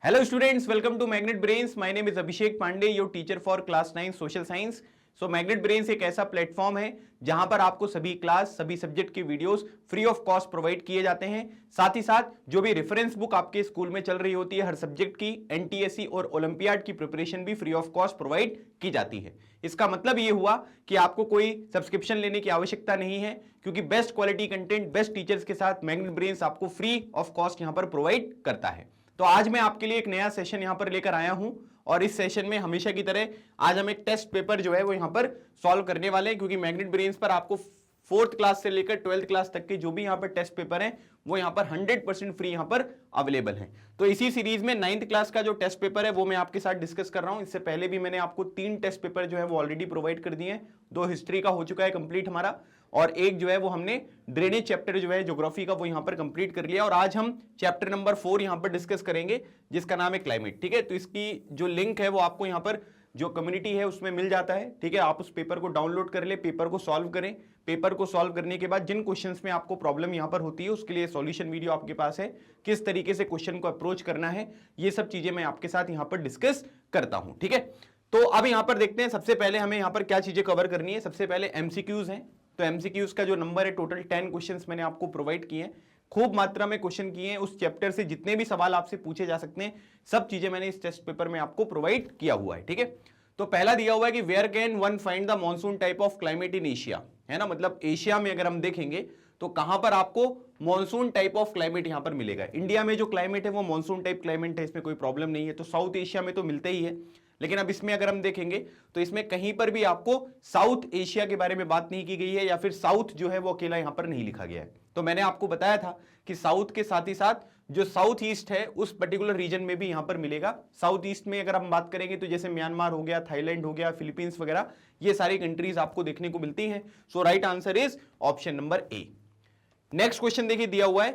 Hello students, welcome to Magnet Brains. My name is Abhishek Pandey, your teacher for class 9 social science. So Magnet Brains एक ऐसा platform है जहां पर आपको सभी क्लास सभी सब्जेक्ट के videos free of cost provide किए जाते हैं। साथ ही साथ जो भी रेफरेंस बुक आपके स्कूल में चल रही होती है हर सब्जेक्ट की, एनटीएससी और ओलंपियाड की प्रिपरेशन भी फ्री ऑफ कॉस्ट प्रोवाइड की जाती है। इसका मतलब ये हुआ कि आपको कोई सब्सक्रिप्शन लेने की आवश्यकता नहीं है, क्योंकि best quality content best teachers के साथ मैग्नेट ब्रेन्स आपको फ्री ऑफ कॉस्ट यहां पर प्रोवाइड करता है। तो आज मैं आपके लिए एक नया सेशन यहां पर लेकर आया हूं और इस सेशन में हमेशा की तरह आज हम एक टेस्ट पेपर जो है वो यहां पर सॉल्व करने वाले हैं, क्योंकि मैग्नेट ब्रेन्स पर आपको 4th क्लास से लेकर 12th क्लास तक के जो भी यहां पर टेस्ट पेपर हैं वो यहां पर 100% फ्री यहां पर अवेलेबल हैं। तो इसी सीरीज में 9th क्लास का जो टेस्ट पेपर है वो मैं आपके साथ डिस्कस कर रहा हूं। इससे पहले भी मैंने आपको 3 टेस्ट पेपर जो है वो ऑलरेडी प्रोवाइड कर दिए हैं। 2 हिस्ट्री का हो चुका है कंप्लीट हमारा, और एक जो है वो हमने ड्रेनेज चैप्टर जो है ज्योग्राफी का वो यहां पर कंप्लीट कर लिया। और आज हम चैप्टर नंबर 4 यहां पर डिस्कस करेंगे जिसका नाम है क्लाइमेट। ठीक है, तो इसकी जो लिंक है वो आपको यहां पर जो कम्युनिटी है उसमें मिल जाता है। ठीक है, आप उस पेपर को डाउनलोड कर ले, पेपर को सॉल्व करें। पेपर को सॉल्व करने के बाद जिन क्वेश्चंस में आपको प्रॉब्लम यहां पर होती है उसके लिए सॉल्यूशन वीडियो आपके पास है, किस तरीके से क्वेश्चन को अप्रोच करना है, ये सब चीजें मैं आपके साथ यहां पर डिस्कस करता हूं। ठीक है, तो अब यहां पर देखते हैं सबसे पहले हमें यहां पर क्या चीजें कवर करनी है। सबसे पहले एमसीक्यूज हैं, तो एमसीक्यूज का जो नंबर है टोटल 10 क्वेश्चंस मैंने आपको प्रोवाइड किए हैं। खूब मात्रा में क्वेश्चन किए हैं, उस चैप्टर से जितने भी सवाल आपसे पूछे जा सकते हैं सब चीजें मैंने इस टेस्ट पेपर में आपको प्रोवाइड किया हुआ है। ठीक है, तो पहला दिया हुआ है कि where can one find the monsoon type of climate in Asia, है ना, मतलब एशिया में अगर हम देखेंगे तो कहां पर आपको मॉनसून टाइप ऑफ क्लाइमेट यहां पर मिलेगा। इंडिया में जो क्लाइमेट है वो मॉनसून टाइप क्लाइमेट है, इसमें कोई प्रॉब्लम नहीं है। तो साउथ एशिया में तो मिलते ही है, लेकिन अब इसमें अगर हम देखेंगे तो इसमें कहीं पर भी आपको साउथ एशिया के बारे में बात नहीं की गई है, या फिर साउथ जो है वो अकेला यहां पर नहीं लिखा गया है। तो मैंने आपको बताया था कि साउथ के साथ ही साथ जो साउथ ईस्ट है उस पर्टिकुलर रीजन में भी यहां पर मिलेगा। साउथ ईस्ट में अगर हम बात करेंगे तो जैसे म्यांमार हो गया, थाईलैंड हो गया, फिलीपींस वगैरह, ये सारी कंट्रीज आपको देखने को मिलती हैं। So right answer is option number A. Next question देखिए दिया हुआ है,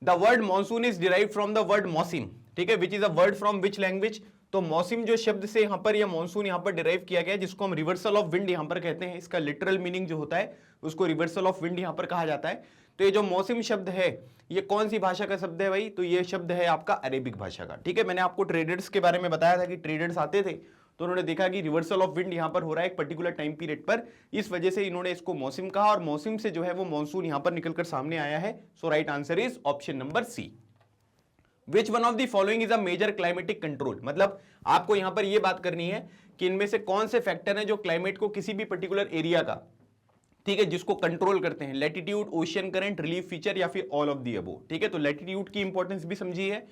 the word monsoon is derived from the word मौसिम। ठीक है, which is a word from which language. तो मौसिम जो शब्द से यहां पर या मॉनसून यहां पर डिराइव किया गया, जिसको हम रिवर्सल ऑफ विंड यहां पर कहते हैं, इसका लिटरल मीनिंग जो होता है उसको रिवर्सल ऑफ विंड यहां पर कहा जाता है। तो ये जो मौसिम शब्द है ये कौन सी भाषा का शब्द है भाई, तो ये शब्द है आपका अरेबिक भाषा का। ठीक है, मैंने आपको ट्रेडर्स के बारे में बताया था कि ट्रेडर्स आते थे तो उन्होंने देखा कि रिवर्सल ऑफ विंड यहां पर हो रहा है एक पर्टिकुलर टाइम पीरियड पर, इस वजह से इन्होंने इसको मौसिम कहा और मौसिम से जो है वो मॉनसून यहां पर निकलकर सामने आया है। So right answer is option number C. Which one of the following is a major climatic control, मतलब आपको यहां पर यह बात करनी है कि इनमें से कौन से फैक्टर हैं जो क्लाइमेट को किसी भी पर्टिकुलर एरिया का, ठीक है, जिसको कंट्रोल करते हैं। Latitude, ocean current, relief feature या फिर ऑल ऑफ दी अबोव। ठीक है, तो लैटिट्यूड की इंपॉर्टेंस भी समझी है,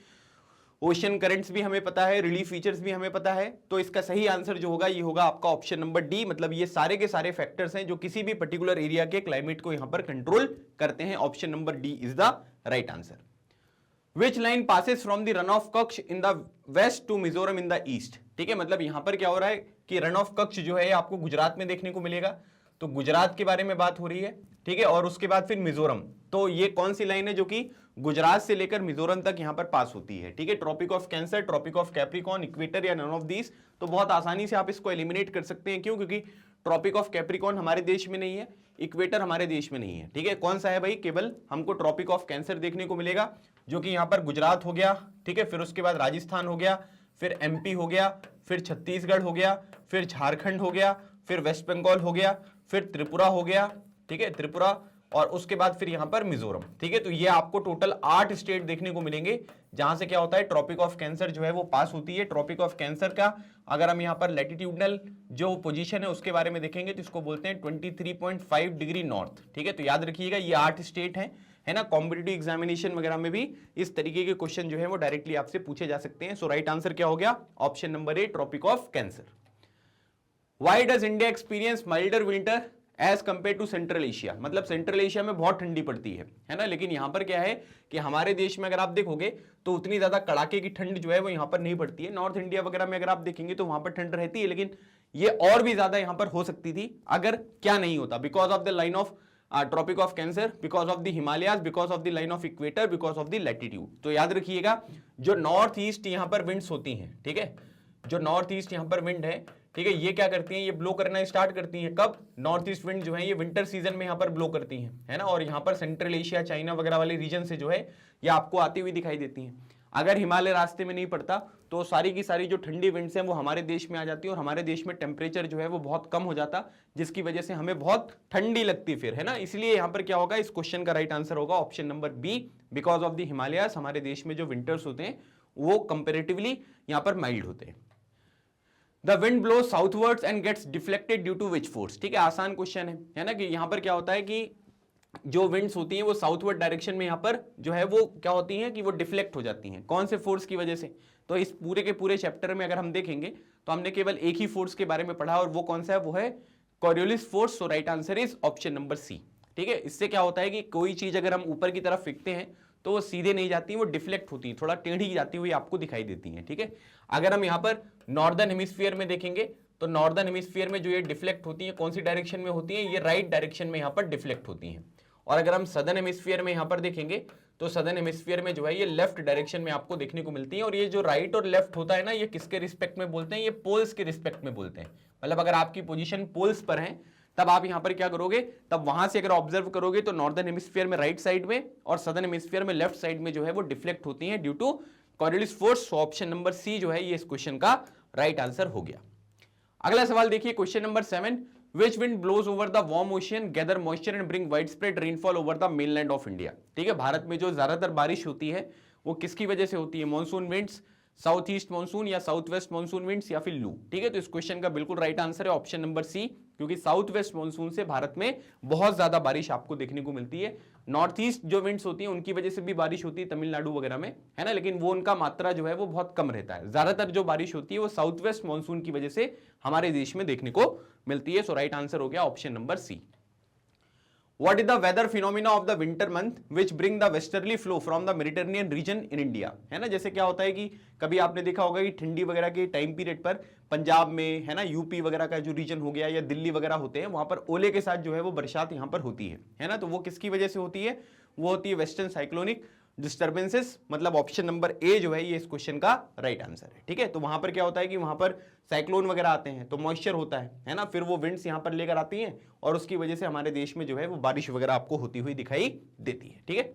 ओशियन करंट्स भी हमें पता है, रिलीफ फीचर्स भी हमें पता है। तो इसका सही आंसर जो होगा ये होगा आपका ऑप्शन नंबर डी, मतलब ये सारे के सारे फैक्टर्स हैं जो किसी भी पर्टिकुलर एरिया के क्लाइमेट को यहां पर कंट्रोल करते हैं। Option number D is the right answer. Which line passes from the run of कक्ष in the west to Mizoram in the east। ठीक है, मतलब यहां पर क्या हो रहा है कि रन ऑफ कक्ष जो है आपको गुजरात में देखने को मिलेगा, तो गुजरात के बारे में बात हो रही है। ठीक है, और उसके बाद फिर मिजोरम, तो ये कौन सी लाइन है जो कि गुजरात से लेकर मिजोरम तक यहां पर पास होती है। ठीक है, Tropic of Cancer, Tropic of Capricorn, equator या नन ऑफ दीस। तो बहुत आसानी से आप इसको एलिमिनेट कर सकते हैं, क्यों, क्योंकि ट्रॉपिक ऑफ कैप्रिकॉन हमारे देश में नहीं है, इक्वेटर हमारे देश में नहीं है। ठीक है, कौन सा है भाई, केवल हमको ट्रॉपिक ऑफ कैंसर देखने को मिलेगा जो कि यहां पर गुजरात हो गया। ठीक है, फिर उसके बाद राजस्थान हो गया, फिर एमपी हो गया, फिर छत्तीसगढ़ हो गया, फिर झारखंड हो गया, फिर वेस्ट बंगाल हो गया, फिर त्रिपुरा हो गया। ठीक है, त्रिपुरा, और उसके बाद फिर यहां पर मिजोरम। ठीक है, तो ये आपको टोटल 8 स्टेट देखने को मिलेंगे जहां से क्या होता है, ट्रॉपिक ऑफ कैंसर जो है वो पास होती है। ट्रॉपिक ऑफ कैंसर का अगर हम यहां पर लैटिट्यूडनल जो पोजीशन है उसके बारे में देखेंगे तो इसको बोलते हैं 23.5 डिग्री नॉर्थ। ठीक है, तो याद रखिएगा ये 8 स्टेट हैं, है ना। कॉम्पिटिटिव एग्जामिनेशन वगैरह में भी इस तरीके के क्वेश्चन जो है वो डायरेक्टली आपसे पूछे जा सकते हैं। सो राइट आंसर क्या हो गया, option number A, Tropic of Cancer. Why does India experience milder winter as compared to Central Asia, मतलब सेंट्रल एशिया में बहुत ठंडी पड़ती है ना, लेकिन यहां पर क्या है कि हमारे देश में अगर आप देखोगे तो उतनी ज्यादा कड़ाके की ठंड जो है वो यहां पर नहीं पड़ती है। नॉर्थ इंडिया वगैरह में अगर आप देखेंगे तो वहां पर ठंड रहती है, लेकिन ये और भी ज्यादा यहां पर हो सकती थी अगर क्या नहीं होता, because of the line of Tropic of Cancer, because of the Himalayas, because of the line of equator, because of the latitude. तो याद रखिएगा जो नॉर्थ ईस्ट यहां पर विंड्स होती हैं, ठीक है, जो नॉर्थ ईस्ट यहां पर विंड है, ठीक है, ये क्या करती हैं, ये ब्लो करना स्टार्ट करती हैं कब, नॉर्थ ईस्ट विंड जो है ये विंटर सीजन में यहां पर ब्लो करती हैं, है ना। और यहां पर सेंट्रल एशिया, चाइना वगैरह वाले रीजन से जो है ये आपको आती हुई दिखाई देती हैं। अगर हिमालय रास्ते में नहीं पड़ता तो सारी की सारी जो ठंडी विंड्स हैं वो हमारे देश में आ जाती है और हमारे देश में टेम्परेचर जो है वो बहुत कम हो जाता, जिसकी वजह से हमें बहुत ठंडी लगती फिर, है ना। इसलिए यहां पर क्या होगा, इस क्वेश्चन का राइट आंसर होगा option number B, because of the Himalayas हमारे देश में जो विंटर्स होते हैं वो कंपेरेटिवली यहां पर माइल्ड होते हैं। The wind blow southwards and gets deflected due to which force. ठीक है, आसान क्वेश्चन है ना, कि यहां पर क्या होता है कि जो विंड्स होती हैं वो साउथवर्ड डायरेक्शन में यहां पर जो है वो क्या होती हैं कि वो डिफ्लेक्ट हो जाती हैं, कौन से फोर्स की वजह से। तो इस पूरे के पूरे चैप्टर में अगर हम देखेंगे तो हमने केवल एक ही फोर्स के बारे में पढ़ा और वो कौन सा है, वो है Coriolis force. So right answer is option number C. ठीक है, इससे क्या होता है कि कोई चीज अगर हम ऊपर की तरफ फेंकते हैं तो वो सीधे नहीं जाती, वो डिफ्लेक्ट होती है, थोड़ा टेढ़ी जाती हुई आपको दिखाई देती है। ठीक है, अगर हम यहाँ पर नॉर्दर्न हेमिस्फीयर में देखेंगे तो नॉर्दर्न हेमिस्फीयर में जो ये डिफ्लेक्ट होती है कौन सी डायरेक्शन में होती है, ये राइट डायरेक्शन में यहाँ पर डिफ्लेक्ट होती है। और अगर हम सदर्न हेमिस्फीयर में यहाँ पर देखेंगे तो सदर्न हेमिस्फीयर में जो है ये लेफ्ट डायरेक्शन में आपको देखने को मिलती है। और ये जो राइट और लेफ्ट होता है ना, ये किसके रिस्पेक्ट में बोलते हैं, ये पोल्स के रिस्पेक्ट में बोलते हैं। मतलब अगर आपकी पोजीशन पोल्स पर है तब आप यहां पर क्या करोगे, तब वहां से अगर ऑब्जर्व करोगे तो नॉर्दर्न हेमिस्फीयर में राइट साइड में और सदर्न हेमिस्फीयर में लेफ्ट साइड में जो है वो डिफ्लेक्ट होती है due to Coriolis force. Option number C जो है ये इस क्वेश्चन का राइट आंसर हो गया। अगला सवाल देखिए, question number 7, Which wind blows over the warm ocean, gather moisture and bring widespread rainfall over the mainland of India। ठीक है, भारत में जो ज्यादातर बारिश होती है वो किसकी वजह से होती है, monsoon winds, south east monsoon या साउथ वेस्ट मानसून विंड्स या फिर लू। ठीक है, तो इस क्वेश्चन का बिल्कुल राइट आंसर है ऑप्शन नंबर सी, क्योंकि साउथ वेस्ट मानसून से भारत में बहुत ज्यादा बारिश आपको देखने को मिलती है। नॉर्थ ईस्ट जो विंड्स होती है उनकी वजह से भी बारिश होती है तमिलनाडु वगैरह में, है ना, लेकिन वो उनका मात्रा जो है वो बहुत कम रहता है। ज्यादातर जो बारिश होती है वो साउथ वेस्ट मानसून की वजह से हमारे देश में देखने को मिलती है। सो राइट आंसर हो गया option number C. What is the weather phenomena of the winter month which bring the westerly flow from the Mediterranean region in India। है ना, जैसे क्या होता है कि कभी आपने देखा होगा कि ठंडी वगैरह के टाइम पीरियड पर पंजाब में, है ना, यूपी वगैरह का जो रीजन हो गया या दिल्ली वगैरह होते हैं वहां पर ओले के साथ जो है वो बरसात यहां पर होती है ना। तो वो किसकी वजह से होती है, वो होती है वेस्टर्न साइक्लोनिक डिस्टर्बेंसेस। मतलब ऑप्शन नंबर ए जो है ये इस क्वेश्चन का राइट आंसर है। ठीक है, तो वहां पर क्या होता है कि वहां पर साइक्लोन वगैरह आते हैं तो मॉइस्चर होता है ना, फिर वो विंड्स यहां पर लेकर आती हैं और उसकी वजह से हमारे देश में जो है वो बारिश वगैरह आपको होती हुई दिखाई देती है। ठीक है,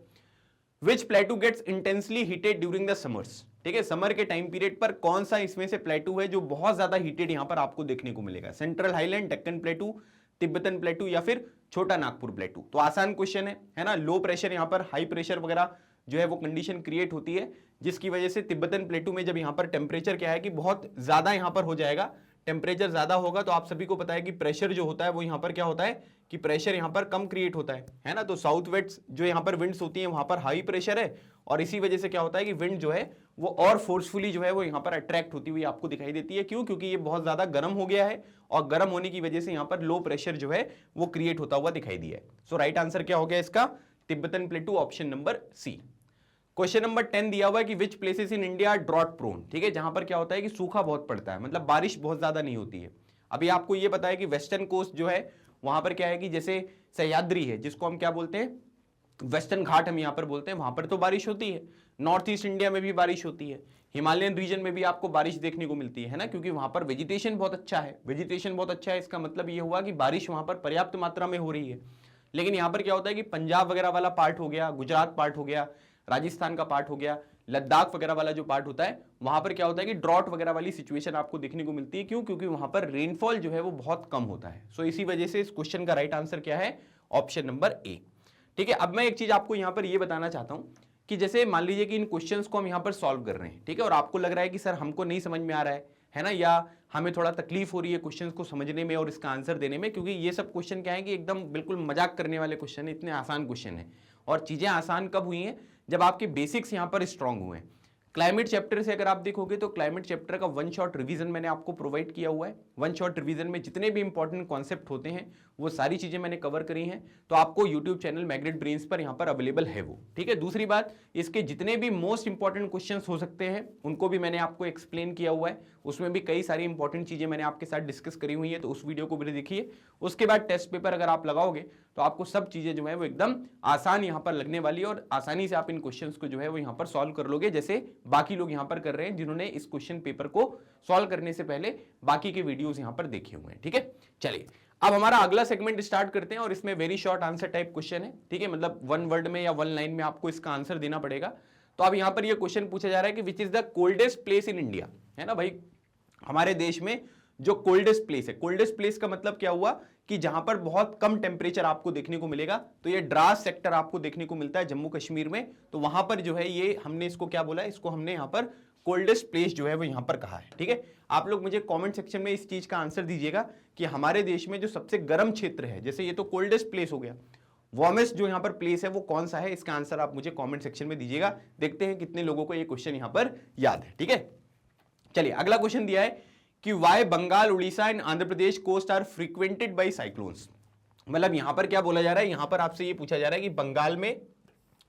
which plateau gets intensely heated during the summers. ठीक है, समर के टाइम पीरियड पर कौन सा इसमें से प्लेटू है जो बहुत ज्यादा हीटेड यहां पर आपको देखने को मिलेगा, सेंट्रल हाईलैंड, डेक्कन प्लेटू, तिब्बतन प्लेटू या फिर छोटा नागपुर प्लेटू। तो आसान क्वेश्चन है ना, लो प्रेशर यहां पर हाई प्रेशर वगैरह जो है वो कंडीशन क्रिएट होती है जिसकी वजह से तिब्बतन प्लेटू में जब यहां पर टेम्परेचर क्या है कि बहुत ज्यादा यहां पर हो जाएगा, टेम्परेचर ज्यादा होगा तो आप सभी को पता है कि प्रेशर जो होता है वो यहां पर क्या होता है कि प्रेशर यहां पर कम क्रिएट होता है ना। तो साउथ वेस्ट जो यहां पर विंड्स होती हैं वहां पर हाई प्रेशर है और इसी वजह से क्या होता है कि विंड जो है वो और फोर्सफुली जो है वो यहां पर अट्रैक्ट होती हुई आपको दिखाई देती है। क्यों, क्योंकि ये बहुत ज्यादा गर्म हो गया है और गर्म होने की वजह से यहां पर लो प्रेशर जो है वो क्रिएट होता हुआ दिखाई दिया है। सो राइट आंसर क्या हो गया इसका, Tibetan plateau, option number C. Question number 10 दिया हुआ है कि which places in India drought prone. ठीक है, जहां पर क्या होता है कि सूखा बहुत पड़ता है, मतलब बारिश बहुत ज्यादा नहीं होती है। अभी आपको ये पता है कि वेस्टर्न कोस्ट जो है वहां पर क्या है कि जैसे सह्याद्री है जिसको हम क्या बोलते हैं, वेस्टर्न घाट हम यहां पर बोलते हैं, वहां पर तो बारिश होती है। नॉर्थ ईस्ट इंडिया में भी बारिश होती है, हिमालयन रीजन में भी आपको बारिश देखने को मिलती है ना, क्योंकि वहां पर वेजिटेशन बहुत अच्छा है। वेजिटेशन बहुत अच्छा है इसका मतलब ये हुआ कि बारिश वहां पर पर्याप्त मात्रा में हो रही है। लेकिन यहां पर क्या होता है कि पंजाब वगैरह वाला पार्ट हो गया, गुजरात पार्ट हो गया, राजस्थान का पार्ट हो गया, लद्दाख वगैरह वाला जो पार्ट होता है वहां पर क्या होता है कि ड्रॉट वगैरह वाली सिचुएशन आपको देखने को मिलती है। क्यों, क्योंकि वहां पर रेनफॉल जो है वो बहुत कम होता है। सो इसी वजह से इस क्वेश्चन का राइट आंसर क्या है, ऑप्शन नंबर ए। ठीक है, अब मैं एक चीज आपको यहां पर ये बताना चाहता हूं कि जैसे मान लीजिए कि इन क्वेश्चंस को हम यहां पर सॉल्व कर रहे हैं, ठीक है, और आपको लग रहा है कि सर हमको नहीं समझ में आ रहा है ना, या हमें थोड़ा तकलीफ हो रही है क्वेश्चंस को समझने में और इसका आंसर देने में, क्योंकि ये सब क्वेश्चन क्या है कि एकदम बिल्कुल मजाक करने वाले क्वेश्चन है, इतने आसान क्वेश्चन है। और चीजें आसान कब हुई हैं, जब आपके बेसिक्स यहां पर स्ट्रांग हुए हैं। क्लाइमेट चैप्टर से अगर आप देखोगे तो क्लाइमेट चैप्टर का वन शॉट रिवीजन मैंने आपको प्रोवाइड किया हुआ है। वन शॉट रिवीजन में जितने भी इंपॉर्टेंट कॉन्सेप्ट होते हैं वो सारी चीजें मैंने कवर करी हैं, तो आपको यूट्यूब चैनल मैग्नेट ब्रेन्स पर यहां पर अवेलेबल है वो। ठीक है, दूसरी बात, इसके जितने भी मोस्ट इंपॉर्टेंट क्वेश्चंस हो सकते हैं उनको भी मैंने आपको एक्सप्लेन किया हुआ है, उसमें भी कई सारी इंपॉर्टेंट चीजें मैंने आपके साथ डिस्कस करी हुई है, तो उस वीडियो को भी देखिए। उसके बाद टेस्ट पेपर अगर आप लगाओगे तो आपको सब चीजें जो है वो एकदम आसान यहां पर लगने वाली है और आसानी से आप इन क्वेश्चंस को जो है वो यहां पर सॉल्व कर लोगे, जैसे बाकी लोग यहां पर कर रहे हैं जिन्होंने इस क्वेश्चन पेपर को सॉल्व करने से पहले बाकी के वीडियोस यहां पर देखे हुए हैं। ठीक है, चलिए अब हमारा अगला सेगमेंट स्टार्ट करते हैं और इसमें very short answer type question है। ठीक है, मतलब वन वर्ड में या वन लाइन में आपको इसका आंसर देना पड़ेगा। तो अब यहां पर ये क्वेश्चन पूछा जा रहा है कि which is the coldest place in India, है ना भाई, हमारे देश में जो कोल्डेस्ट प्लेस है। कोल्डेस्ट प्लेस का मतलब क्या हुआ कि जहां पर बहुत कम टेम्परेचर आपको देखने को मिलेगा, तो ये द्रास सेक्टर आपको देखने को मिलता है जम्मू कश्मीर में। तो वहां पर जो है ये हमने इसको क्या बोला, इसको हमने यहां पर कोल्डेस्ट प्लेस जो है वो यहां पर कहा है। ठीक है, आप लोग मुझे कमेंट सेक्शन में इस चीज का आंसर दीजिएगा कि हमारे देश में जो सबसे गर्म क्षेत्र है, जैसे ये तो कोल्डेस्ट प्लेस हो गया, वार्मेस्ट जो यहां पर प्लेस है वो कौन सा है, इसका आंसर आप मुझे कमेंट सेक्शन में दीजिएगा। देखते हैं कितने लोगों को ये क्वेश्चन यहां पर याद है। ठीक है, चलिए अगला क्वेश्चन दिया है कि why Bengal, Orissa and Andhra Pradesh coast are frequented by cyclones. मतलब यहां पर क्या बोला जा रहा है, यहां पर आपसे ये पूछा जा रहा है कि बंगाल में,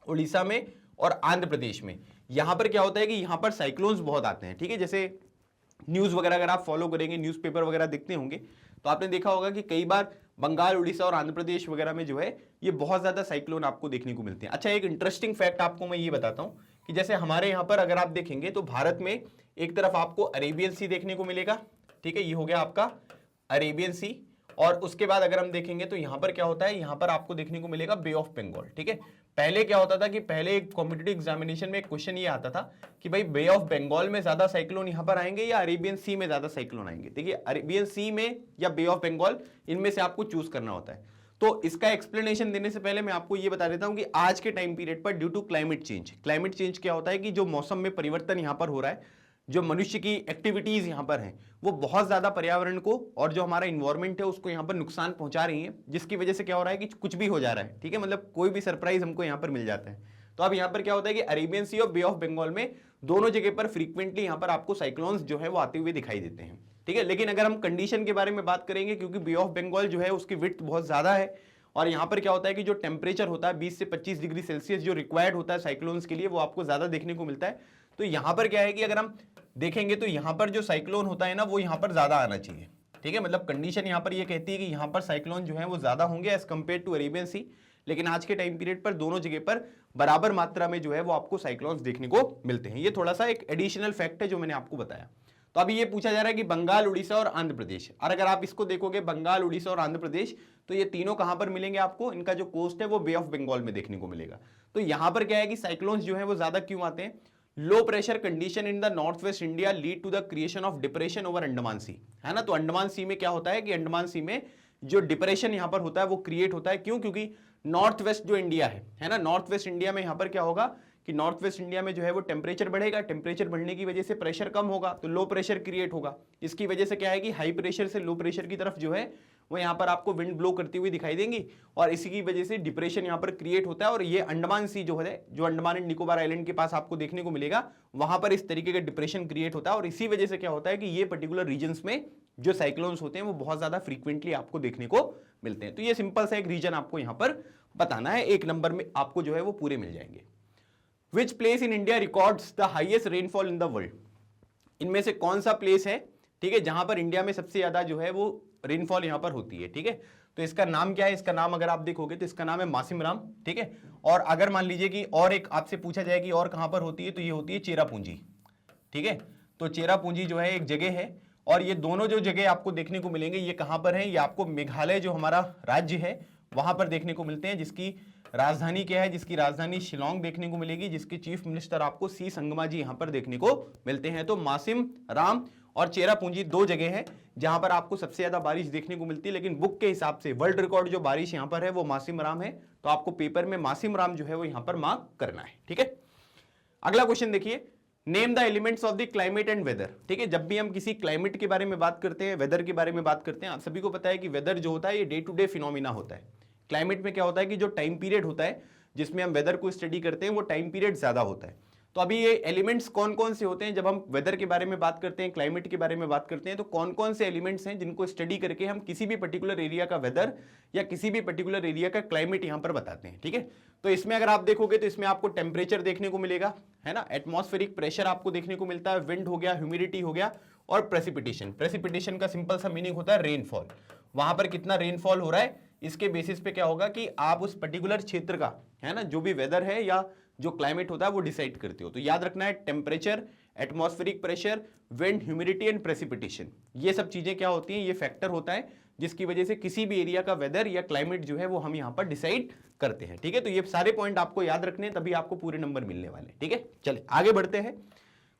उड़ीसा में और आंध्र प्रदेश में यहां पर क्या होता है कि यहां पर साइक्लोन्स बहुत आते हैं। ठीक है, जैसे न्यूज वगैरह अगर आप फॉलो करेंगे, न्यूज़पेपर वगैरह देखते होंगे, तो आपने देखा होगा कि कई बार बंगाल, उड़ीसा और आंध्र प्रदेश वगैरह में जो है ये बहुत ज्यादा साइक्लोन आपको देखने को मिलते हैं। अच्छा, एक इंटरेस्टिंग फैक्ट आपको मैं ये बताता हूं कि जैसे हमारे यहां पर अगर आप देखेंगे तो भारत में एक तरफ आपको अरेबियन सी देखने को मिलेगा। ठीक है, ये हो गया आपका अरेबियन सी, और उसके बाद अगर हम देखेंगे तो यहां पर क्या होता है, यहां पर आपको देखने को मिलेगा बे ऑफ बंगाल। ठीक है, पहले क्या होता था कि पहले एक कॉम्पिटिटिव एग्जामिनेशन में एक क्वेश्चन ये आता था कि भाई बे ऑफ बंगाल में ज्यादा साइक्लोन यहां पर आएंगे या अरेबियन सी में ज्यादा साइक्लोन आएंगे। देखिए, अरेबियन सी में या बे ऑफ बंगाल, इनमें से आपको चूज करना होता है। तो इसका एक्सप्लेनेशन देने से पहले मैं आपको ये बता देता हूं कि आज के टाइम पीरियड पर ड्यू टू क्लाइमेट चेंज क्या होता है कि जो मौसम में परिवर्तन यहां पर हो रहा है, जो मनुष्य की एक्टिविटीज यहां पर हैं, वो बहुत ज्यादा पर्यावरण को और जो हमारा इन्वायरमेंट है उसको यहां पर नुकसान पहुंचा रही है, जिसकी वजह से क्या हो रहा है कि कुछ भी हो जा रहा है। ठीक है, मतलब कोई भी सरप्राइज हमको यहां पर मिल जाता है। तो अब यहां पर क्या होता है कि अरेबियन सी और बे ऑफ बंगाल में दोनों जगह पर फ्रीक्वेंटली यहां पर आपको साइक्लोन्स जो है वो आते हुए दिखाई देते हैं। ठीक है, लेकिन अगर हम कंडीशन के बारे में बात करेंगे, क्योंकि बे ऑफ बंगाल जो है उसकी विड्थ बहुत ज्यादा है, और यहां पर क्या होता है कि जो टेम्परेचर होता है 20 से 25 डिग्री सेल्सियस जो रिक्वायर्ड होता है साइक्लोन्स के लिए, वो आपको ज्यादा देखने को मिलता है। तो यहां पर क्या है कि अगर हम देखेंगे तो यहां पर जो साइक्लोन होता है ना, वो यहां पर ज्यादा आना चाहिए। ठीक है, मतलब कंडीशन यहां पर ये कहती है कि यहां पर साइक्लोन जो है वो ज्यादा होंगे एज कंपेयर टू अरेबियन सी, लेकिन आज के टाइम पीरियड पर दोनों जगह पर बराबर मात्रा में जो है वो आपको साइक्लोन्स देखने को मिलते हैं। ये थोड़ा सा एक एडिशनल फैक्ट है जो मैंने आपको बताया। तो अभी ये पूछा जा रहा है कि बंगाल, उड़ीसा और आंध्र प्रदेश, और अगर आप इसको देखोगे बंगाल, उड़ीसा और आंध्र प्रदेश, तो ये तीनों कहां पर मिलेंगे आपको, इनका जो कोस्ट है वो बे ऑफ बंगाल में देखने को मिलेगा। तो यहां पर क्या है कि साइक्लोन्स जो है वो ज्यादा क्यों आते हैं, low pressure condition in the north west India lead to the creation of depression over Andaman sea, है ना। तो अंडमान सी में क्या होता है कि अंडमान सी में जो डिप्रेशन यहां पर होता है वो क्रिएट होता है, क्यों, क्योंकि नॉर्थ वेस्ट जो इंडिया है ना, नॉर्थ वेस्ट इंडिया में यहां पर क्या होगा कि नॉर्थ वेस्ट इंडिया में जो है वो टेम्परेचर बढ़ेगा, टेम्परेचर बढ़ने की वजह से प्रेशर कम होगा, तो लो प्रेशर क्रिएट होगा। इसकी वजह से क्या है कि हाई प्रेशर से लो प्रेशर की तरफ जो है वो यहाँ पर आपको विंड ब्लो करती हुई दिखाई देंगी, और इसी की वजह से डिप्रेशन यहाँ पर क्रिएट होता है। और ये अंडमान सी जो है, जो अंडमान एंड निकोबार आइलैंड के पास आपको देखने को मिलेगा, वहां पर इस तरीके का डिप्रेशन क्रिएट होता है, और इसी वजह से क्या होता है कि ये पर्टिकुलर रीजन्स में जो साइक्लोन्स होते हैं वो बहुत ज्यादा फ्रीक्वेंटली आपको देखने को मिलते हैं। तो ये सिंपल सा एक रीजन आपको यहाँ पर बताना है, एक नंबर में आपको जो है वो पूरे मिल जाएंगे। Which place in India records the highest rainfall in the world, इनमें से कौन सा प्लेस है, ठीक है, जहां पर इंडिया में सबसे ज्यादा जो है वो रेनफॉल यहां पर होती है। ठीक है, तो इसका नाम क्या है, इसका नाम अगर आप देखोगे तो इसका नाम है मासिमराम। ठीक है, और अगर मान लीजिए कि और एक आपसे पूछा जाए कि और कहां पर होती है, तो ये होती है चेरापूंजी। ठीक है, तो चेरापूंजी जो है एक जगह है, और ये दोनों जो जगह आपको देखने को मिलेंगे ये कहां पर है, ये आपको मेघालय जो हमारा राज्य है वहां पर देखने को मिलते हैं, जिसकी राजधानी क्या है, जिसकी राजधानी शिलोंग देखने को मिलेगी, जिसके चीफ मिनिस्टर आपको सी संगमा जी यहां पर देखने को मिलते हैं। तो मासिम राम और चेरापूंजी दो जगह है जहां पर आपको सबसे ज्यादा बारिश देखने को मिलती है, लेकिन बुक के हिसाब से वर्ल्ड रिकॉर्ड जो बारिश यहां पर है वो मासिम राम है, तो आपको पेपर में मासिम राम जो है वो यहां पर मार्क करना है। ठीक है, अगला क्वेश्चन देखिए, name the elements of the climate and weather. ठीक है, जब भी हम किसी क्लाइमेट के बारे में बात करते हैं, वेदर के बारे में बात करते हैं, आप सभी को पता है कि वेदर जो होता है ये डे टू डे फिनोमिना होता है। क्लाइमेट में क्या होता है कि जो टाइम पीरियड होता है जिसमें हम वेदर को स्टडी करते हैं वो टाइम पीरियड ज्यादा होता है। तो अभी ये एलिमेंट्स कौन कौन से होते हैं, जब हम वेदर के बारे में बात करते हैं, क्लाइमेट के बारे में बात करते हैं, तो कौन कौन से एलिमेंट्स हैं जिनको स्टडी करके हम किसी भी पर्टिकुलर एरिया का वेदर या किसी भी पर्टिकुलर एरिया का क्लाइमेट यहां पर बताते हैं। ठीक है, तो इसमें अगर आप देखोगे तो इसमें आपको टेम्परेचर देखने को मिलेगा, है ना, एटमॉस्फेरिक प्रेशर आपको देखने को मिलता है, विंड हो गया, ह्यूमिडिटी हो गया, और प्रेसिपिटेशन। प्रेसिपिटेशन का सिंपल सा मीनिंग होता है रेनफॉल, वहां पर कितना रेनफॉल हो रहा है, इसके बेसिस पे क्या होगा कि आप उस पर्टिकुलर क्षेत्र का, है ना, जो भी वेदर है या जो क्लाइमेट होता है वो डिसाइड करते हो। तो याद रखना है temperature atmospheric pressure, wind, humidity and precipitation. ये सब चीजें क्या होती हैं, ये फैक्टर होता है जिसकी वजह से किसी भी एरिया का वेदर या क्लाइमेट जो है वो हम यहाँ पर डिसाइड करते हैं। ठीक है, तो ये सारे पॉइंट आपको याद रखने हैं, तभी आपको पूरे नंबर मिलने वाले। ठीक है, चलिए आगे बढ़ते हैं।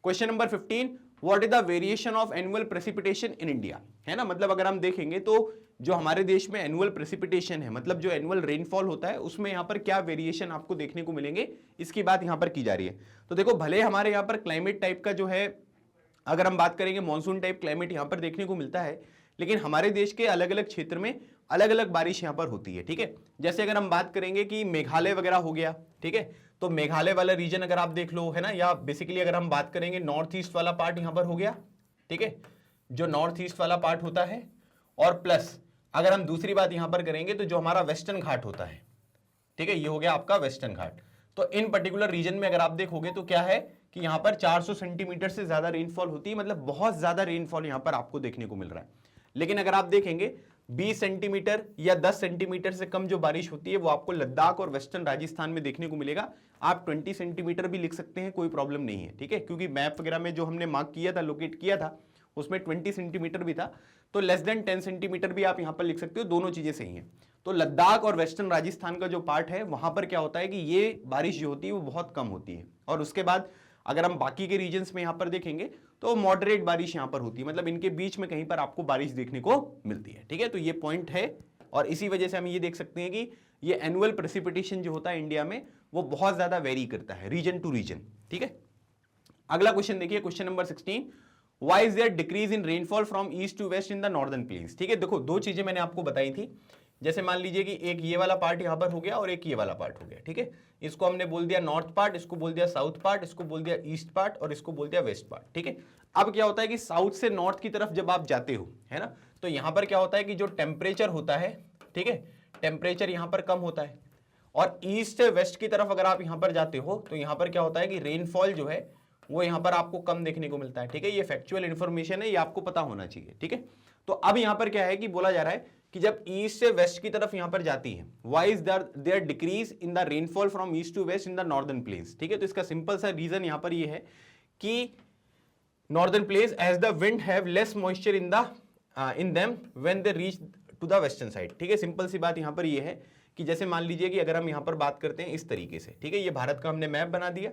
Question number 15, what is the variation of annual precipitation in India. है ना, मतलब अगर हम देखेंगे तो जो हमारे देश में एनुअल प्रेसिपिटेशन है, मतलब जो एनुअल रेनफॉल होता है, उसमें यहाँ पर क्या वेरिएशन आपको देखने को मिलेंगे, इसकी बात यहाँ पर की जा रही है। तो देखो, भले हमारे यहाँ पर क्लाइमेट टाइप का जो है, अगर हम बात करेंगे मॉनसून टाइप क्लाइमेट यहाँ पर देखने को मिलता है, लेकिन हमारे देश के अलग अलग क्षेत्र में अलग अलग बारिश यहाँ पर होती है। ठीक है, जैसे अगर हम बात करेंगे कि मेघालय वगैरह हो गया, ठीक है, तो मेघालय वाला रीजन अगर आप देख लो, है ना, या बेसिकली अगर हम बात करेंगे नॉर्थ ईस्ट वाला पार्ट यहाँ पर हो गया। ठीक है, जो नॉर्थ ईस्ट वाला पार्ट होता है, और प्लस अगर हम दूसरी बात यहाँ पर करेंगे तो जो हमारा वेस्टर्न घाट होता है, ठीक है, ये हो गया आपका वेस्टर्न घाट। तो इन पर्टिकुलर रीजन में अगर आप देखोगे तो क्या है कि यहाँ पर 400 सेंटीमीटर से ज्यादा रेनफॉल होती है, मतलब बहुत ज्यादा रेनफॉल यहाँ पर आपको देखने को मिल रहा है। लेकिन अगर आप देखेंगे 20 सेंटीमीटर या 10 सेंटीमीटर से कम जो बारिश होती है वो आपको लद्दाख और वेस्टर्न राजस्थान में देखने को मिलेगा। आप 20 सेंटीमीटर भी लिख सकते हैं, कोई प्रॉब्लम नहीं है। ठीक है, क्योंकि मैप वगैरह में जो हमने मार्क किया था, लोकेट किया था, उसमें 20 सेंटीमीटर भी था, तो लेस देन 10 सेंटीमीटर भी आप यहां पर लिख सकते हो, दोनों चीजें सही हैं। तो लद्दाख और वेस्टर्न राजस्थान का जो पार्ट है वहां पर क्या होता है कि ये बारिश जो होती है वो बहुत कम होती है, और उसके बाद अगर हम बाकी के रीजन्स में यहां पर देखेंगे तो मॉडरेट बारिश यहां पर होती है, मतलब इनके बीच में कहीं पर आपको बारिश देखने को मिलती है। ठीक है, तो ये पॉइंट है, और इसी वजह से हम ये देख सकते हैं कि ये एनुअल प्रेसिपिटेशन जो होता है इंडिया में वो बहुत ज्यादा वेरी करता है रीजन टू रीजन। ठीक है, अगला क्वेश्चन देखिए, question number 16, why is there decrease in rainfall from east to west in the northern plains. ठीक है, देखो दो चीजें मैंने आपको बताई थी, जैसे मान लीजिए कि एक ये वाला पार्ट यहां पर हो गया और एक ये वाला पार्ट हो गया। ठीक है, इसको हमने बोल दिया नॉर्थ पार्ट, इसको बोल दिया साउथ पार्ट, इसको बोल दिया ईस्ट पार्ट, और इसको बोल दिया वेस्ट पार्ट। ठीक है, अब क्या होता है कि साउथ से नॉर्थ की तरफ जब आप जाते हो, है ना, तो यहां पर क्या होता है कि जो टेम्परेचर होता है, ठीक है, टेम्परेचर यहां पर कम होता है, और ईस्ट से वेस्ट की तरफ अगर आप यहां पर जाते हो तो यहां पर क्या होता है कि रेनफॉल जो है वो यहां पर आपको कम देखने को मिलता है। ठीक है, ये फैक्चुअल इंफॉर्मेशन है, ये आपको पता होना चाहिए। ठीक है, तो अब यहां पर क्या है कि बोला जा रहा है कि जब ईस्ट से वेस्ट की तरफ यहां पर जाती है, why is there decrease in the rainfall from east to west in the northern plains. ठीक है, तो इसका सिंपल सा रीजन यहां पर ये है कि northern plains as the wind have less moisture in them when they reach to the western side. ठीक है, सिंपल सी बात यहां पर ये है कि जैसे मान लीजिए कि अगर हम यहां पर बात करते हैं इस तरीके से, ठीक है, ये भारत का हमने मैप बना दिया।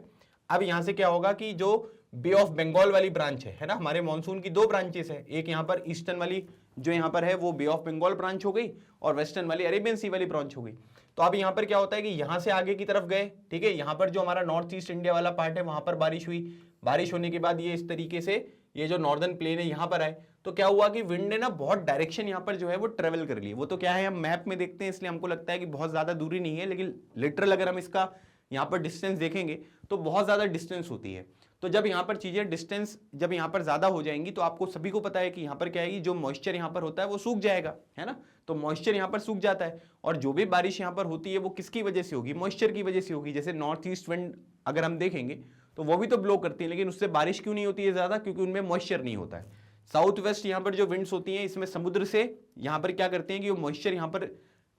अब यहां से क्या होगा कि जो बे ऑफ बंगाल वाली ब्रांच है ना, हमारे मॉनसून की दो ब्रांचेस है, एक यहां पर ईस्टर्न वाली जो यहां पर है वो बे ऑफ बंगाल ब्रांच हो गई, और वेस्टर्न वाली अरेबियन सी वाली ब्रांच हो गई। तो अब यहां पर क्या होता है कि यहां से आगे की तरफ गए, ठीक है, यहां पर जो हमारा नॉर्थ ईस्ट इंडिया वाला पार्ट है वहां पर बारिश हुई, बारिश होने के बाद ये इस तरीके से ये जो नॉर्दर्न प्लेन है यहां पर आए, तो क्या हुआ कि विंड ने ना बहुत डायरेक्शन यहां पर जो है वो ट्रेवल कर ली। वो तो क्या है हम मैप में देखते हैं इसलिए हमको लगता है कि बहुत ज्यादा दूरी नहीं है, लेकिन लिटरल अगर हम इसका यहाँ पर डिस्टेंस देखेंगे तो बहुत ज्यादा डिस्टेंस होती है। तो जब यहाँ पर चीजें डिस्टेंस जब यहाँ पर ज्यादा हो जाएंगी तो आपको सभी को पता है कि यहाँ पर क्या है कि जो मॉइस्चर यहाँ पर होता है वो सूख जाएगा, है ना, तो मॉइस्चर यहाँ पर सूख जाता है, और जो भी बारिश यहाँ पर होती है वो किसकी वजह से होगी, मॉइस्चर की वजह से होगी। जैसे नॉर्थ ईस्ट विंड अगर हम देखेंगे तो वो भी तो ब्लो करती है, लेकिन उससे बारिश क्यों नहीं होती है ज्यादा, क्योंकि उनमें मॉइस्चर नहीं होता है। साउथ वेस्ट यहाँ पर जो विंड्स होती हैं इसमें समुद्र से यहाँ पर क्या करते हैं कि वो मॉइस्चर यहाँ पर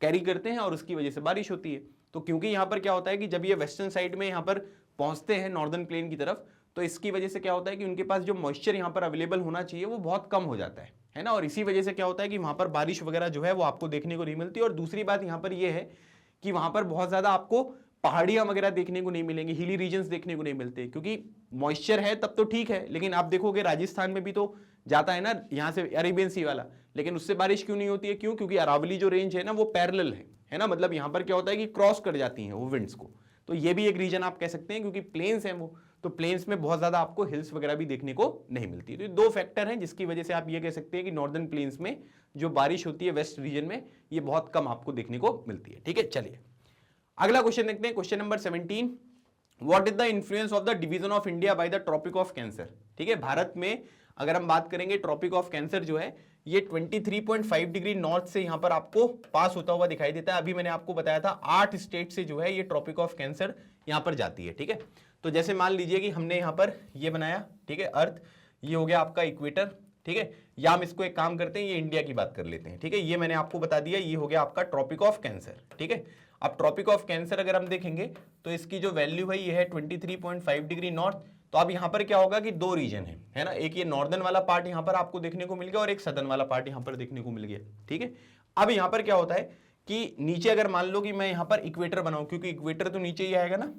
कैरी करते हैं और उसकी वजह से बारिश होती है। तो क्योंकि यहाँ पर क्या होता है कि जब ये वेस्टर्न साइड में यहाँ पर पहुंचते हैं नॉर्दर्न प्लेन की तरफ, तो इसकी वजह से क्या होता है कि उनके पास जो मॉइस्चर यहाँ पर अवेलेबल होना चाहिए वो बहुत कम हो जाता है ना, और इसी वजह से क्या होता है कि वहां पर बारिश वगैरह जो है वो आपको देखने को नहीं मिलती। और दूसरी बात यहाँ पर ये है कि वहां पर बहुत ज्यादा आपको पहाड़ियां वगैरह देखने को नहीं मिलेंगी, हिली रीजन्स देखने को नहीं मिलते, क्योंकि मॉइस्चर है तब तो ठीक है, लेकिन आप देखोगे राजस्थान में भी तो जाता है ना यहाँ से अरेबियन सी वाला, लेकिन उससे बारिश क्यों नहीं होती है, क्यों, क्योंकि अरावली जो रेंज है ना वो पैरेलल है ना, मतलब यहाँ पर क्या होता है कि क्रॉस कर जाती हैं वो विंड्स को। तो ये भी एक रीजन आप कह सकते हैं, क्योंकि प्लेन्स हैं वो, तो प्लेन्स में बहुत ज्यादा आपको हिल्स वगैरह भी देखने को नहीं मिलती। तो ये दो फैक्टर हैं जिसकी वजह से आप ये कह सकते हैं कि नॉर्दर्न प्लेन्स में जो बारिश होती है वेस्ट रीजन में ये बहुत कम आपको देखने को मिलती है। ठीक है, चलिए अगला क्वेश्चन देखते हैं, question number 17, what is the influence of the division of India by the Tropic of Cancer. ठीक है, भारत में अगर हम बात करेंगे ट्रॉपिक ऑफ कैंसर जो है ये 23.5 डिग्री नॉर्थ से यहां पर आपको पास होता हुआ दिखाई देता है। अभी मैंने आपको बताया था 8 स्टेट से जो है ये ट्रॉपिक ऑफ कैंसर यहां पर जाती है। ठीक है, तो जैसे मान लीजिए कि हमने यहां पर ये बनाया, ठीक है, अर्थ, ये हो गया आपका इक्वेटर, ठीक है, या हम इसको एक काम करते हैं, ये इंडिया की बात कर लेते हैं। ठीक है, ये मैंने आपको बता दिया, ये हो गया आपका ट्रॉपिक ऑफ कैंसर। ठीक है, अब ट्रॉपिक ऑफ कैंसर अगर हम देखेंगे तो इसकी जो वैल्यू है ये है 23.5 डिग्री नॉर्थ, तो अब यहां पर क्या होगा कि दो रीजन है ना, एक ये नॉर्दर्न वाला पार्ट यहां पर आपको देखने को मिल गया और एक सदर्न वाला पार्ट यहां पर देखने को मिल गया, ठीक है। अब यहां पर क्या होता है कि नीचे अगर मान लो कि मैं यहां पर इक्वेटर बनाऊं, क्योंकि इक्वेटर तो नीचे ही आएगा ना,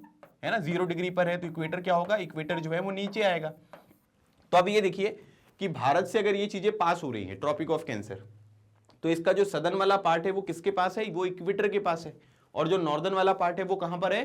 है ना, 0 डिग्री पर है, तो इक्वेटर क्या होगा, इक्वेटर जो है वो नीचे आएगा। तो अब ये देखिए कि भारत से अगर ये चीजें पास हो रही है, ट्रॉपिक ऑफ कैंसर, तो इसका जो सदर्न वाला पार्ट है वो किसके पास है, वो इक्वेटर के पास है, और जो नॉर्दर्न वाला पार्ट है वो कहां पर है,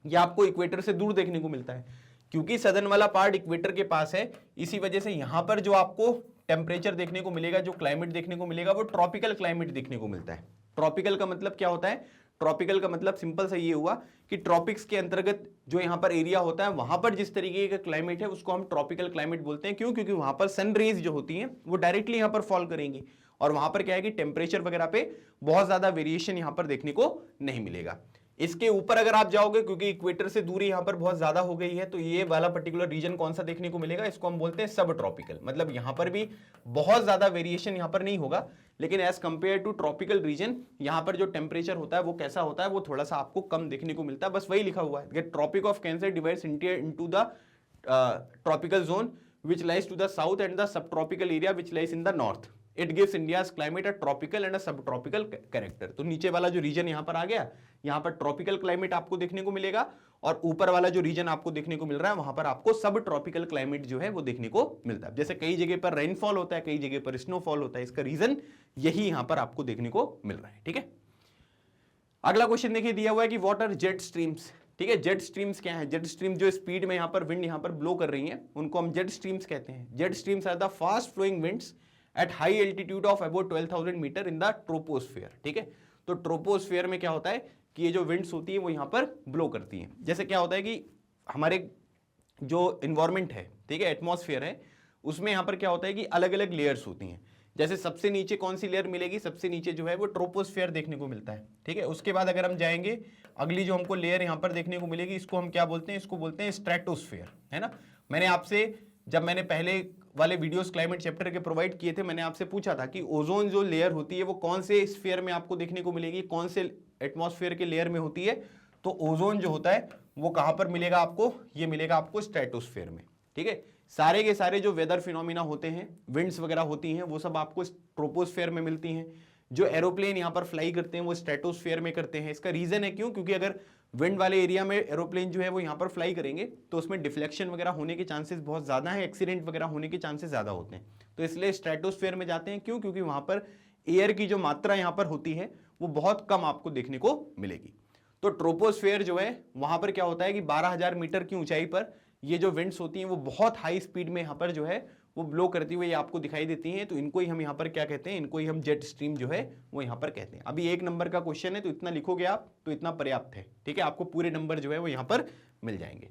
ये आपको इक्वेटर से दूर देखने को मिलता है। क्योंकि सदर्न वाला पार्ट इक्वेटर के पास है, इसी वजह से यहां पर जो आपको टेम्परेचर देखने को मिलेगा, जो क्लाइमेट देखने को मिलेगा, वो ट्रॉपिकल क्लाइमेट देखने को मिलता है। ट्रॉपिकल का मतलब क्या होता है, ट्रॉपिकल का मतलब सिंपल सा ये हुआ कि ट्रॉपिक्स के अंतर्गत जो यहां पर एरिया होता है, वहां पर जिस तरीके का क्लाइमेट है उसको हम ट्रॉपिकल क्लाइमेट बोलते हैं। क्यों, क्योंकि वहां पर सन रेज जो होती हैं वो डायरेक्टली यहां पर फॉल करेंगी, और वहां पर क्या है कि टेम्परेचर वगैरह पे बहुत ज्यादा वेरिएशन यहां पर देखने को नहीं मिलेगा। इसके ऊपर अगर आप जाओगे, क्योंकि इक्वेटर से दूरी यहां पर बहुत ज्यादा हो गई है, तो ये वाला पर्टिकुलर रीजन कौन सा देखने को मिलेगा, इसको हम बोलते हैं सब ट्रॉपिकल। मतलब यहां पर भी बहुत ज्यादा वेरिएशन यहां पर नहीं होगा, लेकिन as compared to tropical region यहां पर जो टेम्परेचर होता है वो कैसा होता है, वो थोड़ा सा आपको कम देखने को मिलता है। बस वही लिखा हुआ है, Tropic of Cancer divides India into the tropical zone which lies to the south and the subtropical area which lies in the north. It gives India's climate a tropical and a subtropical character. तो नीचे वाला जो reason यहां पर आ गया, यहां पर tropical climate आपको देखने को मिलेगा, और ऊपर वाला जो रीजन आपको देखने को मिल रहा है वहां पर आपको सब ट्रॉपिकल क्लाइमेट जो है वो देखने को मिलता है। जैसे कई जगह पर रेनफॉल होता है, कई जगह पर स्नोफॉल होता है, इसका रीजन यही यहां पर आपको देखने को मिल रहा है, ठीक है। अगला क्वेश्चन देखिए, दिया हुआ है कि वाट आर जेट स्ट्रीम्स, ठीक है। जेट स्ट्रीम्स क्या है, जेट स्ट्रीम जो स्पीड में यहां पर विंड यहां पर ब्लो कर रही है उनको हम जेट स्ट्रीम्स कहते हैं। Jet streams are the fast flowing winds at high altitude of about 12,000 metre in the troposphere, ठीक है। तो ट्रोपोस्फेयर में क्या होता है कि ये जो विंड्स होती है वो यहां पर ब्लो करती हैं। जैसे क्या होता है कि हमारे जो इन्वायरमेंट है, ठीक है, एटमॉस्फेयर है, उसमें यहां पर क्या होता है कि अलग अलग लेयर्स होती हैं। जैसे सबसे नीचे कौन सी लेयर मिलेगी, सबसे नीचे जो है वो ट्रोपोस्फेयर देखने को मिलता है, ठीक है। उसके बाद अगर हम जाएंगे, अगली जो हमको लेयर यहां पर देखने को मिलेगी, इसको हम क्या बोलते हैं, इसको बोलते हैं स्ट्रेटोस्फेयर, है ना। मैंने आपसे जब मैंने पहले वाले वीडियोस क्लाइमेट चैप्टर के प्रोवाइड किए थे, मैंने आपसे पूछा था कि ओजोन जो लेयर होती है वो कौन से स्फीयर में आपको देखने को मिलेगी, कौन से एटमॉस्फेयर के लेयर में होती है। तो ओजोन जो होता है वो कहां पर मिलेगा आपको, ये मिलेगा आपको स्ट्रेटोस्फेयर में, ठीक है। सारे के सारे जो वेदर फिनोमिना होते हैं, विंड्स वगैरह होती हैं, वो सब आपको ट्रोपोस्फेयर में मिलती हैं। जो एरोप्लेन यहाँ पर फ्लाई करते हैं वो स्ट्रेटोस्फेयर में करते हैं। इसका रीजन है क्यों, क्योंकि अगर विंड वाले एरिया में एरोप्लेन जो है वो यहाँ पर फ्लाई करेंगे तो उसमें डिफ्लेक्शन वगैरह होने के चांसेस बहुत ज़्यादा है, एक्सीडेंट वगैरह होने के चांसेस ज़्यादा होते हैं। तो इसलिए स्ट्रेटोस्फेयर में जाते हैं। क्यों, क्योंकि वहाँ पर एयर की जो मात्रा यहाँ पर होती है वो बहुत कम आपको देखने को मिलेगी। तो ट्रोपोस्फेयर जो है वहाँ पर क्या होता है कि 12,000 मीटर की ऊंचाई पर ये जो विंड्स होती हैं वो बहुत हाई स्पीड में यहाँ पर जो है वो ब्लो करती हुई आपको दिखाई देती हैं। तो इनको ही हम यहाँ पर क्या कहते हैं, इनको ही हम जेट स्ट्रीम जो है वो यहाँ पर कहते हैं। अभी 1 नंबर का क्वेश्चन है तो इतना लिखोगे आप तो इतना पर्याप्त है, ठीक है। आपको पूरे नंबर जो है वो यहाँ पर मिल जाएंगे।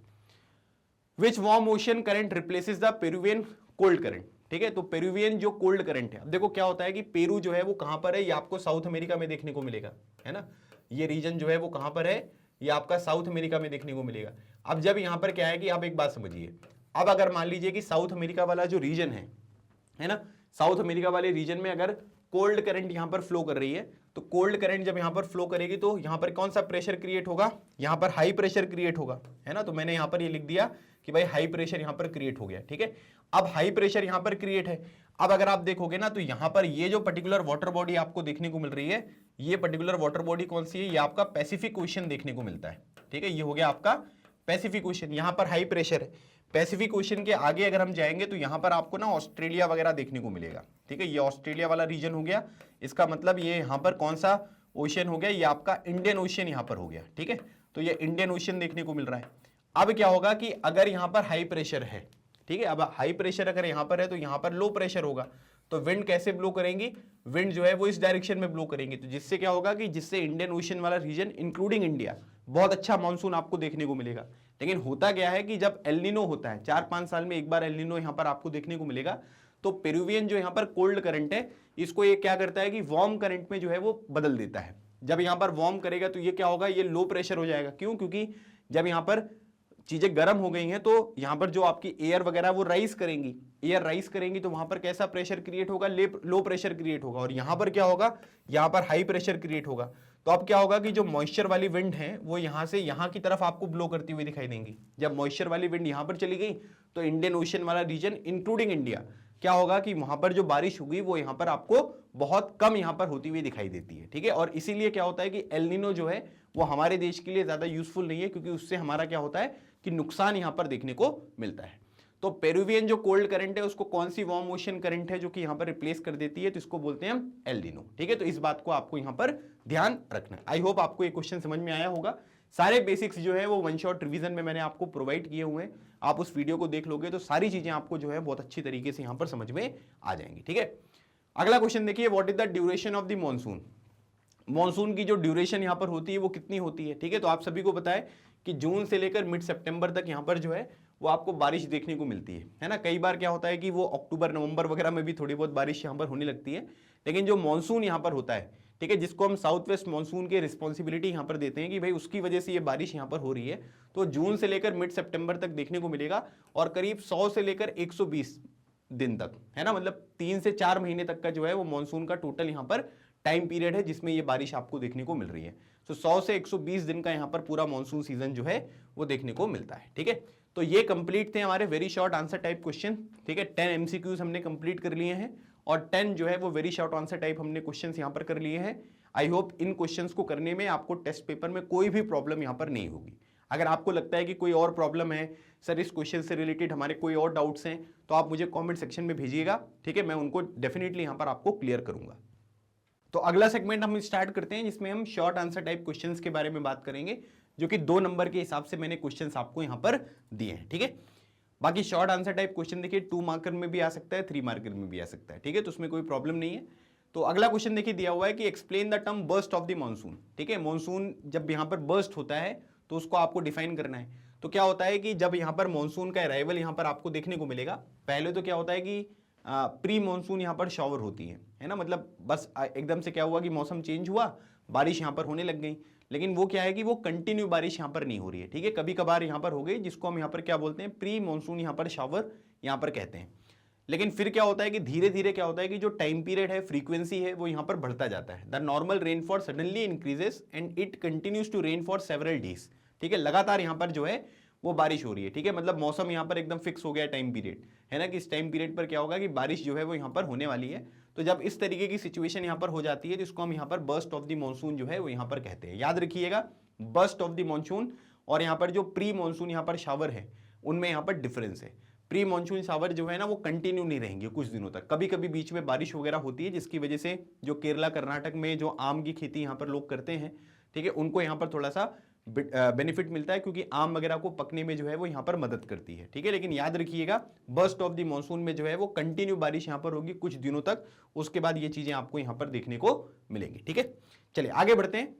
Which warm ocean current replaces the Peruvian cold current, ठीक है। तो पेरुवियन जो कोल्ड करंट है, अब देखो क्या होता है कि पेरू जो है वो कहां पर है, ये आपको साउथ अमेरिका में देखने को मिलेगा, है ना। ये रीजन जो है वो कहां पर है, ये आपका साउथ अमेरिका में देखने को मिलेगा। अब जब यहां पर क्या है कि आप एक बात समझिए, अब अगर मान लीजिए कि साउथ अमेरिका वाला जो रीजन है ना, साउथ अमेरिका वाले रीजन में अगर कोल्ड करंट यहां पर फ्लो कर रही है, तो कोल्ड करंट जब यहां पर फ्लो करेगी तो यहां पर कौन सा प्रेशर क्रिएट होगा, यहां पर हाई प्रेशर क्रिएट होगा, है ना। तो मैंने यहां पर ये लिख दिया कि भाई हाई प्रेशर यहां पर क्रिएट हो गया, ठीक है। अब हाई प्रेशर यहां पर क्रिएट है। अब अगर आप देखोगे ना तो यहां पर ये जो पर्टिकुलर वाटर बॉडी आपको देखने को मिल रही है, ये पर्टिकुलर वाटर बॉडी कौन सी है, ये आपका पैसिफिक ओशन देखने को मिलता है, ठीक है। ये हो गया आपका पैसिफिक ओशन, यहां पर हाई प्रेशर है। पैसिफिक ओशन के आगे अगर हम जाएंगे तो यहां पर आपको ना ऑस्ट्रेलिया वगैरह देखने को मिलेगा, ठीक है। ये ऑस्ट्रेलिया वाला रीजन हो गया, इसका मतलब ये यहां पर कौन सा ओशन हो गया, ये आपका इंडियन ओशन यहां पर हो गया, ठीक है। तो ये इंडियन ओशन देखने को मिल रहा है। अब क्या होगा कि अगर यहां पर हाई प्रेशर है, ठीक है, अब हाई प्रेशर अगर यहां पर है तो यहां पर लो प्रेशर होगा, तो विंड कैसे ब्लो करेंगी, विंड जो है वो इस डायरेक्शन में ब्लो करेंगी। तो जिससे क्या होगा कि जिससे इंडियन ओशन वाला रीजन इंक्लूडिंग इंडिया बहुत अच्छा मानसून आपको देखने को मिलेगा। लेकिन होता क्या है कि जब एल नीनो होता है, 4-5 साल में एक बार एल नीनो यहां पर आपको देखने को मिलेगा, तो पेरुवियन जो यहां पर कोल्ड करंट है इसको ये क्या करता है कि वार्म करंट में जो है वो बदल देता है। जब यहां पर वार्म करेगा तो ये क्या होगा, ये लो प्रेशर हो जाएगा। क्यों, क्योंकि जब यहां पर चीजें गर्म हो गई हैं तो यहां पर जो आपकी एयर वगैरह वो राइज करेंगी, एयर राइज करेंगी तो वहां पर कैसा प्रेशर क्रिएट होगा, लो प्रेशर क्रिएट होगा, और यहां पर क्या होगा, यहां पर हाई प्रेशर क्रिएट होगा। तो अब क्या होगा कि जो मॉइस्चर वाली विंड है वो यहां से यहां की तरफ आपको ब्लो करती हुई दिखाई देंगी। जब मॉइस्चर वाली विंड यहां पर चली गई तो इंडियन ओशन वाला रीजन इंक्लूडिंग इंडिया क्या होगा कि वहां पर जो बारिश होगी वो यहां पर आपको बहुत कम यहां पर होती हुई दिखाई देती है, ठीक है। और इसीलिए क्या होता है कि एल नीनो जो है वो हमारे देश के लिए ज्यादा यूजफुल नहीं है, क्योंकि उससे हमारा क्या होता है कि नुकसान यहां पर देखने को मिलता है। तो पेरुवियन जो कोल्ड करंट है उसको कौन सी वार्म ओशन करंट है जो कि यहां पर रिप्लेस कर देती है, तो इसको बोलते हैं हम एल नीनो, ठीक है। तो इस बात को आपको यहां पर ध्यान रखना है। आई होप आपको ये क्वेश्चन समझ में आया होगा। सारे बेसिक्स जो है वो वन शॉट रिवीजन में मैंने आपको प्रोवाइड किए हुए हैं, आप उस वीडियो को देख लोगे तो सारी चीजें आपको जो है बहुत अच्छी तरीके से यहां पर समझ में आ जाएंगी, ठीक है। अगला क्वेश्चन देखिए, what is the duration of the monsoon. Monsoon की जो ड्यूरेशन यहां पर होती है वो कितनी होती है, ठीक है। तो आप सभी को पता है कि जून से लेकर मिड सितंबर तक यहां पर जो है वो आपको बारिश देखने को मिलती है ना। कई बार क्या होता है कि वो अक्टूबर नवंबर वगैरह में भी थोड़ी बहुत बारिश यहां पर होने लगती है, लेकिन जो मॉनसून यहां पर होता है, ठीक है, जिसको हम साउथ वेस्ट मॉनसून की रिस्पॉन्सिबिलिटी यहां पर देते हैं कि भाई उसकी वजह से ये बारिश यहां पर हो रही है, तो जून से लेकर मिड सितंबर तक देखने को मिलेगा, और करीब 100 से लेकर 120 दिन तक, है ना, मतलब 3 से 4 महीने तक का जो है वो मॉनसून का टोटल यहां पर टाइम पीरियड है जिसमें ये बारिश आपको देखने को मिल रही है। तो 100 से 120 दिन का यहां पर पूरा मॉनसून सीजन जो है वो देखने को मिलता है, ठीक है। तो ये कंप्लीट थे हमारे very short answer type question, ठीक है। 10 एमसीक्यूज हमने कंप्लीट कर लिए हैं और 10 जो है वो वेरी शॉर्ट आंसर टाइप हमने क्वेश्चंस यहां पर कर लिए हैं। आई होप इन क्वेश्चंस को करने में आपको टेस्ट पेपर में कोई भी प्रॉब्लम यहां पर नहीं होगी। अगर आपको लगता है कि कोई और प्रॉब्लम है, सर इस क्वेश्चन से रिलेटेड हमारे कोई और डाउट्स हैं, तो आप मुझे कमेंट सेक्शन में भेजिएगा, ठीक है। मैं उनको डेफिनेटली यहां पर आपको क्लियर करूंगा। तो अगला सेगमेंट हम स्टार्ट करते हैं जिसमें हम शॉर्ट आंसर टाइप क्वेश्चंस के बारे में बात करेंगे, जो कि 2 नंबर के हिसाब से मैंने क्वेश्चंस आपको यहां पर दिए हैं, ठीक है। बाकी शॉर्ट आंसर टाइप क्वेश्चन देखिए 2 मार्कर में भी आ सकता है, 3 मार्कर में भी आ सकता है, ठीक है, तो उसमें कोई प्रॉब्लम नहीं है। तो अगला क्वेश्चन देखिए दिया हुआ है कि explain the term burst of the monsoon, ठीक है। मॉनसून जब यहां पर बर्स्ट होता है तो उसको आपको डिफाइन करना है। तो क्या होता है कि जब यहां पर मॉनसून का अराइवल यहां पर आपको देखने को मिलेगा, पहले तो क्या होता है कि प्री मॉनसून यहां पर शॉवर होती है ना, मतलब बस एकदम से क्या हुआ कि मौसम चेंज हुआ, बारिश यहां पर होने लग गई, लेकिन वो क्या है कि वो कंटिन्यू बारिश यहां पर नहीं हो रही है, ठीक है। कभी कभार यहां पर हो गई, जिसको हम यहां पर क्या बोलते हैं, प्री मॉनसून यहां पर शॉवर यहां पर कहते हैं। लेकिन फिर क्या होता है कि धीरे धीरे क्या होता है कि जो टाइम पीरियड है, फ्रीक्वेंसी है, वो यहां पर बढ़ता जाता है। The normal rainfall suddenly increases and it continues to rain for several days, ठीक है। लगातार यहां पर जो है वो बारिश हो रही है, ठीक है, मतलब मौसम यहां पर एकदम फिक्स हो गया टाइम पीरियड, है ना, कि इस टाइम पीरियड पर क्या होगा कि बारिश जो है वो यहां पर होने वाली है। तो जब इस तरीके की सिचुएशन यहां पर हो जाती है, जिसको हम यहां पर बर्स्ट ऑफ द मॉनसून जो है वो यहां पर कहते हैं। याद रखिएगा, बर्स्ट ऑफ द मॉनसून और यहां पर जो प्री मॉनसून यहां पर शावर है उनमें यहां पर डिफरेंस है। प्री मॉनसून शावर जो है ना वो कंटिन्यू नहीं रहेंगे कुछ दिनों तक, कभी कभी बीच में बारिश वगैरह होती है, जिसकी वजह से जो केरला कर्नाटक में जो आम की खेती यहां पर लोग करते हैं, ठीक है, उनको यहां पर थोड़ा सा बेनिफिट मिलता है, क्योंकि आम वगैरह को पकने में जो है वो यहां पर मदद करती है, ठीक है। लेकिन याद रखिएगा, बर्स्ट ऑफ द मॉनसून में जो है वो कंटिन्यू बारिश यहां पर होगी कुछ दिनों तक, उसके बाद ये चीजें आपको यहां पर देखने को मिलेंगी, ठीक है। चलिए आगे बढ़ते हैं।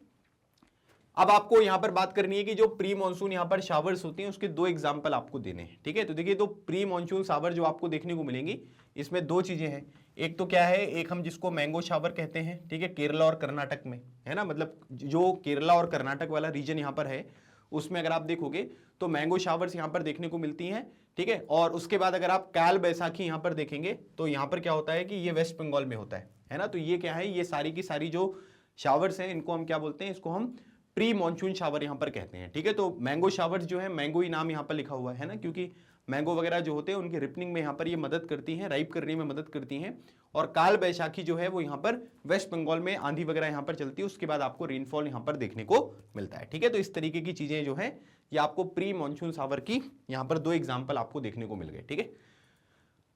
अब आपको यहां पर बात करनी है कि जो प्री मॉनसून यहां पर शावर्स होती हैं उसके 2 एग्जांपल आपको देने हैं, ठीक है। तो देखिए, तो प्री मॉनसून शावर जो आपको देखने को मिलेंगी, इसमें 2 चीजें हैं। एक तो क्या है, एक हम जिसको मैंगो शावर कहते हैं, ठीक है, केरला और कर्नाटक में, है ना, मतलब जो केरला और कर्नाटक वाला रीजन यहां पर है उसमें अगर आप देखोगे तो मैंगो शावर्स यहां पर देखने को मिलती हैं, ठीक है। और उसके बाद अगर आप काल बैसाखी यहां पर देखेंगे तो यहां पर क्या होता है कि ये वेस्ट बंगाल में होता है ना। तो ये क्या है, ये सारी की सारी जो शावर्स हैं इनको हम क्या बोलते हैं, इसको हम प्री मॉनसून शावर यहां पर कहते हैं, ठीक है। तो मैंगो शावर्स जो है, मैंगो ही नाम यहां पर लिखा हुआ है ना, क्योंकि मैंगो वगैरह जो होते हैं उनकी रिपनिंग में यहां पर ये मदद करती हैं, राइप करने में मदद करती हैं। और काल बैसाखी जो है वो यहां पर वेस्ट बंगाल में आंधी वगैरह यहां पर चलती है, उसके बाद आपको रेनफॉल यहां पर देखने को मिलता है, ठीक है। तो इस तरीके की चीजें जो है ये आपको प्री मॉनसून शावर की यहां पर 2 एग्जाम्पल आपको देखने को मिल गए, ठीक है।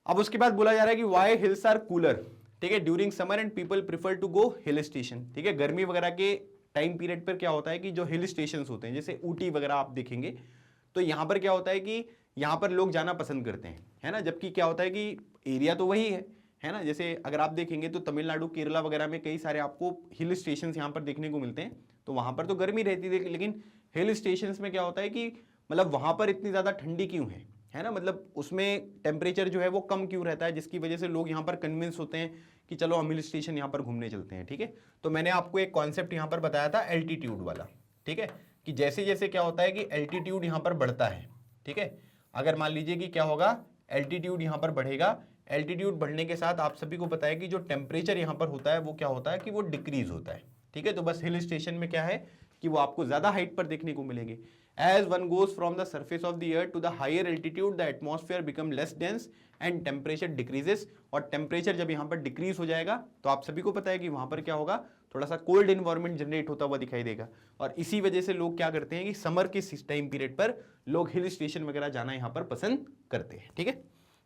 अब उसके बाद बोला जा रहा है कि वाई हिल्स आर कूलर, ठीक है, during summer and people prefer to go hill station, ठीक है। गर्मी वगैरह के टाइम पीरियड पर क्या होता है कि जो हिल स्टेशंस होते हैं, जैसे ऊटी वगैरह आप देखेंगे, तो यहां पर क्या होता है कि यहां पर लोग जाना पसंद करते हैं, है ना। जबकि क्या होता है कि एरिया तो वही है ना, जैसे अगर आप देखेंगे तो तमिलनाडु केरला वगैरह में कई सारे आपको हिल स्टेशन यहां पर देखने को मिलते हैं, तो वहां पर तो गर्मी रहती है, लेकिन हिल स्टेशन में क्या होता है कि मतलब वहां पर इतनी ज्यादा ठंडी क्यों है ना, मतलब उसमें टेम्परेचर जो है वो कम क्यों रहता है, जिसकी वजह से लोग यहां पर कन्विंस होते हैं कि चलो हम हिल स्टेशन यहां पर घूमने चलते हैं, ठीक है। तो मैंने आपको एक कॉन्सेप्ट यहां पर बताया था एल्टीट्यूड वाला, ठीक है, कि जैसे जैसे क्या होता है कि एल्टीट्यूड यहां पर बढ़ता है, ठीक है। अगर मान लीजिए कि क्या होगा, एल्टीट्यूड यहाँ पर बढ़ेगा, एल्टीट्यूड बढ़ने के साथ आप सभी को पता है कि जो टेम्परेचर यहाँ पर होता है वो क्या होता है कि वो डिक्रीज होता है, ठीक है। तो बस हिल स्टेशन में क्या है कि वो आपको ज्यादा हाइट पर देखने को मिलेंगे। As one goes from the surface of the earth to the higher altitude the atmosphere become less dense and temperature decreases, और टेम्परेचर जब यहाँ पर डिक्रीज हो जाएगा तो आप सभी को पता है कि वहां पर क्या होगा, थोड़ा सा कोल्ड इन्वायरमेंट जनरेट होता हुआ दिखाई देगा। और इसी वजह से लोग क्या करते हैं कि समर के टाइम पीरियड पर लोग हिल स्टेशन वगैरह जाना यहाँ पर पसंद करते हैं, ठीक है।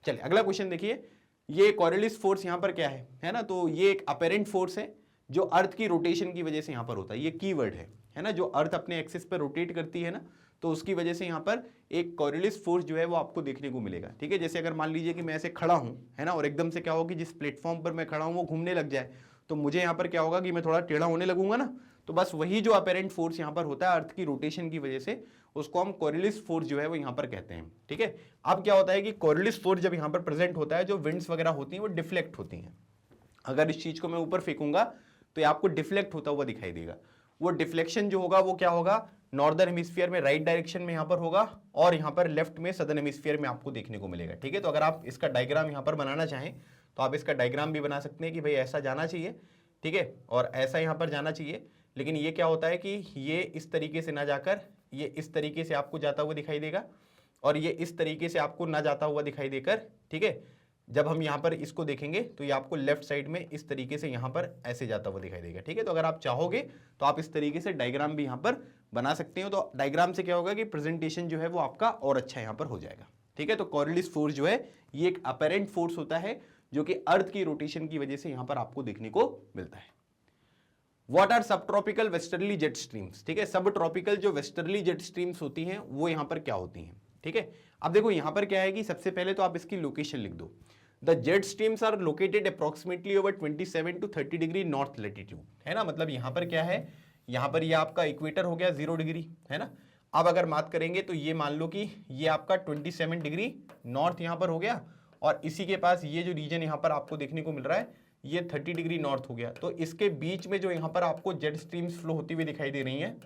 चलिए अगला क्वेश्चन देखिए, ये कॉरियोलिस फोर्स यहाँ पर क्या है ना, तो ये एक अपेरेंट फोर्स है जो अर्थ की रोटेशन की वजह से यहाँ पर होता है, ये कीवर्ड है ना, जो अर्थ अपने एक्सिस पर रोटेट करती है ना, तो उसकी वजह से यहाँ पर एक कॉरियोलिस फोर्स जो है वो आपको देखने को मिलेगा, ठीक है। जैसे अगर मान लीजिए कि मैं ऐसे खड़ा हूँ, है ना, और एकदम से क्या होगा कि जिस प्लेटफॉर्म पर मैं खड़ा हूँ वो घूमने लग जाए, तो मुझे यहाँ पर क्या होगा कि मैं थोड़ा टेढ़ा होने लगूंगा ना, तो बस वही जो अपेरेंट फोर्स यहाँ पर होता है अर्थ की रोटेशन की वजह से, उसको हम कॉरियोलिस फोर्स जो है वो यहाँ पर कहते हैं, ठीक है। अब क्या होता है कि कॉरियोलिस फोर्स जब यहाँ पर प्रेजेंट होता है, जो विंड्स वगैरह होती हैं वो डिफ्लेक्ट होती हैं। अगर इस चीज को मैं ऊपर फेंकूंगा तो ये आपको डिफ्लेक्ट होता हुआ दिखाई देगा। वो डिफ्लेक्शन जो होगा वो क्या होगा, नॉर्दर्न हेमिस्फीयर में राइट डायरेक्शन में यहाँ पर होगा, और यहाँ पर लेफ्ट में सदर्न हेमिस्फीयर में आपको देखने को मिलेगा, ठीक है। तो अगर आप इसका डायग्राम यहाँ पर बनाना चाहें तो आप इसका डायग्राम भी बना सकते हैं कि भाई ऐसा जाना चाहिए, ठीक है, और ऐसा यहाँ पर जाना चाहिए। लेकिन ये क्या होता है कि ये इस तरीके से ना जाकर ये इस तरीके से आपको जाता हुआ दिखाई देगा, और ये इस तरीके से आपको ना जाता हुआ दिखाई देकर, ठीक है, जब हम यहाँ पर इसको देखेंगे तो ये आपको लेफ्ट साइड में इस तरीके से यहाँ पर ऐसे जाता हुआ दिखाई देगा, ठीक है। तो अगर आप चाहोगे तो आप इस तरीके से डायग्राम भी यहाँ पर बना सकते हो, तो डायग्राम से क्या होगा कि प्रेजेंटेशन जो है वो आपका और अच्छा यहाँ पर हो जाएगा, ठीक है। तो कॉरियोलिस फोर्स जो है ये एक अपेरेंट फोर्स होता है जो कि अर्थ की रोटेशन की वजह से यहाँ पर आपको देखने को मिलता है। व्हाट आर सब ट्रॉपिकल वेस्टर्ली जेट स्ट्रीम्स, ठीक है। सब ट्रॉपिकल जो वेस्टर्ली जेट स्ट्रीम्स होती हैं वो यहाँ पर क्या होती हैं, ठीक है। अब देखो यहाँ पर क्या है कि सबसे पहले तो आप इसकी लोकेशन लिख दो। The jet streams are located approximately over 27 to 30 degree north latitude, है ना, मतलब यहाँ पर क्या है, यहाँ पर ये आपका इक्वेटर हो गया 0 डिग्री, है ना। अब अगर बात करेंगे तो ये मान लो कि ये आपका 27 डिग्री नॉर्थ यहाँ पर हो गया, और इसी के पास ये जो रीजन यहाँ पर आपको देखने को मिल रहा है ये 30 डिग्री नॉर्थ हो गया। तो इसके बीच में जो यहाँ पर आपको जेट स्ट्रीम्स फ्लो होती हुई दिखाई दे रही हैं,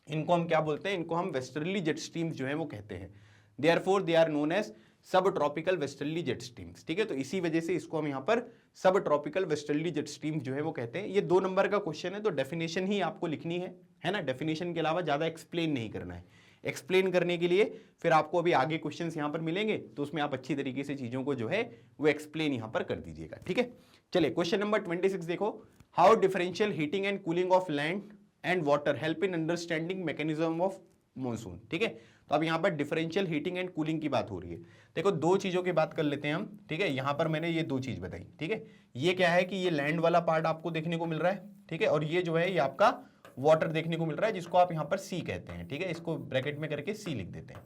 इनको हम क्या बोलते हैं, इनको हम वेस्टर्ली जेट स्ट्रीम्स जो है वो कहते हैं। Therefore they are known as sub tropical westerly jet streams, ठीक है। तो इसी वजह से इसको हम यहाँ पर सब ट्रॉपिकल वेस्टर्ली जेट स्ट्रीम्स जो है वो कहते हैं। ये 2 नंबर का क्वेश्चन है, तो डेफिनेशन ही आपको लिखनी है ना, डेफिनेशन के अलावा ज्यादा एक्सप्लेन नहीं करना है। एक्सप्लेन करने के लिए फिर आपको अभी आगे क्वेश्चंस यहाँ पर मिलेंगे, तो उसमें आप अच्छी तरीके से चीजों को जो है वो एक्सप्लेन यहाँ पर कर दीजिएगा, ठीक है। चलिए क्वेश्चन नंबर 26 देखो, how differential heating and cooling of land and water help in understanding mechanism of monsoon, ठीक है। तो अब यहाँ पर डिफरेंशियल हीटिंग एंड कूलिंग की बात हो रही है। देखो 2 चीजों की बात कर लेते हैं हम, ठीक है। यहाँ पर मैंने ये 2 चीज बताई, ठीक है। ये क्या है कि ये लैंड वाला पार्ट आपको देखने को मिल रहा है, ठीक है, और ये जो है ये आपका वाटर देखने को मिल रहा है, जिसको आप यहाँ पर सी कहते हैं, ठीक है। इसको ब्रैकेट में करके सी लिख देते हैं।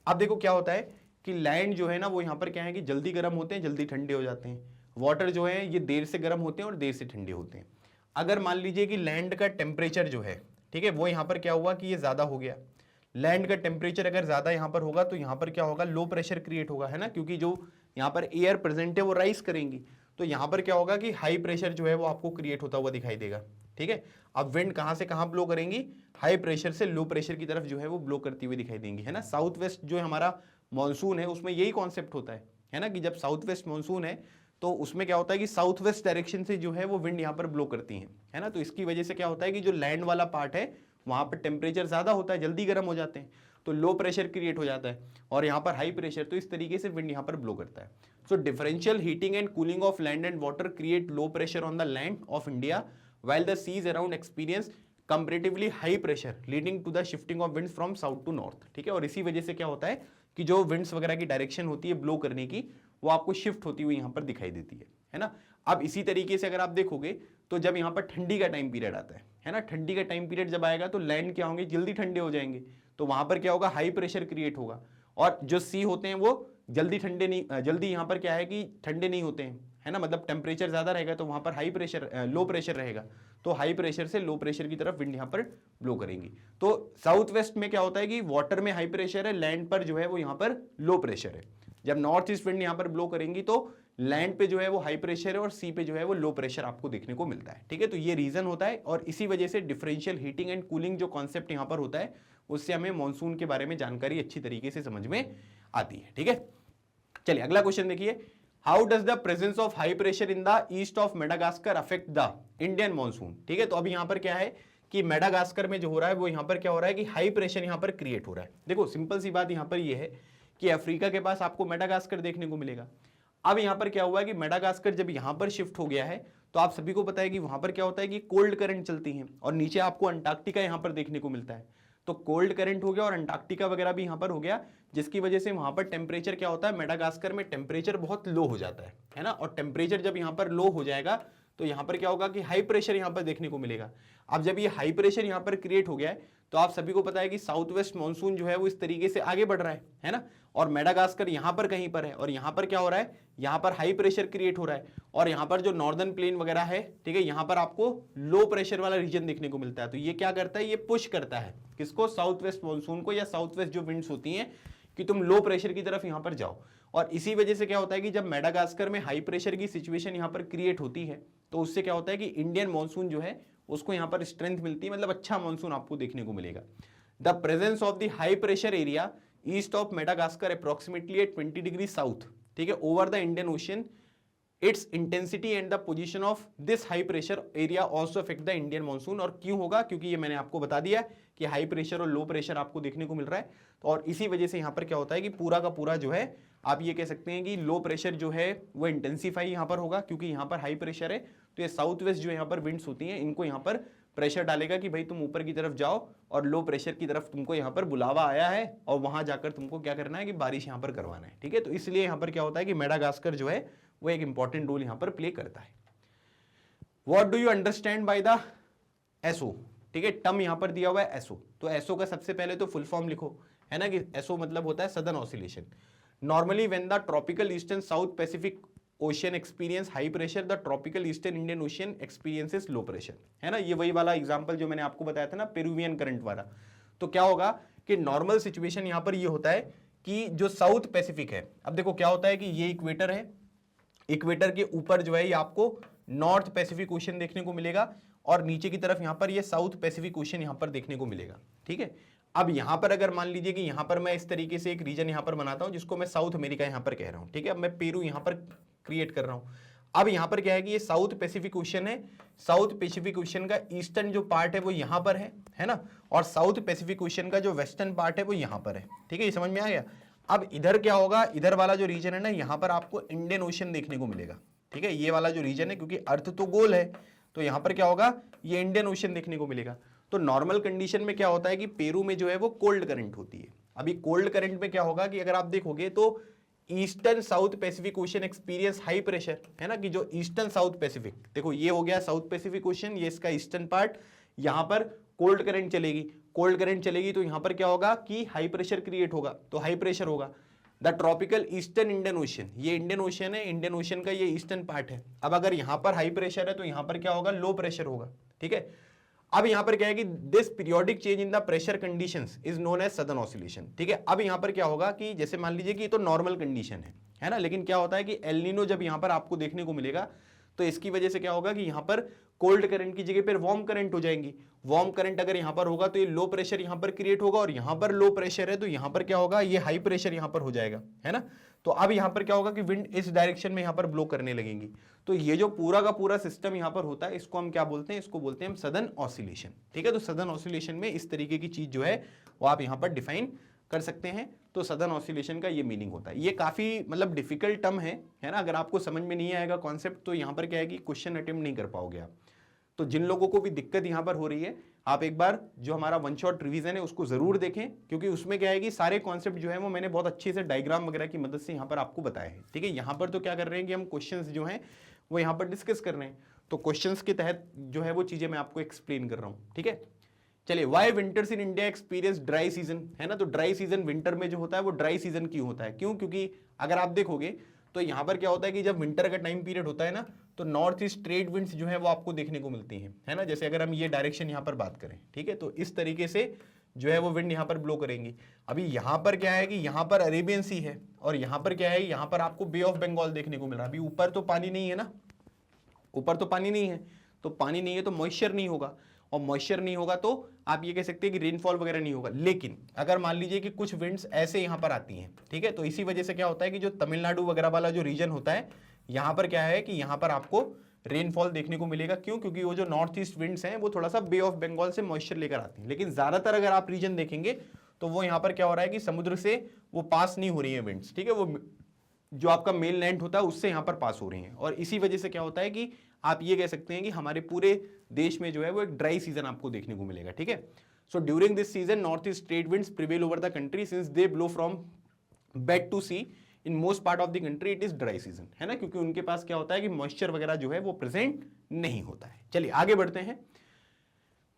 अब देखो क्या होता है कि लैंड जो है ना वो यहाँ पर क्या है कि जल्दी गर्म होते हैं, जल्दी ठंडे हो जाते हैं। वाटर जो है ये देर से गर्म होते हैं और देर से ठंडे होते हैं। अगर मान लीजिए कि लैंड का टेम्परेचर जो है, ठीक है, वो यहाँ पर क्या हुआ कि ये ज्यादा हो गया, लैंड का टेम्परेचर अगर ज्यादा यहाँ पर होगा तो यहाँ पर क्या होगा, लो प्रेशर क्रिएट होगा, है ना, क्योंकि जो यहाँ पर एयर प्रेजेंट है वो राइज करेंगी, तो यहाँ पर क्या होगा कि हाई प्रेशर जो है वो आपको क्रिएट होता हुआ दिखाई देगा, ठीक है। अब विंड कहाँ से कहाँ ब्लो करेंगी, हाई प्रेशर से लो प्रेशर की तरफ जो है वो ब्लो करती हुई दिखाई देंगी, है ना। साउथ वेस्ट जो हमारा मानसून है उसमें यही कॉन्सेप्ट होता है ना, कि जब साउथ वेस्ट मानसून है तो उसमें क्या होता है कि साउथ वेस्ट डायरेक्शन से जो है वो विंड यहाँ पर ब्लो करती है ना। तो इसकी वजह से क्या होता है कि जो लैंड वाला पार्ट है वहां पर टेम्परेचर ज्यादा होता है, जल्दी गर्म हो जाते हैं, तो लो प्रेशर क्रिएट हो जाता है, और यहाँ पर हाई प्रेशर, तो इस तरीके से विंड यहाँ पर ब्लो करता है। So differential heating and cooling of land and water create low pressure on the land of India while the seas around experience comparatively high pressure leading to the shifting of winds from south to north, ठीक है। और इसी वजह से क्या होता है कि जो विंड्स वगैरह की डायरेक्शन होती है ब्लो करने की, वो आपको शिफ्ट होती हुई यहाँ पर दिखाई देती है ना। अब इसी तरीके से अगर आप देखोगे तो जब यहाँ पर ठंडी का टाइम पीरियड आता है ना, ठंडी का टाइम पीरियड जब आएगा तो लैंड क्या होंगे, जल्दी ठंडे हो जाएंगे, तो वहां पर क्या होगा, हाई प्रेशर क्रिएट होगा, और जो सी होते हैं वो जल्दी ठंडे नहीं, जल्दी यहाँ पर क्या है कि ठंडे नहीं होते हैं, है ना, मतलब टेम्परेचर ज्यादा रहेगा तो वहां पर हाई प्रेशर लो प्रेशर रहेगा, तो हाई प्रेशर से लो प्रेशर की तरफ विंड यहाँ पर ब्लो करेंगी। तो साउथ वेस्ट में क्या होता है कि वाटर में हाई प्रेशर है, लैंड पर जो है वो यहाँ पर लो प्रेशर है। जब नॉर्थ ईस्ट विंड यहाँ पर ब्लो करेंगी तो लैंड पे जो है वो हाई प्रेशर है और सी पे जो है वो लो प्रेशर आपको देखने को मिलता है, ठीक है। तो ये रीजन होता है, और इसी वजह से डिफरेंशियल हीटिंग एंड कूलिंग जो कॉन्सेप्ट यहाँ पर होता है उससे हमें मॉनसून के बारे में जानकारी अच्छी तरीके से समझ में आती है। ठीक है, चलिए अगला क्वेश्चन देखिए, how does the presence of high pressure in the east of Madagascar affect the Indian monsoon. ठीक है, तो अभी यहां पर क्या है कि मेडागास्कर में जो हो रहा है वो यहां पर क्या हो रहा है कि हाई प्रेशर यहां पर क्रिएट हो रहा है। देखो सिंपल सी बात यहां पर ये है कि अफ्रीका के पास आपको मेडागास्कर देखने को मिलेगा। अब यहां पर क्या हुआ है कि मेडागास्कर जब यहां पर शिफ्ट हो गया है तो आप सभी को पता है कि वहां पर क्या होता है कि कोल्ड करंट चलती हैं और नीचे आपको अंटार्कटिका यहां पर देखने को मिलता है। तो कोल्ड करंट हो गया और अंटार्कटिका वगैरह भी यहां पर हो गया, जिसकी वजह से वहां पर टेम्परेचर क्या होता है, मेडागास्कर में टेम्परेचर बहुत लो हो जाता है ना। और टेम्परेचर जब यहां पर लो हो जाएगा तो यहां पर क्या होगा कि हाई प्रेशर यहां पर देखने को मिलेगा। अब जब ये हाई प्रेशर यहां पर क्रिएट हो गया है तो आप सभी को पता है कि साउथ वेस्ट मानसून जो है वो इस तरीके से आगे बढ़ रहा है ना। और मेडागास्कर यहां पर कहीं पर है और यहां पर क्या हो रहा है, यहां पर हाई प्रेशर क्रिएट हो रहा है और यहां पर जो नॉर्दर्न प्लेन वगैरह है, ठीक है, यहां पर आपको लो प्रेशर वाला रीजन देखने को मिलता है। तो ये क्या करता है, ये पुश करता है किसको, साउथ वेस्ट मानसून को या साउथ वेस्ट जो विंड्स होती हैं कि तुम लो प्रेशर की तरफ यहां पर जाओ। और इसी वजह से क्या होता है कि जब मेडागास्कर में हाई प्रेशर की सिचुएशन यहां पर क्रिएट होती है तो उससे क्या होता है कि इंडियन मानसून जो है उसको यहां पर स्ट्रेंथ मिलती है, मतलब अच्छा मानसून आपको देखने को मिलेगा। The presence of the high pressure area east of Madagascar approximately at 20 degree south, ठीक है, over the Indian Ocean, its intensity and the position of this high pressure area also affect the Indian monsoon. और क्यों होगा, क्योंकि ये मैंने आपको बता दिया कि हाई प्रेशर और लो प्रेशर आपको देखने को मिल रहा है। तो और इसी वजह से यहाँ पर क्या होता है कि पूरा का पूरा जो है आप ये कह सकते हैं कि लो प्रेशर जो है वो इंटेंसिफाई यहाँ पर होगा, क्योंकि यहाँ पर हाई प्रेशर है। तो ये साउथ वेस्ट जो यहाँ पर विंड्स होती हैं इनको यहाँ पर प्रेशर डालेगा कि भाई तुम ऊपर की तरफ जाओ, और लो प्रेशर की तरफ तुमको यहाँ पर बुलावा आया है और वहां जाकर तुमको क्या करना है कि बारिश यहाँ पर करवाना है। ठीक है, तो इसलिए यहाँ पर क्या होता है कि मेडागास्कर जो है वो एक इंपॉर्टेंट रोल यहाँ पर प्ले करता है। What do you understand by the SO, ठीक है, टर्म यहाँ पर दिया हुआ है एसओ। तो एसओ का सबसे पहले तो फुल फॉर्म लिखो, है ना, कि एसओ मतलब होता है southern oscillation. Normally when the tropical eastern south Pacific ocean experience high pressure, the tropical eastern Indian ocean experiences low pressure, है ना। ये वही वाला एग्जांपल जो मैंने आपको बताया था ना, पेरुवियन करंट वाला। तो क्या होगा कि नॉर्मल सिचुएशन यहां पर ये होता है कि जो साउथ पैसिफिक है, अब देखो क्या होता है कि ये इक्वेटर है, इक्वेटर के ऊपर जो है ये आपको नॉर्थ पैसिफिक ओशियन देखने को मिलेगा और नीचे की तरफ यहां पर ये साउथ पैसिफिक ओशियन यहां पर देखने को मिलेगा। ठीक है, अब यहां पर अगर मान लीजिए कि यहां पर मैं इस तरीके से एक रीजन यहां पर बनाता हूं जिसको मैं साउथ अमेरिका यहां पर कह रहा हूं, ठीक है, अब मैं पेरू यहां पर क्रिएट कर रहा हूं। अब यहां पर क्या है कि ये साउथ पैसिफिक ओशियन है, साउथ पैसिफिक ओशियन का ईस्टर्न जो पार्ट है वो यहां पर है ना, और साउथ पैसिफिक ओशियन का जो वेस्टर्न पार्ट है वो यहां पर है। ठीक है, ये समझ में आ गया। अब इधर क्या होगा, इधर वाला जो रीजन है ना, यहां पर आपको इंडियन ओशियन देखने को मिलेगा। ठीक है, ये वाला जो रीजन है, क्योंकि अर्थ तो गोल है तो यहां पर क्या होगा, ये इंडियन ओशियन देखने को मिलेगा। तो नॉर्मल कंडीशन में क्या होता है कि पेरू में जो है वो कोल्ड करंट होती है। अभी कोल्ड करंट में क्या होगा कि अगर आप देखोगे तो eastern south Pacific ocean experience high pressure, है ना, कि जो ईस्टर्न साउथ पैसिफिक, देखो ये हो गया साउथ पैसिफिक ओशियन, ये इसका ईस्टर्न पार्ट, यहां पर कोल्ड करंट चलेगी, कोल्ड करंट चलेगी तो यहां पर क्या होगा कि हाई प्रेशर क्रिएट होगा, तो हाई प्रेशर होगा। The tropical eastern Indian ocean, ये इंडियन ओशियन है, इंडियन ओशियन का ये ईस्टर्न पार्ट है। अब अगर यहां पर हाई प्रेशर है तो यहां पर क्या होगा, लो प्रेशर होगा। ठीक है, अब यहां पर क्या है कि this periodic change in the pressure conditions is known as southern oscillation. ठीक है, अब यहां पर क्या होगा कि जैसे मान लीजिए कि ये तो नॉर्मल कंडीशन है ना, लेकिन क्या होता है कि एल नीनो जब यहां पर आपको देखने को मिलेगा तो इसकी वजह से क्या होगा कि यहां पर कोल्ड करंट की जगह पर वार्म करंट हो जाएंगी। वार्म करंट अगर यहां पर होगा तो ये लो प्रेशर यहां पर क्रिएट होगा, और यहां पर लो प्रेशर है तो यहां पर क्या होगा, ये हाई प्रेशर यहां पर हो जाएगा, है ना। तो अब यहां पर क्या होगा कि विंड इस डायरेक्शन में यहां पर ब्लो करने लगेंगी। तो ये जो पूरा का पूरा सिस्टम यहां पर होता है इसको हम क्या बोलते हैं, इसको बोलते हैं हम सदर्न ऑसिलेशन। ठीक है, तो सदर्न ऑसिलेशन में इस तरीके की चीज जो है वो आप यहां पर डिफाइन कर सकते हैं। तो सदर्न ऑसिलेशन का ये मीनिंग होता है। ये काफी मतलब डिफिकल्ट टर्म है ना, अगर आपको समझ में नहीं आएगा कॉन्सेप्ट तो यहां पर क्या है कि क्वेश्चन अटेम्प्ट नहीं कर पाओगे आप। तो जिन लोगों को भी दिक्कत यहां पर हो रही है, आप एक बार जो हमारा वन शॉट रिवीजन है उसको जरूर देखें, क्योंकि उसमें क्या है कि सारे कॉन्सेप्ट जो है वो मैंने बहुत अच्छे से डायग्राम वगैरह की मदद से यहां पर आपको बताया है। ठीक है, यहां पर तो क्या कर रहे हैं कि हम क्वेश्चंस जो हैं वो यहां पर डिस्कस कर रहे हैं, तो क्वेश्चंस के तहत जो है वो चीजें मैं आपको एक्सप्लेन कर रहा हूं। ठीक है, चलिए, why winters in India experience dry season, है ना। तो ड्राई सीजन विंटर में जो होता है वो ड्राई सीजन क्यों होता है, क्यों, क्योंकि अगर आप देखोगे तो यहां पर क्या होता है कि जब विंटर का टाइम पीरियड होता है ना तो नॉर्थ ईस्ट ट्रेड विंड्स जो है वो आपको देखने को मिलती हैं, है ना। जैसे अगर हम ये डायरेक्शन यहां पर बात करें, ठीक है, तो इस तरीके से जो है वो विंड यहां पर ब्लो करेंगी। अभी यहां पर क्या है कि यहां पर अरेबियन सी है और यहां पर क्या है, यहां पर आपको बे ऑफ बंगाल देखने को मिल रहा है। अभी ऊपर तो पानी नहीं है ना, ऊपर तो पानी नहीं है, तो पानी नहीं है तो मॉइस्चर नहीं होगा, और मॉइस्चर नहीं होगा तो आप ये कह सकते हैं कि रेनफॉल वगैरह नहीं होगा। लेकिन अगर मान लीजिए कि कुछ विंड्स ऐसे यहाँ पर आती हैं, ठीक है, तो इसी वजह से क्या होता है कि जो तमिलनाडु वगैरह वाला जो रीजन होता है, यहाँ पर क्या है कि यहाँ पर आपको रेनफॉल देखने को मिलेगा। क्यों? क्योंकि वो जो नॉर्थ ईस्ट विंड्स हैं वो थोड़ा सा बे ऑफ बंगाल से मॉइस्चर लेकर आती हैं। लेकिन ज्यादातर अगर आप रीजन देखेंगे तो वो यहाँ पर क्या हो रहा है कि समुद्र से वो पास नहीं हो रही है विंड्स, ठीक है, वो जो आपका मेन लैंड होता है उससे यहाँ पर पास हो रही हैं। और इसी वजह से क्या होता है कि आप ये कह सकते हैं कि हमारे पूरे देश में जो है वो एक ड्राई सीजन आपको देखने को मिलेगा, ठीक है। So during this season north east trade winds prevail over the country since they blow from bed to sea in most part of the country it is dry season, है ना, क्योंकि उनके पास क्या होता है कि मॉइस्चर वगैरह जो है वो प्रेजेंट नहीं होता है। चलिए आगे बढ़ते हैं।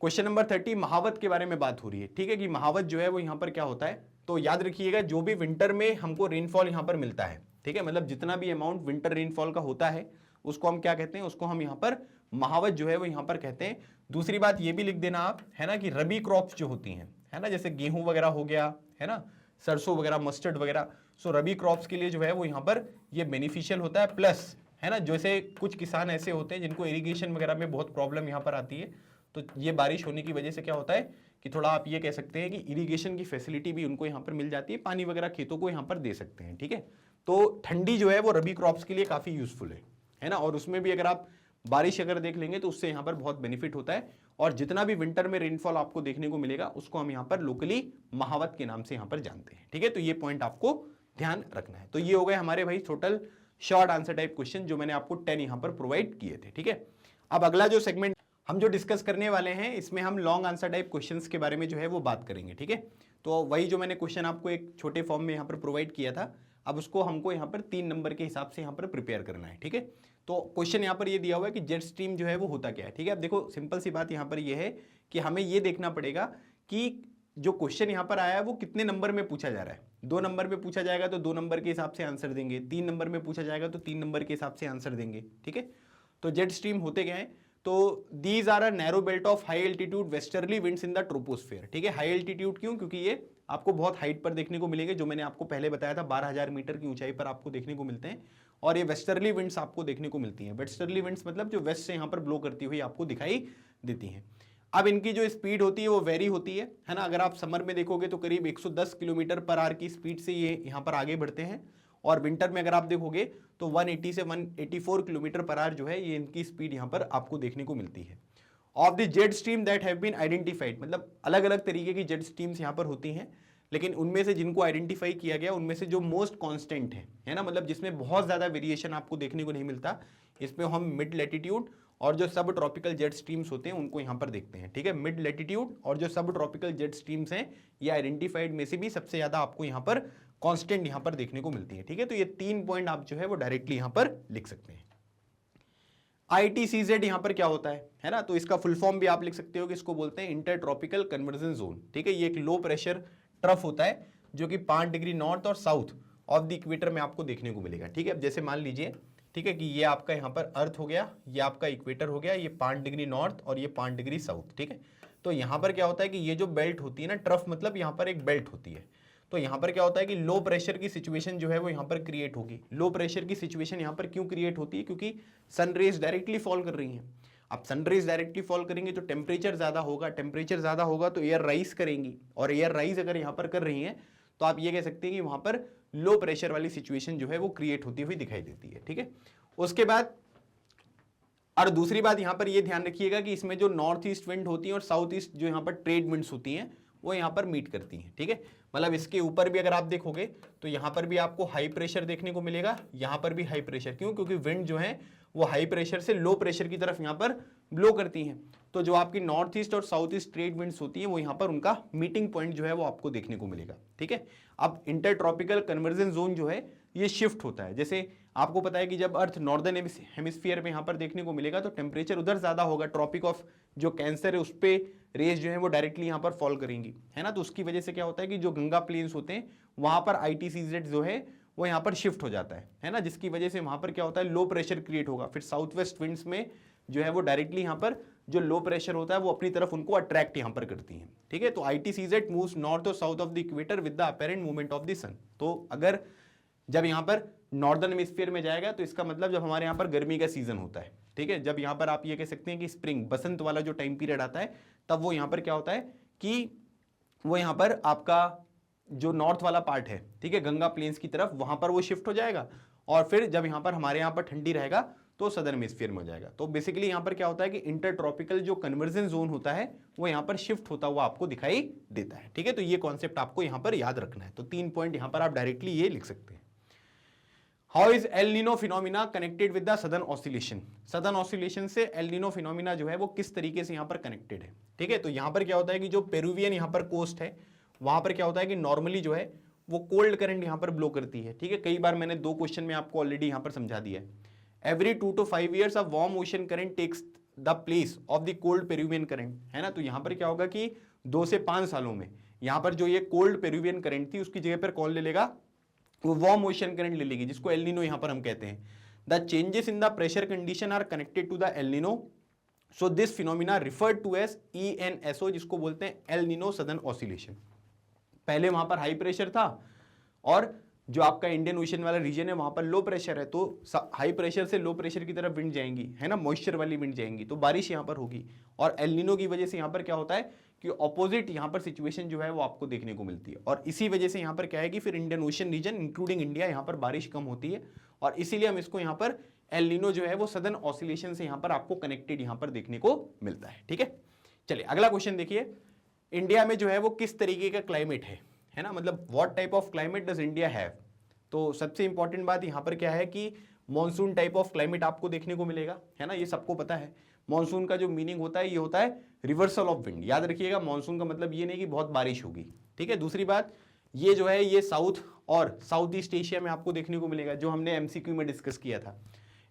क्वेश्चन नंबर 30 महावत के बारे में बात हो रही है, ठीक है, कि महावत जो है वो यहाँ पर क्या होता है। तो याद रखिएगा जो भी विंटर में हमको रेनफॉल यहाँ पर मिलता है, ठीक है, मतलब जितना भी अमाउंट विंटर रेनफॉल का होता है उसको हम क्या कहते हैं, उसको हम यहाँ पर महावत जो है वो यहाँ पर कहते हैं। दूसरी बात ये भी लिख देना आप, है ना, कि रबी क्रॉप्स जो होती हैं, है ना, जैसे गेहूं वगैरह हो गया, है ना, सरसों वगैरह, मस्टर्ड वगैरह, सो रबी क्रॉप्स के लिए जो है वो यहाँ पर ये बेनिफिशियल होता है। प्लस, है ना, जैसे कुछ किसान ऐसे होते हैं जिनको इरिगेशन वगैरह में बहुत प्रॉब्लम यहाँ पर आती है, तो ये बारिश होने की वजह से क्या होता है कि थोड़ा आप ये कह सकते हैं कि इरिगेशन की फैसिलिटी भी उनको यहाँ पर मिल जाती है, पानी वगैरह खेतों को यहाँ पर दे सकते हैं, ठीक है। तो ठंडी जो है वो रबी क्रॉप्स के लिए काफ़ी यूजफुल है ना, और उसमें भी अगर आप बारिश अगर देख लेंगे तो उससे यहाँ पर बहुत बेनिफिट होता है। और जितना भी विंटर में रेनफॉल आपको देखने को मिलेगा उसको हम यहाँ पर लोकली महावत के नाम से यहाँ पर जानते हैं, ठीक है। तो ये पॉइंट आपको ध्यान रखना है। तो ये हो गए हमारे भाई total short answer type question जो मैंने आपको 10 यहाँ पर प्रोवाइड किए थे, ठीक है। अब अगला जो सेगमेंट हम जो डिस्कस करने वाले हैं इसमें हम लॉन्ग आंसर टाइप क्वेश्चंस के बारे में जो है वो बात करेंगे, ठीक है। तो वही जो मैंने क्वेश्चन आपको एक छोटे फॉर्म में यहाँ पर प्रोवाइड किया था, अब उसको हमको यहाँ पर 3 नंबर के हिसाब से यहाँ पर प्रिपेयर करना है, ठीक है। तो क्वेश्चन यहाँ पर ये दिया हुआ है कि जेट स्ट्रीम जो है वो होता क्या है, ठीक है। अब देखो सिंपल सी बात यहाँ पर ये है कि हमें ये देखना पड़ेगा कि जो क्वेश्चन यहाँ पर आया है वो कितने नंबर में पूछा जा रहा है। 2 नंबर में पूछा जाएगा तो 2 नंबर के हिसाब से आंसर देंगे, 3 नंबर में पूछा जाएगा तो 3 नंबर के हिसाब से आंसर देंगे, ठीक है। तो जेट स्ट्रीम होते क्या है, तो these are a narrow belt of high altitude westerly winds in the troposphere, ठीक है। हाई एल्टीट्यूड क्यों? क्योंकि ये आपको बहुत हाइट पर देखने को मिलेंगे, जो मैंने आपको पहले बताया था 12,000 मीटर की ऊंचाई पर आपको देखने को मिलते हैं। और ये वेस्टर्ली विंड्स आपको देखने को मिलती हैं। वेस्टर्ली विंड्स मतलब जो वेस्ट से यहाँ पर ब्लो करती हुई आपको दिखाई देती हैं। अब इनकी जो स्पीड होती है वो वेरी होती है ना। अगर आप समर में देखोगे तो करीब 110 किलोमीटर पर आवर की स्पीड से ये यहाँ पर आगे बढ़ते हैं, और विंटर में अगर आप देखोगे तो 180 से 184 किलोमीटर पर आवर जो है ये इनकी स्पीड यहाँ पर आपको देखने को मिलती है। Of the jet stream that have been identified, मतलब अलग अलग तरीके की जेट स्ट्रीम्स यहाँ पर होती हैं, लेकिन उनमें से जिनको आइडेंटिफाई किया गया उनमें से जो मोस्ट कांस्टेंट है ना, मतलब जिसमें बहुत ज़्यादा वेरिएशन आपको देखने को नहीं मिलता, इसमें हम मिड लैटिट्यूड और जो सब ट्रॉपिकल जेट स्ट्रीम्स होते हैं उनको यहाँ पर देखते हैं, ठीक है। मिड लैटिट्यूड और जो सब ट्रॉपिकल जेट स्ट्रीम्स हैं ये आइडेंटिफाइड में से भी सबसे ज़्यादा आपको यहाँ पर कांस्टेंट यहाँ पर देखने को मिलती है, ठीक है। तो ये 3 पॉइंट आप जो है वो डायरेक्टली यहाँ पर लिख सकते हैं। ITCZ यहाँ पर क्या होता है ना, तो इसका फुल फॉर्म भी आप लिख सकते हो कि इसको बोलते हैं इंटर ट्रॉपिकल कन्वर्जन जोन, ठीक है। ये एक लो प्रेशर ट्रफ होता है जो कि 5 डिग्री नॉर्थ और साउथ ऑफ द इक्वेटर में आपको देखने को मिलेगा, ठीक है। अब जैसे मान लीजिए, ठीक है, कि ये आपका यहाँ पर अर्थ हो गया, ये आपका इक्वेटर हो गया, ये 5 डिग्री नॉर्थ और ये 5 डिग्री साउथ, ठीक है। तो यहाँ पर क्या होता है कि ये जो बेल्ट होती है ना, ट्रफ मतलब यहाँ पर एक बेल्ट होती है, तो यहाँ पर क्या होता है कि लो प्रेशर की सिचुएशन जो है वो यहाँ पर क्रिएट होगी। लो प्रेशर की सिचुएशन यहाँ पर क्यों क्रिएट होती है? क्योंकि सन रेज डायरेक्टली फॉल कर रही हैं। अब सन रेज डायरेक्टली फॉल करेंगे तो टेम्परेचर ज़्यादा होगा, टेम्परेचर ज़्यादा होगा तो एयर राइज करेंगी, और एयर राइज अगर यहाँ पर कर रही हैं तो आप ये कह सकते हैं कि वहाँ पर लो प्रेशर वाली सिचुएशन जो है वो क्रिएट होती हुई दिखाई देती है, ठीक है। उसके बाद और दूसरी बात यहाँ पर ये ध्यान रखिएगा कि इसमें जो नॉर्थ ईस्ट विंड होती है और साउथ ईस्ट जो यहाँ पर ट्रेड विंड्स होती हैं वो यहाँ पर मीट करती हैं, ठीक है। मतलब इसके ऊपर भी अगर आप देखोगे तो यहाँ पर भी आपको हाई प्रेशर देखने को मिलेगा, यहाँ पर भी हाई प्रेशर। क्यों? क्योंकि विंड जो है वो हाई प्रेशर से लो प्रेशर की तरफ यहाँ पर ब्लो करती हैं। तो जो आपकी नॉर्थ ईस्ट और साउथ ईस्ट ट्रेड विंड्स होती हैं वो यहाँ पर उनका मीटिंग पॉइंट जो है वो आपको देखने को मिलेगा, ठीक है। अब इंटर ट्रॉपिकल कन्वर्जन जोन जो है ये शिफ्ट होता है। जैसे आपको पता है कि जब अर्थ नॉर्दर्न हेमिस्फीयर में यहाँ पर देखने को मिलेगा तो टेम्परेचर उधर ज़्यादा होगा, ट्रॉपिक ऑफ जो कैंसर है उस पर रेज जो है वो डायरेक्टली यहाँ पर फॉल करेंगी, है ना। तो उसकी वजह से क्या होता है कि जो गंगा प्लेन्स होते हैं वहाँ पर ITCZ जो है वो यहाँ पर शिफ्ट हो जाता है ना, जिसकी वजह से वहाँ पर क्या होता है लो प्रेशर क्रिएट होगा। फिर साउथ वेस्ट विंड्स में जो है वो डायरेक्टली यहाँ पर जो लो प्रेशर होता है वो अपनी तरफ उनको अट्रैक्ट यहाँ पर करती हैं, ठीक है। तो ITCZ मूव्स नॉर्थ और south of the equator with the apparent movement of the sun. तो अगर जब यहाँ पर नॉर्दर्न हेमिस्फीयर में जाएगा, तो इसका मतलब जब हमारे यहाँ पर गर्मी का सीजन होता है, ठीक है, जब यहाँ पर आप ये कह सकते हैं कि स्प्रिंग बसंत वाला जो टाइम पीरियड आता है, तब वो यहाँ पर क्या होता है कि वो यहाँ पर आपका जो नॉर्थ वाला पार्ट है, ठीक है, गंगा प्लेन्स की तरफ, वहां पर वो शिफ्ट हो जाएगा, और फिर जब यहाँ पर हमारे यहाँ पर ठंडी रहेगा तो सदर्न हेमिस्फीयर में हो जाएगा। तो बेसिकली यहाँ पर क्या होता है कि इंटर ट्रॉपिकल जो कन्वर्जन जोन होता है वो यहाँ पर शिफ्ट होता हुआ आपको दिखाई देता है, ठीक है। तो ये कॉन्सेप्ट आपको यहाँ पर याद रखना है। तो 3 पॉइंट यहाँ पर आप डायरेक्टली ये लिख सकते हैं। How is El Nino phenomena connected with the southern oscillation? Southern oscillation से एल नीनो फिनोमिना जो है वो किस तरीके से यहाँ पर कनेक्टेड है, ठीक है। तो यहाँ पर क्या होता है कि जो पेरुवियन यहाँ पर कोस्ट है, वहां पर क्या होता है कि नॉर्मली जो है वो कोल्ड करंट यहाँ पर ब्लो करती है, ठीक है। कई बार मैंने 2 क्वेश्चन में आपको ऑलरेडी यहाँ पर समझा दिया है। Every 2 to 5 years a warm ocean current takes the place of the cold Peruvian current, है ना। तो यहाँ पर क्या होगा कि 2 से 5 सालों में यहाँ पर जो ये कोल्ड पेरुवियन करंट थी उसकी जगह पर कौन ले लेगा, वो वार्म ओशन करंट ले लेगी, जिसको एल नीनो यहाँ पर हम कहते हैं। The changes in the pressure condition are connected to the El Niño, so this phenomena referred to as ENSO, जिसको बोलते हैं एल नीनो सदर्न ऑसिलेशन। पहले वहां पर हाई प्रेशर था और जो आपका इंडियन ओशन वाला रीजन है वहां पर लो प्रेशर है, तो हाई प्रेशर से लो प्रेशर की तरफ विंड जाएंगी, है ना, मॉइस्चर वाली विंड जाएंगी, तो बारिश यहाँ पर होगी। और एल नीनो की वजह से यहाँ पर क्या होता है कि ऑपोजिट यहाँ पर सिचुएशन जो है वो आपको देखने को मिलती है, और इसी वजह से यहाँ पर क्या है कि फिर Indian Ocean region including India यहाँ पर बारिश कम होती है, और इसीलिए हम इसको यहाँ पर एल नीनो जो है वो सदर्न ऑसिलेशन से यहाँ पर आपको कनेक्टेड यहाँ पर देखने को मिलता है, ठीक है। चलिए अगला क्वेश्चन देखिए, इंडिया में जो है वो किस तरीके का क्लाइमेट है ना, मतलब what type of climate does India have. तो सबसे इंपॉर्टेंट बात यहाँ पर क्या है कि मॉनसून टाइप ऑफ क्लाइमेट आपको देखने को मिलेगा, है ना, ये सबको पता है। मॉनसून का जो मीनिंग होता है ये होता है रिवर्सल ऑफ विंड, याद रखिएगा। मॉनसून का मतलब ये नहीं कि बहुत बारिश होगी, ठीक है। दूसरी बात ये जो है ये साउथ और साउथ ईस्ट एशिया में आपको देखने को मिलेगा, जो हमने एमसीक्यू में डिस्कस किया था।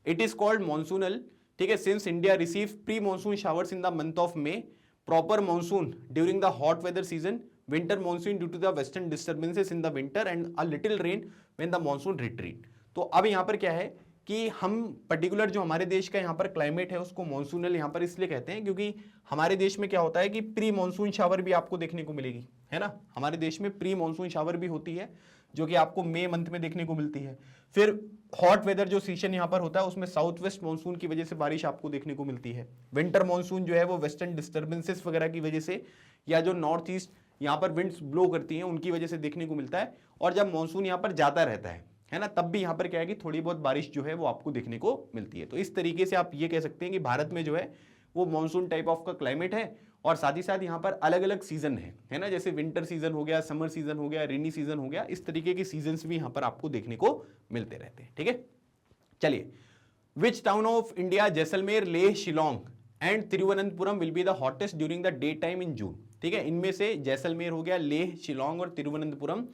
इट इज कॉल्ड मॉनसूनल, ठीक है, since India receive pre monsoon showers in the month of May, proper monsoon during the hot weather season, winter monsoon due to the western disturbances in the winter and a little rain when the monsoon retreat. तो अब यहाँ पर क्या है कि हम particular जो हमारे देश का यहाँ पर क्लाइमेट है उसको मॉनसूनल यहाँ पर इसलिए कहते हैं क्योंकि हमारे देश में क्या होता है कि प्री मॉनसून शावर भी आपको देखने को मिलेगी, है ना। हमारे देश में प्री मॉनसून शावर भी होती है जो कि आपको मई मंथ में देखने को मिलती है। फिर हॉट वेदर जो सीजन यहाँ पर होता है उसमें साउथ वेस्ट मॉनसून की वजह से बारिश आपको देखने को मिलती है। विंटर मॉनसून जो है वो वेस्टर्न डिस्टर्बेंसेस वगैरह की वजह से या जो नॉर्थ ईस्ट यहाँ पर विंड्स ब्लो करती हैं उनकी वजह से देखने को मिलता है। और जब मॉनसून यहाँ पर ज्यादा रहता है ना, तब भी यहाँ पर क्या है कि थोड़ी बहुत बारिश जो है वो आपको देखने को मिलती है। तो इस तरीके से आप ये कह सकते हैं कि भारत में जो है वो मॉनसून टाइप ऑफ का क्लाइमेट है, और साथ ही साथ यहाँ पर अलग अलग सीजन है ना, जैसे विंटर सीजन हो गया, समर सीजन हो गया, रेनी सीजन हो गया, इस तरीके के सीजन्स भी यहाँ पर आपको देखने को मिलते रहते हैं, ठीक है। चलिए, which town of India Jaisalmer, Leh, Shillong and Thiruvananthapuram will be the hottest during the day time in June, ठीक है। इनमें से जैसलमेर हो गया, लेह, शिलोंग और तिरुवनंतपुरम,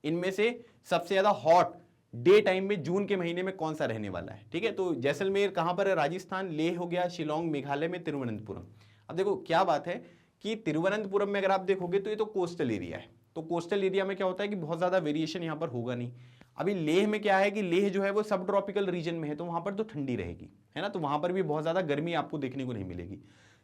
इनमें से सबसे ज्यादा हॉट डे टाइम में जून के महीने में कौन सा रहने वाला है, ठीक है। तो जैसलमेर कहां पर है, राजस्थान, लेह हो गया शिलोंग मेघालय में, तिरुवनंतपुरम। अब देखो क्या बात है कि तिरुवनंतपुरम में अगर आप देखोगे तो ये तो कोस्टल एरिया है, तो कोस्टल एरिया में क्या होता है कि बहुत ज्यादा वेरिएशन यहाँ पर होगा नहीं। अभी लेह में क्या है कि लेह जो है वो सब ट्रॉपिकल रीजन में है, तो वहां पर तो ठंडी रहेगी, है ना, तो वहां पर भी बहुत ज्यादा गर्मी आपको देखने को नहीं मिलेगी।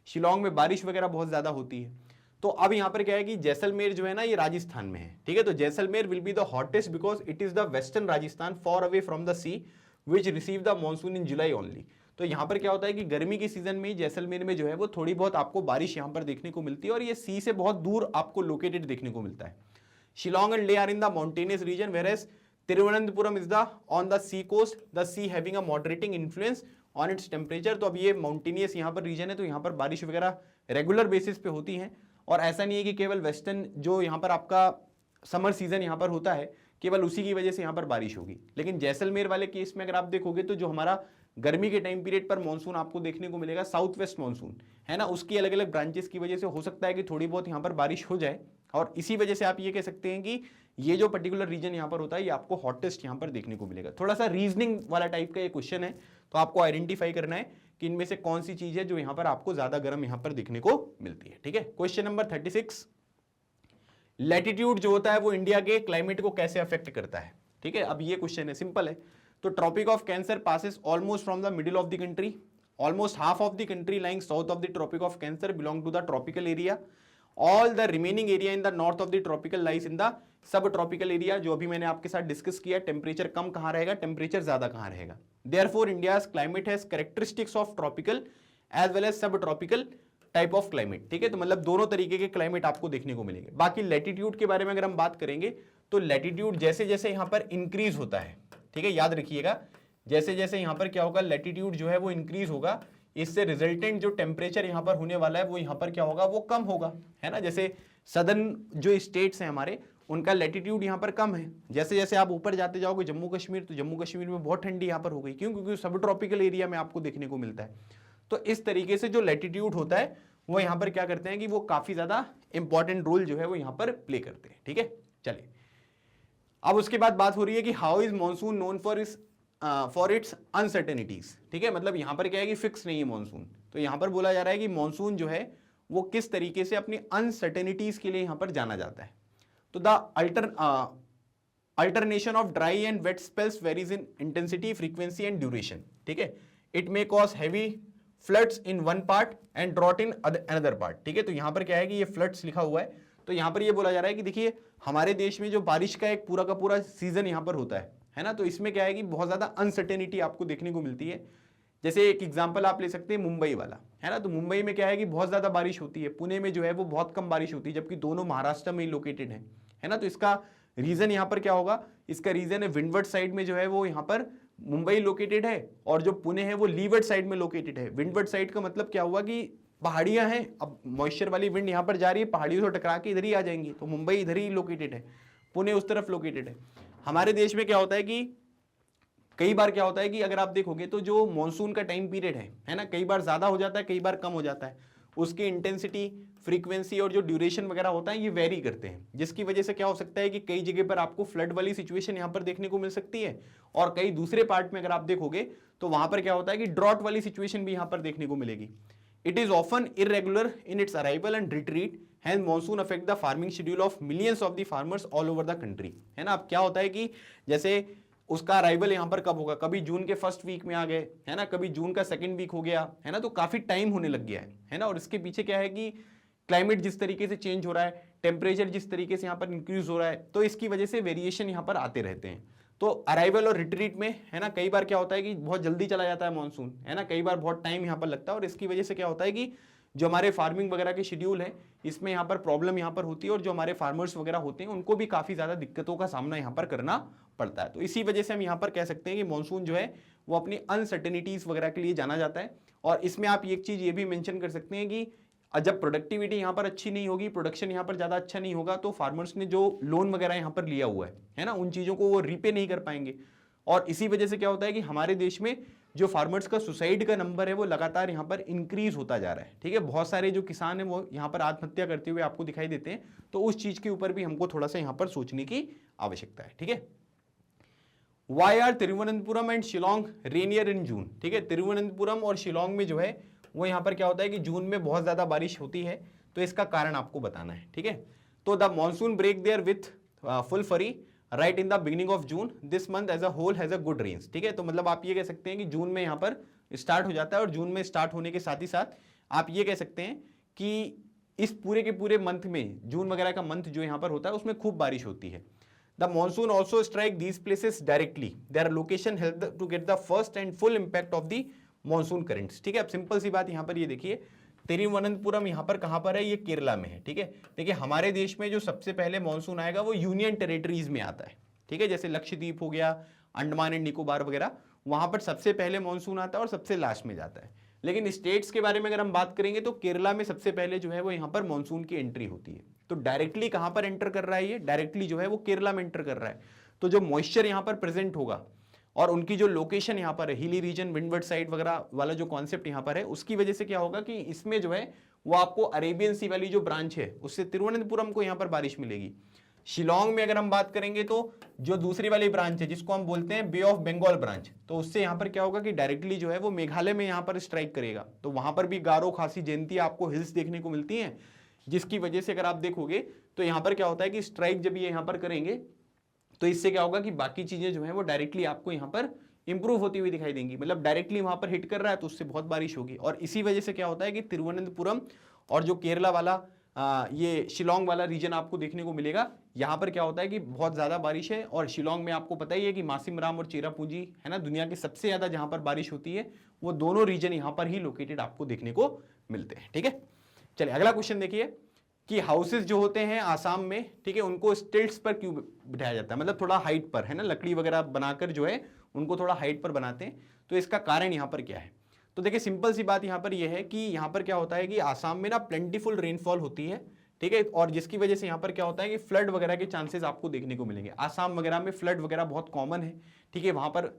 शिलोंग में बारिश वगैरह बहुत ज्यादा होती है। तो अब यहाँ पर क्या है कि जैसलमेर जो है ना ये राजस्थान में है, ठीक है। तो Jaisalmer will be the hottest because it is the western Rajasthan far away from the sea which receive the monsoon in July only. तो यहाँ पर क्या होता है कि गर्मी के सीजन में जैसलमेर में जो है वो थोड़ी बहुत आपको बारिश यहाँ पर देखने को मिलती है, और ये सी से बहुत दूर आपको लोकेटेड देखने को मिलता है। Shillong and Leh are in the mountainous region, whereas Thiruvananthapuram is the on the sea coast, the sea having a moderating influence on its temperature. तो अब ये माउंटेनियस यहाँ पर रीजन है, तो यहाँ पर बारिश वगैरह रेगुलर बेसिस पे होती है। और ऐसा नहीं है कि केवल वेस्टर्न जो यहाँ पर आपका समर सीजन यहाँ पर होता है केवल उसी की वजह से यहाँ पर बारिश होगी, लेकिन जैसलमेर वाले केस में अगर आप देखोगे तो जो हमारा गर्मी के टाइम पीरियड पर मॉनसून आपको देखने को मिलेगा, साउथ वेस्ट मॉनसून है ना, उसकी अलग अलग ब्रांचेस की वजह से हो सकता है कि थोड़ी बहुत यहाँ पर बारिश हो जाए, और इसी वजह से आप ये कह सकते हैं कि ये जो पर्टिकुलर रीजन यहाँ पर होता है ये आपको हॉटेस्ट यहाँ पर देखने को मिलेगा। थोड़ा सा रीजनिंग वाला टाइप का ये क्वेश्चन है, तो आपको आइडेंटिफाई करना है कि इनमें से कौन सी चीज है जो यहाँ पर आपको ज्यादा गर्म यहाँ पर देखने को मिलती है, ठीक है। क्वेश्चन नंबर 36, लैटिट्यूड जो होता है वो इंडिया के क्लाइमेट को कैसे अफेक्ट करता है, ठीक है। अब ये क्वेश्चन है, सिंपल है। तो Tropic of Cancer passes almost from the middle of the country, almost half of the country lying south of the Tropic of Cancer belong to the tropical area, all the remaining area in the north of the tropical lies in the sub tropical area, जो अभी मैंने आपके साथ discuss किया, temperature कम कहां रहेगा, temperature ज्यादा कहां रहेगा। Therefore India's climate has characteristics of tropical as well as sub tropical type of climate, ठीक है। तो मतलब दोनों तरीके के क्लाइमेट आपको देखने को मिलेंगे। बाकी लैटिट्यूड के बारे में अगर हम बात करेंगे तो लैटिट्यूड जैसे जैसे यहां पर इंक्रीज होता है, ठीक है, याद रखिएगा, जैसे जैसे यहां पर क्या होगा, लैटिट्यूड जो है वो इंक्रीज होगा, इससे रिजल्टेंट जो टेम्परेचर यहां पर होने वाला है वो यहां पर क्या होगा, वो कम होगा, है ना। जैसे सदर्न जो स्टेट्स हैं हमारे, उनका लैटिट्यूड यहां पर कम है। जैसे जैसे आप ऊपर जाते जाओगे जम्मू कश्मीर, तो जम्मू कश्मीर में बहुत ठंडी यहां पर हो गई, क्यों, क्योंकि सब ट्रॉपिकल एरिया में आपको देखने को मिलता है। तो इस तरीके से जो लैटिट्यूड होता है वो यहां पर क्या करते हैं कि वो काफी ज्यादा इंपॉर्टेंट रोल जो है वो यहां पर प्ले करते हैं, ठीक है। चलिए, अब उसके बाद बात हो रही है कि how is monsoon known for its uncertainties, ठीक है। मतलब यहां पर क्या है कि फिक्स नहीं है मॉनसून, तो यहां पर बोला जा रहा है कि मॉनसून जो है वो किस तरीके से अपनी अनसर्टेनिटीज के लिए यहां पर जाना जाता है। तो the alternation of dry and wet spells varies in intensity, frequency and duration, ठीक है। It may cause heavy floods in one part and drought in another part, ठीक है। तो यहां पर क्या है कि ये फ्लड्स लिखा हुआ है, तो यहां पर ये बोला जा रहा है कि देखिए हमारे देश में जो बारिश का एक पूरा का पूरा सीजन यहां पर होता है ना, तो इसमें क्या है कि बहुत ज्यादा अनसर्टेनिटी आपको देखने को मिलती है। जैसे एक एग्जांपल आप ले सकते हैं मुंबई वाला, है ना। तो मुंबई में क्या है कि बहुत ज्यादा बारिश होती है, पुणे में जो है वो बहुत कम बारिश होती है, जबकि दोनों महाराष्ट्र में ही लोकेटेड है ना। तो इसका रीजन यहां पर क्या होगा, इसका रीजन है विंडवर्ड साइड में जो है वो यहां पर मुंबई लोकेटेड है, और जो पुणे है वो लीवर्ड साइड में लोकेटेड है। विंडवर्ड साइड का मतलब क्या हुआ कि पहाड़ियां हैं, अब मॉइस्चर वाली विंड यहां पर जा रही है, पहाड़ियों से टकरा के इधर ही आ जाएंगी, तो मुंबई इधर ही लोकेटेड है, पुणे उस तरफ लोकेटेड है। हमारे देश में क्या होता है कि कई बार क्या होता है कि अगर आप देखोगे तो जो मॉनसून का टाइम पीरियड है ना, कई बार ज्यादा हो जाता है, कई बार कम हो जाता है, उसकी इंटेंसिटी, फ्रीक्वेंसी और जो ड्यूरेशन वगैरह होता है ये वेरी करते हैं, जिसकी वजह से क्या हो सकता है कि कई जगह पर आपको फ्लड वाली सिचुएशन यहां पर देखने को मिल सकती है, और कई दूसरे पार्ट में अगर आप देखोगे तो वहां पर क्या होता है कि ड्रॉट वाली सिचुएशन भी यहां पर देखने को मिलेगी। It is often irregular in its arrival and retreat, hence monsoon affect the farming schedule of millions of the farmers all over the country, है ना। अब क्या होता है कि जैसे उसका अराइवल यहां पर कब होगा, कभी जून के फर्स्ट वीक में आ गए, है ना, कभी जून का सेकंड वीक हो गया, है ना, तो काफी टाइम होने लग गया है ना। और इसके पीछे क्या है कि क्लाइमेट जिस तरीके से चेंज हो रहा है, टेम्परेचर जिस तरीके से यहां पर इंक्रीज हो रहा है, तो इसकी वजह से वेरिएशन यहां पर आते रहते हैं। तो अराइवल और रिट्रीट में, है ना, कई बार क्या होता है कि बहुत जल्दी चला जाता है मॉनसून, है ना, कई बार बहुत टाइम यहां पर लगता है, और इसकी वजह से क्या होता है कि जो हमारे फार्मिंग वगैरह के शेड्यूल है इसमें यहाँ पर प्रॉब्लम यहाँ पर होती है, और जो हमारे फार्मर्स वगैरह होते हैं उनको भी काफी ज्यादा दिक्कतों का सामना यहाँ पर करना पड़ता है। तो इसी वजह से हम यहाँ पर कह सकते हैं कि मॉनसून जो है वो अपनी अनसर्टेनिटीज वगैरह के लिए जाना जाता है। और इसमें आप एक चीज ये भी मेंशन कर सकते हैं कि जब प्रोडक्टिविटी यहाँ पर अच्छी नहीं होगी, प्रोडक्शन यहाँ पर ज्यादा अच्छा नहीं होगा, तो फार्मर्स ने जो लोन वगैरह यहाँ पर लिया हुआ है ना, उन चीजों को वो रीपे नहीं कर पाएंगे। और इसी वजह से क्या होता है कि हमारे देश में जो फार्मर्स का सुसाइड का नंबर है वो लगातार यहाँ पर इंक्रीज होता जा रहा है, ठीक है। बहुत सारे जो किसान हैं वो यहाँ पर आत्महत्या करते हुए आपको दिखाई देते हैं, तो उस चीज के ऊपर भी हमको थोड़ा सा यहाँ पर सोचने की आवश्यकता है, ठीक है। Why are Thiruvananthapuram and Shillong rainier in June, ठीक है। तिरुवनंतपुरम और शिलोंग में जो है वो यहाँ पर क्या होता है कि जून में बहुत ज्यादा बारिश होती है, तो इसका कारण आपको बताना है, ठीक है। तो the monsoon break there with full fury right in the beginning of June, this month as a whole has a good range, ठीक है। तो मतलब आप ये कह सकते हैं कि जून में यहाँ पर स्टार्ट हो जाता है, और जून में स्टार्ट होने के साथ ही साथ आप ये कह सकते हैं कि इस पूरे के पूरे मंथ में, जून वगैरह का मंथ जो यहाँ पर होता है उसमें खूब बारिश होती है। The monsoon also strike these places directly, their location help to get the first and full impact of the monsoon currents, ठीक है। अब सिंपल सी बात यहाँ पर ये देखिए, तिरुवनंतपुरम यहाँ पर कहाँ पर है, ये केरला में है, ठीक है। देखिए हमारे देश में जो सबसे पहले मॉनसून आएगा वो यूनियन टेरिटरीज में आता है, ठीक है, जैसे लक्षद्वीप हो गया, अंडमान एंड निकोबार वगैरह, वहां पर सबसे पहले मॉनसून आता है और सबसे लास्ट में जाता है। लेकिन स्टेट्स के बारे में अगर हम बात करेंगे तो केरला में सबसे पहले जो है वो यहाँ पर मॉनसून की एंट्री होती है। तो डायरेक्टली कहां पर एंटर कर रहा है, ये डायरेक्टली जो है वो केरला में एंटर कर रहा है। तो जो मॉइस्चर यहाँ पर प्रेजेंट होगा और उनकी जो लोकेशन यहाँ पर है, हिली रीजन, विंडवर्ड साइड वगैरह वाला जो कॉन्सेप्ट यहाँ पर है, उसकी वजह से क्या होगा कि इसमें जो है वो आपको अरेबियन सी वाली जो ब्रांच है उससे तिरुवनंतपुरम को यहाँ पर बारिश मिलेगी। शिलोंग में अगर हम बात करेंगे तो जो दूसरी वाली ब्रांच है जिसको हम बोलते हैं बे ऑफ बंगाल ब्रांच, तो उससे यहाँ पर क्या होगा कि डायरेक्टली जो है वो मेघालय में यहाँ पर स्ट्राइक करेगा। तो वहां पर भी गारो, खासी, जयंती आपको हिल्स देखने को मिलती हैं, जिसकी वजह से अगर आप देखोगे तो यहाँ पर क्या होता है कि स्ट्राइक जब ये यहाँ पर करेंगे तो इससे क्या होगा कि बाकी चीजें जो है वो डायरेक्टली आपको यहाँ पर इंप्रूव होती हुई दिखाई देंगी। मतलब डायरेक्टली वहां पर हिट कर रहा है तो उससे बहुत बारिश होगी। और इसी वजह से क्या होता है कि तिरुवनंतपुरम और जो केरला वाला ये शिलोंग वाला रीजन आपको देखने को मिलेगा। यहाँ पर क्या होता है कि बहुत ज़्यादा बारिश है, और शिलोंग में आपको पता ही है कि मासिमराम और चेरापूंजी है ना, दुनिया की सबसे ज़्यादा जहाँ पर बारिश होती है, वो दोनों रीजन यहाँ पर ही लोकेटेड आपको देखने को मिलते हैं। ठीक है, चलिए अगला क्वेश्चन देखिए कि हाउसेज जो होते हैं आसाम में, ठीक है, उनको स्टिल्ट्स पर क्यों बिठाया जाता है, मतलब थोड़ा हाइट पर, है ना, लकड़ी वगैरह बनाकर जो है उनको थोड़ा हाइट पर बनाते हैं, तो इसका कारण यहाँ पर क्या है। तो देखिए सिंपल सी बात यहाँ पर यह है कि यहाँ पर क्या होता है कि आसाम में ना प्लेंटीफुल रेनफॉल होती है, ठीक है, और जिसकी वजह से यहाँ पर क्या होता है कि फ्लड वगैरह के चांसेस आपको देखने को मिलेंगे। आसाम वगैरह में फ्लड वगैरह बहुत कॉमन है, ठीक है, वहाँ पर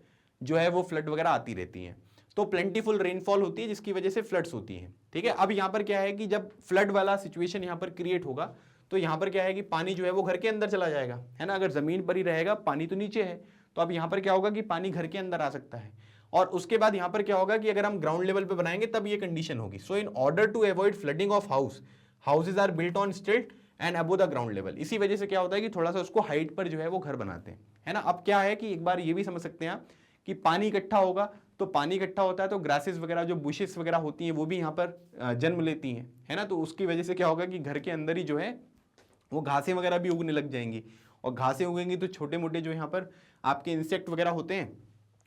जो है वो फ्लड वगैरह आती रहती हैं, तो प्लेंटीफुल रेनफॉल होती है जिसकी वजह से फ्लड्स होती हैं। ठीक है, अब यहाँ पर क्या है कि जब फ्लड वाला सिचुएशन यहाँ पर क्रिएट होगा तो यहाँ पर क्या है कि पानी जो है वो घर के अंदर चला जाएगा, है ना, अगर जमीन पर ही रहेगा पानी तो नीचे है, तो अब यहाँ पर क्या होगा कि पानी घर के अंदर आ सकता है, और उसके बाद यहाँ पर क्या होगा कि अगर हम ग्राउंड लेवल पे बनाएंगे तब ये कंडीशन होगी। So in order to avoid flooding of houses are built on stilt and above the ground level, इसी वजह से क्या होता है कि थोड़ा सा उसको हाइट पर जो है वो घर बनाते हैं, है ना। अब क्या है कि एक बार ये भी समझ सकते हैं आप कि पानी इकट्ठा होगा, तो पानी इकट्ठा होता है तो ग्रासेस वगैरह जो बुशेस वगैरह होती हैं वो भी यहाँ पर जन्म लेती हैं, है ना, तो उसकी वजह से क्या होगा कि घर के अंदर ही जो है वो घासें वगैरह भी उगने लग जाएंगी, और घासें उगेंगी तो छोटे मोटे जो यहाँ पर आपके इंसेक्ट वगैरह होते हैं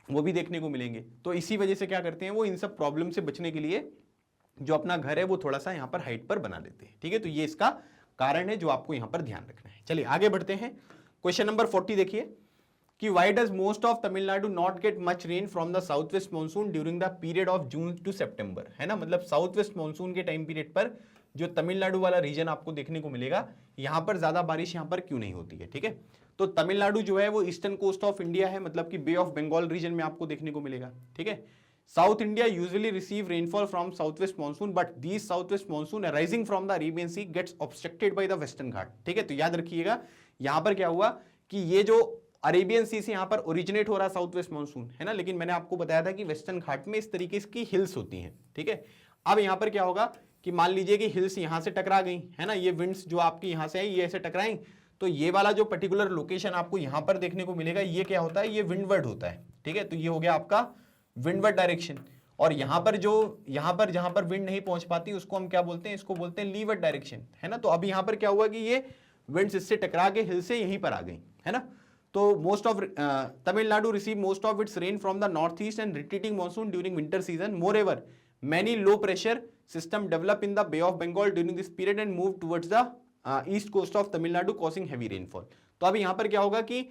वो भी देखने को मिलेंगे। तो इसी वजह से क्या करते हैं वो इन सब प्रॉब्लम से बचने के लिए जो अपना घर है वो थोड़ा सा यहाँ पर हाइट पर बना देते हैं। ठीक है, तो ये इसका कारण है जो आपको यहाँ पर ध्यान रखना है। चलिए आगे बढ़ते हैं, क्वेश्चन नंबर 40 देखिए कि why does most of Tamil Nadu not get much rain from the south west monsoon during the period of June to September, है ना, मतलब साउथ वेस्ट मानसून के टाइम पीरियड पर जो तमिलनाडु वाला रीजन आपको देखने को मिलेगा यहाँ पर ज्यादा बारिश यहाँ पर क्यों नहीं होती है। ठीक है, तो तमिलनाडु जो है वो ईस्टर्न कोस्ट ऑफ इंडिया है, मतलब कि बे ऑफ बंगाल रीजन में आपको देखने को मिलेगा। ठीक है, south India usually receive rainfall from south west monsoon, but this south west monsoon arising from the Arabian sea gets obstructed by the western ghat. ठीक है, तो याद रखिएगा यहाँ पर क्या हुआ कि ये जो अरेबियन सी से यहाँ पर ओरिजिनेट हो रहा साउथ वेस्ट मानसून, है ना, लेकिन मैंने आपको बताया था कि वेस्टर्न घाट में इस तरीके की हिल्स होती हैं। ठीक है, अब यहाँ पर क्या होगा कि मान लीजिए कि हिल्स यहाँ से टकरा गई, है ना, ये विंड्स जो आपकी यहाँ से आई ये ऐसे टकराई, तो ये वाला जो पर्टिकुलर लोकेशन आपको यहाँ पर देखने को मिलेगा ये क्या होता है, ये विंडवर्ड होता है। ठीक है, तो ये हो गया आपका विंडवर्ड डायरेक्शन, और यहाँ पर जहां पर विंड नहीं पहुंच पाती उसको हम क्या बोलते हैं, इसको बोलते हैं लीवर्ड डायरेक्शन, है ना। तो अब यहाँ पर क्या हुआ कि ये विंड्स इससे टकरा के हिल से यहीं पर आ गई, है ना। तो most of Tamil Nadu receive most of its rain from the north east and retreating monsoon during winter season. More ever many low pressure system develop in the Bay of Bengal during this period and move towards the east coast of Tamil Nadu causing heavy rainfall। तो अब यहाँ पर क्या होगा कि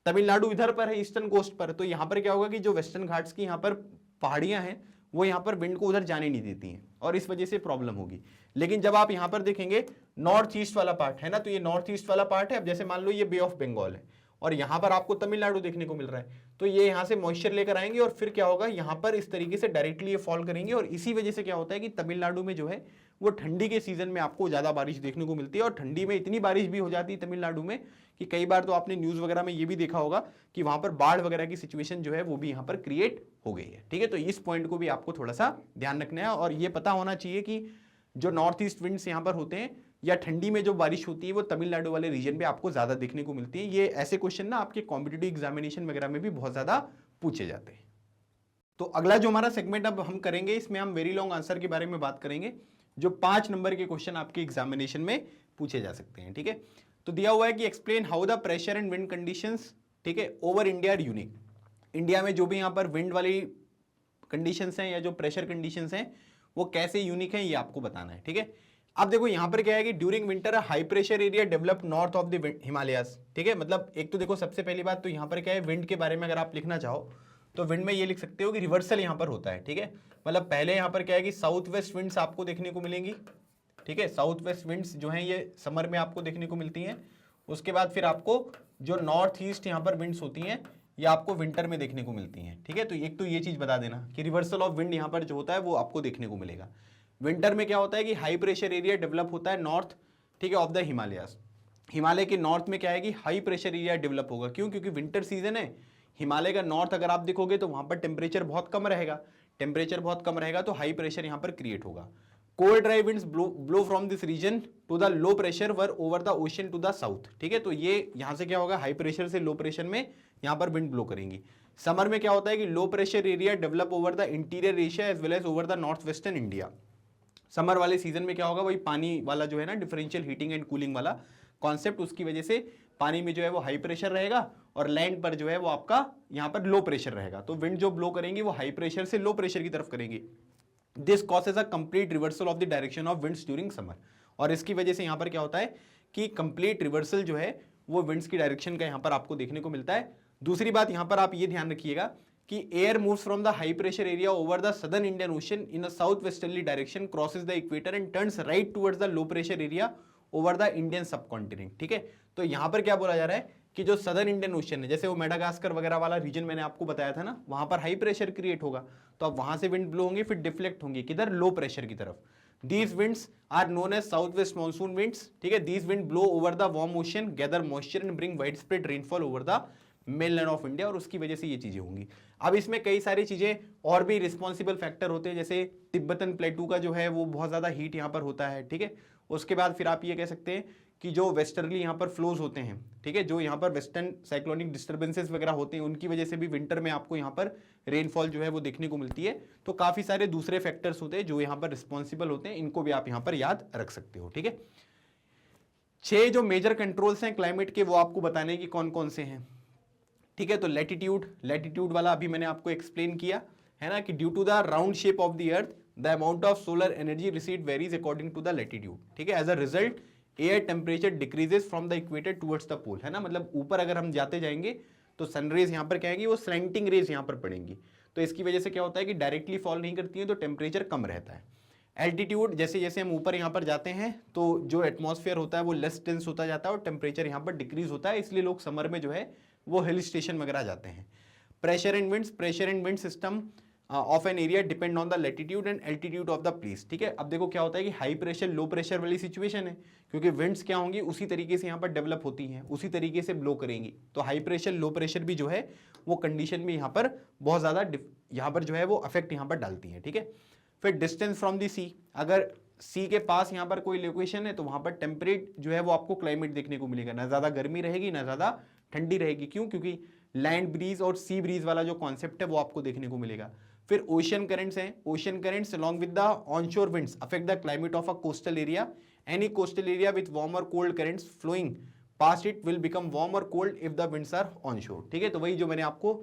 तमिलनाडु इधर पर है ईस्टर्न कोस्ट पर, तो यहाँ पर क्या होगा कि जो वेस्टर्न घाट्स की यहाँ पर पहाड़ियाँ हैं वो यहाँ पर विंड को उधर जाने नहीं देती हैं, और इस वजह से प्रॉब्लम होगी। लेकिन जब आप यहाँ पर देखेंगे नॉर्थ ईस्ट वाला पार्ट है ना, तो ये नॉर्थ ईस्ट वाला पार्ट है। अब जैसे मान लो ये बे ऑफ बंगाल है और यहाँ पर आपको तमिलनाडु देखने को मिल रहा है, तो ये यहाँ से मॉइस्चर लेकर आएंगे और फिर क्या होगा यहाँ पर इस तरीके से डायरेक्टली ये फॉल करेंगे, और इसी वजह से क्या होता है कि तमिलनाडु में जो है वो ठंडी के सीजन में आपको ज़्यादा बारिश देखने को मिलती है। और ठंडी में इतनी बारिश भी हो जाती है तमिलनाडु में कि कई बार तो आपने न्यूज़ वगैरह में ये भी देखा होगा कि वहाँ पर बाढ़ वगैरह की सिचुएशन जो है वो भी यहाँ पर क्रिएट हो गई है। ठीक है, तो इस पॉइंट को भी आपको थोड़ा सा ध्यान रखना है, और ये पता होना चाहिए कि जो नॉर्थ ईस्ट विंड्स यहाँ पर होते हैं या ठंडी में जो बारिश होती है वो तमिलनाडु वाले रीजन में आपको ज्यादा देखने को मिलती है। ये ऐसे क्वेश्चन ना आपके कॉम्पिटिटिव एग्जामिनेशन वगैरह में भी बहुत ज्यादा पूछे जाते हैं। तो अगला जो हमारा सेगमेंट अब हम करेंगे इसमें हम वेरी लॉन्ग आंसर के बारे में बात करेंगे, जो 5 नंबर के क्वेश्चन आपके एग्जामिनेशन में पूछे जा सकते हैं। ठीक है, तो दिया हुआ है कि explain how the pressure and wind conditions, ठीक है, ओवर इंडिया आर यूनिक। इंडिया में जो भी यहाँ पर विंड वाली कंडीशंस हैं या जो प्रेशर कंडीशंस हैं वो कैसे यूनिक है ये आपको बताना है। ठीक है, अब देखो यहाँ पर क्या है कि during winter high pressure area develop north of the Himalayas. ठीक है, मतलब एक तो देखो सबसे पहली बात तो यहाँ पर क्या है, विंड के बारे में अगर आप लिखना चाहो तो विंड में ये लिख सकते हो कि रिवर्सल यहाँ पर होता है। ठीक है, मतलब पहले यहाँ पर क्या है कि साउथ वेस्ट विंड्स आपको देखने को मिलेंगी। ठीक है, साउथ वेस्ट विंड्स जो हैं ये समर में आपको देखने को मिलती हैं। उसके बाद फिर आपको जो नॉर्थ ईस्ट यहाँ पर विंड्स होती हैं ये आपको विंटर में देखने को मिलती हैं। ठीक है, तो एक तो ये चीज़ बता देना कि रिवर्सल ऑफ विंड यहाँ पर जो होता है वो आपको देखने को मिलेगा। विंटर में क्या होता है कि हाई प्रेशर एरिया डेवलप होता है नॉर्थ, ठीक है, ऑफ द हिमालयास। हिमालय के नॉर्थ में क्या है कि हाई प्रेशर एरिया डेवलप होगा। क्यों? क्योंकि विंटर सीजन है। हिमालय का नॉर्थ अगर आप देखोगे तो वहां पर टेम्परेचर बहुत कम रहेगा, टेम्परेचर बहुत कम रहेगा तो हाई प्रेशर यहाँ पर क्रिएट होगा। Cold dry winds blow from this region to the low pressure were over the ocean to the south. ठीक है, तो ये यहाँ से क्या होगा, हाई प्रेशर से लो प्रेशर में यहाँ पर विंड ब्लो करेंगी। समर में क्या होता है कि low pressure area develop over the interior Asia as well as over the north western India. Summer वाले सीजन में क्या होगा, वही पानी वाला जो है ना डिफरेंशियल हीटिंग एंड कूलिंग वाला कॉन्सेप्ट, उसकी वजह से पानी में जो है वो हाई प्रेशर रहेगा और लैंड पर जो है वो आपका यहाँ पर लो प्रेशर रहेगा। तो विंड जो ब्लो करेंगी वो हाई प्रेशर से लो प्रेशर की तरफ करेंगी। This causes a complete reversal of the direction of winds during summer. और इसकी वजह से यहाँ पर क्या होता है कि कंप्लीट रिवर्सल जो है वो विंड्स की डायरेक्शन का यहाँ पर आपको देखने को मिलता है। दूसरी बात यहाँ पर आप ये ध्यान रखिएगा कि air moves from the high pressure area over the southern Indian ocean in a south westerly direction, crosses the equator and turns right towards the low pressure area over the Indian subcontinent. ठीक है, तो यहां पर क्या बोला जा रहा है कि जो सदर्न इंडियन ओशन है, जैसे वो मेडागास्कर वगैरह वाला रीजन मैंने आपको बताया था ना, वहां पर हाई प्रेशर क्रिएट होगा, तो अब वहां से विंड ब्लो होंगे, फिर डिफ्लेक्ट होंगे किधर, लो प्रेशर की तरफ। These winds are known as southwest monsoon winds। ठीक है, these wind blow over the warm ocean, gather moisture and bring widespread rainfall over the mainland of India, और उसकी वजह से ये चीजें होंगी। अब इसमें कई सारी चीजें और भी रिस्पॉन्सिबल फैक्टर होते हैं, जैसे तिब्बतन प्लेटू का जो है वो बहुत ज्यादा हीट यहाँ पर होता है। ठीक है, उसके बाद फिर आप ये कह सकते हैं कि जो वेस्टर्ली यहाँ पर फ्लोज होते हैं, ठीक है, जो यहाँ पर वेस्टर्न साइक्लोनिक डिस्टर्बेंसेस वगैरह होते हैं, उनकी वजह से भी विंटर में आपको यहाँ पर रेनफॉल जो है वो देखने को मिलती है। तो काफी सारे दूसरे फैक्टर्स होते हैं जो यहाँ पर रिस्पॉन्सिबल होते हैं, इनको भी आप यहाँ पर याद रख सकते हो। ठीक है, 6 जो मेजर कंट्रोल्स हैं क्लाइमेट के वो आपको बताने की कौन कौन से हैं। ठीक है, तो लैटिट्यूड वाला अभी मैंने आपको एक्सप्लेन किया है ना, कि due to the round shape of the earth the amount of solar energy received varies according to the latitude. ठीक है, as a result air temperature decreases from the equator towards the pole, है ना, मतलब ऊपर अगर हम जाते जाएंगे तो सनरेज यहाँ पर क्या आएगी, वो स्लैंटिंग रेज यहाँ पर पड़ेंगी, तो इसकी वजह से क्या होता है कि डायरेक्टली फॉल नहीं करती है, तो टेम्परेचर कम रहता है। एल्टीट्यूड, जैसे जैसे हम ऊपर यहाँ पर जाते हैं तो जो एटमॉस्फेयर होता है वो लेस डेंस होता जाता है और टेम्परेचर यहाँ पर डिक्रीज होता है, इसलिए लोग समर में जो है वो हिल स्टेशन वगैरह जाते हैं। Pressure and wind system of an area depend on the latitude and altitude of the place. ठीक है, अब देखो क्या होता है कि हाई प्रेशर लो प्रेशर वाली सिचुएशन है, क्योंकि विंड्स क्या होंगी उसी तरीके से यहाँ पर डेवलप होती हैं, उसी तरीके से ब्लो करेंगी, तो हाई प्रेशर लो प्रेशर भी जो है वो कंडीशन भी यहाँ पर बहुत ज़्यादा यहाँ पर जो है वो अफेक्ट यहाँ पर डालती है। ठीक है, फिर डिस्टेंस फ्रॉम द सी, अगर सी के पास यहाँ पर कोई लोकेशन है तो वहाँ पर टेम्परेट जो है वो आपको क्लाइमेट देखने को मिलेगा, ना ज़्यादा गर्मी रहेगी ना ज़्यादा ठंडी रहेगी। क्यों? क्योंकि लैंड ब्रीज और सी ब्रीज वाला जो कॉन्सेप्ट है वो आपको देखने को मिलेगा। फिर ओशन करंट्स हैं, ocean currents along with the onshore winds affect the climate of a coastal area. Any coastal area with warm or cold currents flowing past it will become warm or cold if the winds are onshore। ठीक है, तो वही जो मैंने आपको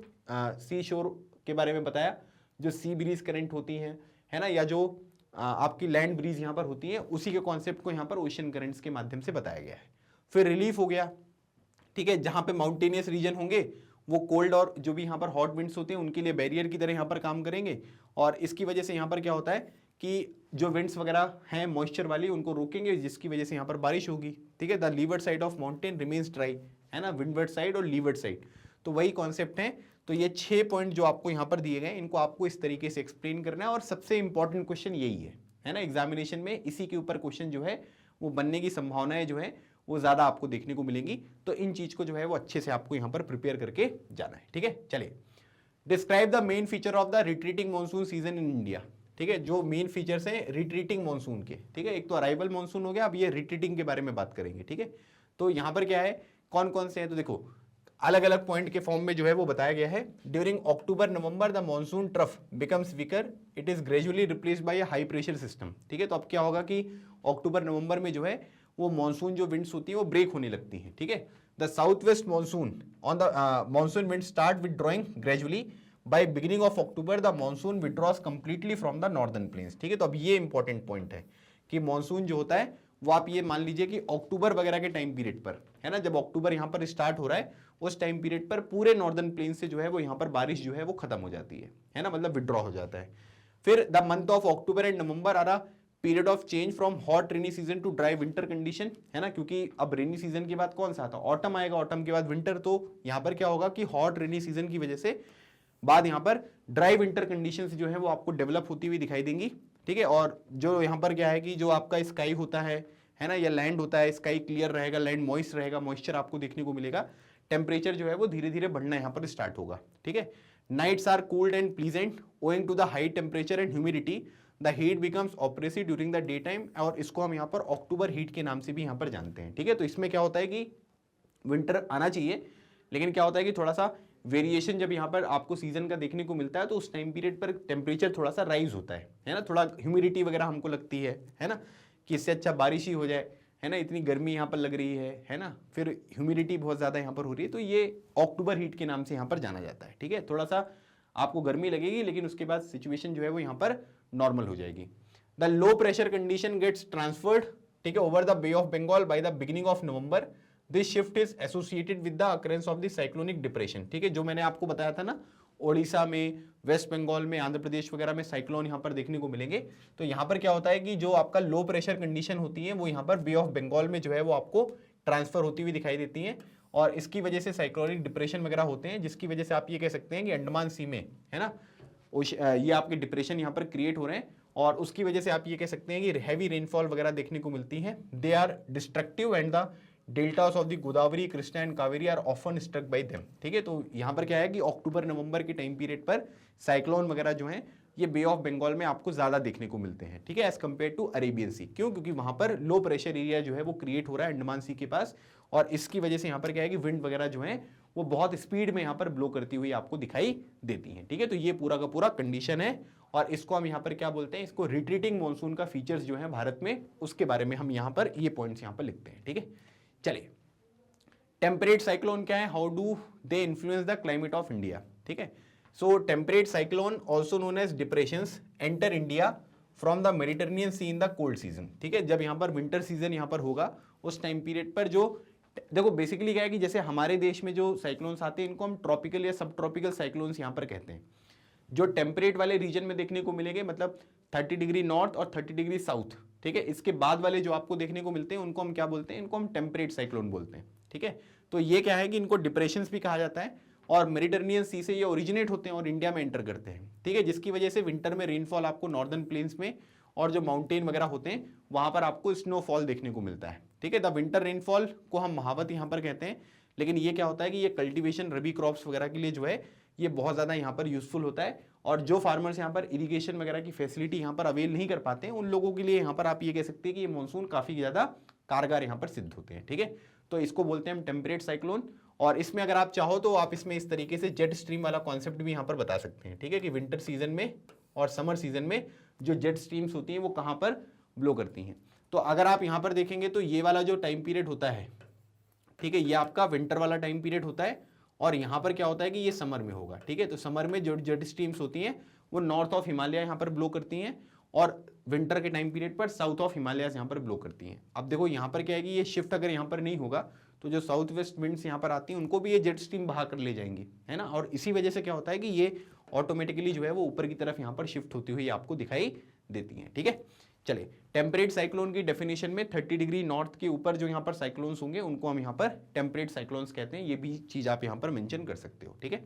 सी शोर के बारे में बताया, जो सी ब्रीज करंट होती हैं, है ना, या जो आपकी लैंड ब्रीज यहाँ पर होती है, उसी के कॉन्सेप्ट को यहाँ पर ओशन करंट्स के माध्यम से बताया गया है। फिर रिलीफ हो गया, ठीक है, जहाँ पे माउंटेनियस रीजन होंगे वो कोल्ड और जो भी यहाँ पर हॉट विंड्स होते हैं उनके लिए बैरियर की तरह यहाँ पर काम करेंगे, और इसकी वजह से यहाँ पर क्या होता है कि जो विंड्स वगैरह हैं मॉइस्चर वाली उनको रोकेंगे, जिसकी वजह से यहाँ पर बारिश होगी। ठीक है, the levered side of mountain remains dry, है ना, विंडवर्ड साइड और लीवर्ड साइड, तो वही कॉन्सेप्ट है। तो ये 6 पॉइंट जो आपको यहाँ पर दिए गए इनको आपको इस तरीके से एक्सप्लेन करना है, और सबसे इंपॉर्टेंट क्वेश्चन यही है ना, एग्जामिनेशन में इसी के ऊपर क्वेश्चन जो है वो बनने की संभावनाएं जो है वो ज़्यादा आपको देखने को मिलेंगी। तो इन चीज़ को जो है वो अच्छे से आपको यहाँ पर प्रिपेयर करके जाना है। ठीक है, चलिए, describe the main feature of the retreating monsoon season in India. ठीक है, जो मेन फीचर्स हैं रिट्रीटिंग मानसून के, ठीक है, एक तो अराइवल मानसून हो गया, अब ये रिट्रीटिंग के बारे में बात करेंगे। ठीक है, तो यहाँ पर क्या है, कौन कौन से हैं, तो देखो अलग अलग पॉइंट के फॉर्म में जो है वो बताया गया है। During October November the monsoon trough becomes weaker, it is gradually replaced by a high pressure system. ठीक है, तो अब क्या होगा कि अक्टूबर नवंबर में जो है वो मानसून जो विंड्स होती है वो ब्रेक होने लगती हैं। ठीक है, the south west monsoon on the monsoon wind start withdrawing gradually by beginning of October the monsoon withdraws completely from the northern plains. ठीक है, तो अब ये इंपॉर्टेंट पॉइंट है कि मानसून जो होता है वो आप ये मान लीजिए कि अक्टूबर वगैरह के टाइम पीरियड पर, है ना, जब अक्टूबर यहाँ पर स्टार्ट हो रहा है उस टाइम पीरियड पर पूरे नॉर्दर्न प्लेन से जो है वो यहाँ पर बारिश जो है वो खत्म हो जाती है ना, मतलब विड्रॉ हो जाता है। फिर the month of October and November are a period of change from hot rainy season to dry winter condition, है ना, क्योंकि अब रेनी सीजन के बाद कौन सा आता है, ऑटम आएगा, ऑटम के बाद विंटर, तो यहाँ पर क्या होगा कि हॉट रेनी सीजन की वजह से बाद यहाँ पर ड्राई विंटर कंडीशन जो है वो आपको डेवलप होती हुई दिखाई देंगी। ठीक है, और जो यहाँ पर क्या है कि जो आपका स्काई होता है ना, या लैंड होता है, स्काई क्लियर रहेगा, लैंड मॉइस्ट रहेगा, मॉइस्चर आपको देखने को मिलेगा, टेम्परेचर जो है वो धीरे धीरे बढ़ना यहाँ पर स्टार्ट होगा। ठीक है, nights are cooled and pleasant owing to the high temperature and humidity, the heat becomes oppressive during the day time, और इसको हम यहाँ पर अक्टूबर हीट के नाम से भी यहाँ पर जानते हैं। ठीक है, तो इसमें क्या होता है कि विंटर आना चाहिए, लेकिन क्या होता है कि थोड़ा सा वेरिएशन जब यहाँ पर आपको सीजन का देखने को मिलता है तो उस टाइम पीरियड पर टेम्परेचर थोड़ा सा राइज होता है ना, थोड़ा ह्यूमिडिटी वगैरह हमको लगती है ना, कि इससे अच्छा बारिश ही हो जाए, है ना, इतनी गर्मी यहाँ पर लग रही है ना, फिर ह्यूमिडिटी बहुत ज़्यादा यहाँ पर हो रही है, तो ये अक्टूबर हीट के नाम से यहाँ पर जाना जाता है। ठीक है, थोड़ा सा आपको गर्मी लगेगी लेकिन उसके बाद सिचुएशन जो है वो यहाँ पर नॉर्मल हो जाएगी। The low pressure condition gets transferred, ठीक है, over the Bay of Bengal by the beginning of November. This shift is associated with the occurrence of the cyclonic depression. ठीक है, जो मैंने आपको बताया था ना, ओडिशा में, वेस्ट बंगाल में, आंध्र प्रदेश वगैरह में साइक्लोन यहाँ पर देखने को मिलेंगे। तो यहाँ पर क्या होता है कि जो आपका लो प्रेशर कंडीशन होती है वो यहाँ पर बे ऑफ बंगाल में जो है वो आपको ट्रांसफर होती हुई दिखाई देती है, और इसकी वजह से साइक्लोनिक डिप्रेशन वगैरह होते हैं, जिसकी वजह से आप ये कह सकते हैं कि अंडमान सी में, है ना, ये आपके डिप्रेशन यहाँ पर क्रिएट हो रहे हैं, और उसकी वजह से आप ये कह सकते हैं कि हैवी रेनफॉल वगैरह देखने को मिलती है। They are destructive and the deltas of the Godavari, Krishna and Kaveri are often struck by them. ठीक है, तो यहाँ पर क्या है कि अक्टूबर नवंबर के टाइम पीरियड पर साइक्लोन वगैरह जो है ये बे ऑफ बंगाल में आपको ज्यादा देखने को मिलते हैं। ठीक है, एज कंपेयर टू अरेबियन सी। क्यों? क्योंकि वहां पर लो प्रेशर एरिया जो है वो क्रिएट हो रहा है अंडमान सी के पास, और इसकी वजह से यहाँ पर क्या है कि विंड वगैरह जो है वो बहुत स्पीड में यहाँ पर ब्लो करती हुई आपको दिखाई देती है। ठीक है, तो ये पूरा का पूरा कंडीशन है, और इसको हम यहाँ पर क्या बोलते हैं, इसको रिट्रीटिंग मॉनसून का फीचर्स जो है भारत में, उसके बारे में हम यहाँ पर ये पॉइंट्स यहाँ पर लिखते हैं। ठीक है, चलिए, टेम्परेट साइक्लोन क्या है, how do they influence the climate of India. ठीक है, so temperate cyclone also known as depressions enter India from the Mediterranean sea in the cold season. ठीक है, जब यहाँ पर विंटर सीजन यहाँ पर होगा उस टाइम पीरियड पर, जो देखो बेसिकली क्या है कि जैसे हमारे देश में जो साइक्लोन्स आते हैं इनको हम ट्रॉपिकल या सब ट्रॉपिकल साइक्लोन्स यहाँ पर कहते हैं। जो टेम्परेट वाले रीजन में देखने को मिलेंगे, मतलब 30 डिग्री नॉर्थ और 30 डिग्री साउथ, ठीक है, इसके बाद वाले जो आपको देखने को मिलते हैं उनको हम क्या बोलते हैं, इनको हम टेम्परेट साइक्लोन बोलते हैं। ठीक है, तो ये क्या है कि इनको डिप्रेशंस भी कहा जाता है, और मेडिटेरेनियन सी से ये ओरिजिनेट होते हैं और इंडिया में एंटर करते हैं। ठीक है, जिसकी वजह से विंटर में रेनफॉल आपको नॉर्दर्न प्लेन्स में और जो माउंटेन वगैरह होते हैं वहां पर आपको स्नोफॉल देखने को मिलता है। ठीक है, द विंटर रेनफॉल को हम महावत यहाँ पर कहते हैं, लेकिन ये क्या होता है कि ये कल्टीवेशन, रबी क्रॉप्स वगैरह के लिए जो है ये बहुत ज़्यादा यहाँ पर यूजफुल होता है, और जो फार्मर्स यहाँ पर इरिगेशन वगैरह की फैसिलिटी यहाँ पर अवेल नहीं कर पाते हैं उन लोगों के लिए यहाँ पर आप ये कह सकते हैं कि ये मानसून काफ़ी ज़्यादा कारगर यहाँ पर सिद्ध होते हैं। ठीक है, तो इसको बोलते हैं हम टेम्परेट साइक्लोन, और इसमें अगर आप चाहो तो आप इसमें इस तरीके से जेट स्ट्रीम वाला कॉन्सेप्ट भी यहाँ पर बता सकते हैं। ठीक है, कि विंटर सीजन में और समर सीजन में जो जेट स्ट्रीम्स होती हैं वो कहाँ पर ब्लो करती हैं। तो अगर आप यहाँ पर देखेंगे तो ये वाला जो टाइम पीरियड होता है, ठीक है, ये आपका विंटर वाला टाइम पीरियड होता है, और यहाँ पर क्या होता है कि ये समर में होगा। ठीक है, तो समर में जो जेट स्ट्रीम्स होती हैं वो नॉर्थ ऑफ हिमालय यहाँ पर ब्लो करती हैं, और विंटर के टाइम पीरियड पर साउथ ऑफ हिमालयाज यहाँ पर ब्लो करती हैं। अब देखो यहाँ पर क्या है कि ये शिफ्ट अगर यहाँ पर नहीं होगा तो जो साउथ वेस्ट विंड्स यहाँ पर आती हैं उनको भी ये जेट स्ट्रीम बहा कर ले जाएंगी, है ना, और इसी वजह से क्या होता है कि ये ऑटोमेटिकली जो है वो ऊपर की तरफ यहाँ पर शिफ्ट होती हुई आपको दिखाई देती हैं। ठीक है, चलिए, टेम्परेट साइक्लोन की डेफिनेशन में 30 डिग्री नॉर्थ के ऊपर जो यहाँ पर साइक्लोन्स होंगे उनको हम यहाँ पर टेम्परेट साइक्लोन्स कहते हैं, ये भी चीज़ आप यहाँ पर मेंशन कर सकते हो। ठीक है,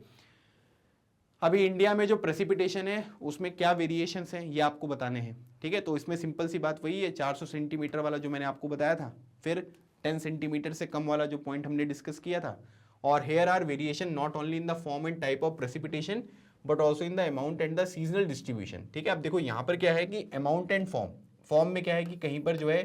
अभी इंडिया में जो प्रेसिपिटेशन है उसमें क्या वेरिएशंस हैं ये आपको बताने हैं। ठीक है, तो इसमें सिंपल सी बात वही है, 400 सेंटीमीटर वाला जो मैंने आपको बताया था, फिर 10 सेंटीमीटर से कम वाला जो पॉइंट हमने डिस्कस किया था, और here are variation not only in the form and type of precipitation but also in the amount and the seasonal distribution. ठीक है, अब देखो यहाँ पर क्या है कि अमाउंट एंड फॉर्म में क्या है कि कहीं पर जो है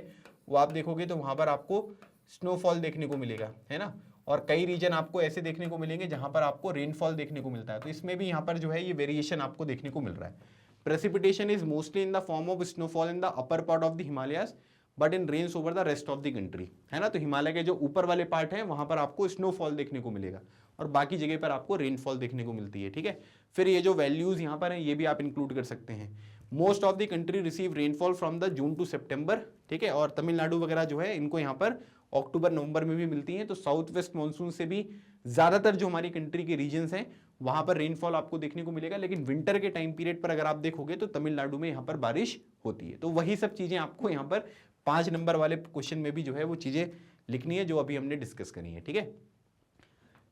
वो आप देखोगे तो वहाँ पर आपको स्नोफॉल देखने को मिलेगा, है ना, और कई रीजन आपको ऐसे देखने को मिलेंगे जहां पर आपको रेनफॉल देखने को मिलता है, तो इसमें भी यहाँ पर जो है ये वेरिएशन आपको देखने को मिल रहा है। Precipitation is mostly in the form of snowfall in the upper part of the Himalayas but in rains over the rest of the country, है ना, तो हिमालय के जो ऊपर वाले पार्ट है वहां पर आपको स्नोफॉल देखने को मिलेगा, और बाकी जगह पर आपको रेनफॉल देखने को मिलती है। ठीक है, फिर ये जो वैल्यूज यहाँ पर हैं ये भी आप इंक्लूड कर सकते हैं। Most of the country receive rainfall from the June to September. ठीक है, और तमिलनाडु वगैरह जो है इनको यहाँ पर अक्टूबर नवंबर में भी मिलती हैं, तो साउथ वेस्ट मानसून से भी ज़्यादातर जो हमारी कंट्री के रीजन्स हैं वहाँ पर रेनफॉल आपको देखने को मिलेगा, लेकिन विंटर के टाइम पीरियड पर अगर आप देखोगे तो तमिलनाडु में यहाँ पर बारिश होती है। तो वही सब चीज़ें आपको यहाँ पर 5 नंबर वाले क्वेश्चन में भी जो है वो चीज़ें लिखनी है जो अभी हमने डिस्कस करी है। ठीक है,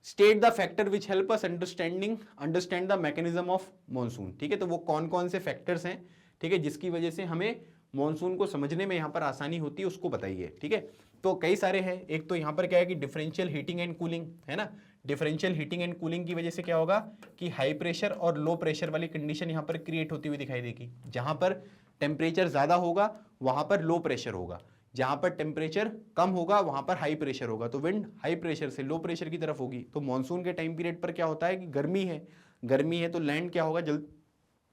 state the factor which help us understand the mechanism of monsoon. ठीक है, तो वो कौन कौन से फैक्टर्स हैं, ठीक है, जिसकी वजह से हमें मॉनसून को समझने में यहाँ पर आसानी होती है, उसको बताइए। ठीक है, तो कई सारे हैं। एक तो यहाँ पर क्या है कि डिफरेंशियल हीटिंग एंड कूलिंग, है ना, डिफरेंशियल हीटिंग एंड कूलिंग की वजह से क्या होगा कि हाई प्रेशर और लो प्रेशर वाली कंडीशन यहाँ पर क्रिएट होती हुई दिखाई देगी। जहाँ पर टेम्परेचर ज़्यादा होगा वहाँ पर लो प्रेशर होगा, जहां पर टेम्परेचर कम होगा वहां पर हाई प्रेशर होगा, तो विंड हाई प्रेशर से लो प्रेशर की तरफ होगी। तो मानसून के टाइम पीरियड पर क्या होता है कि गर्मी है तो लैंड क्या होगा,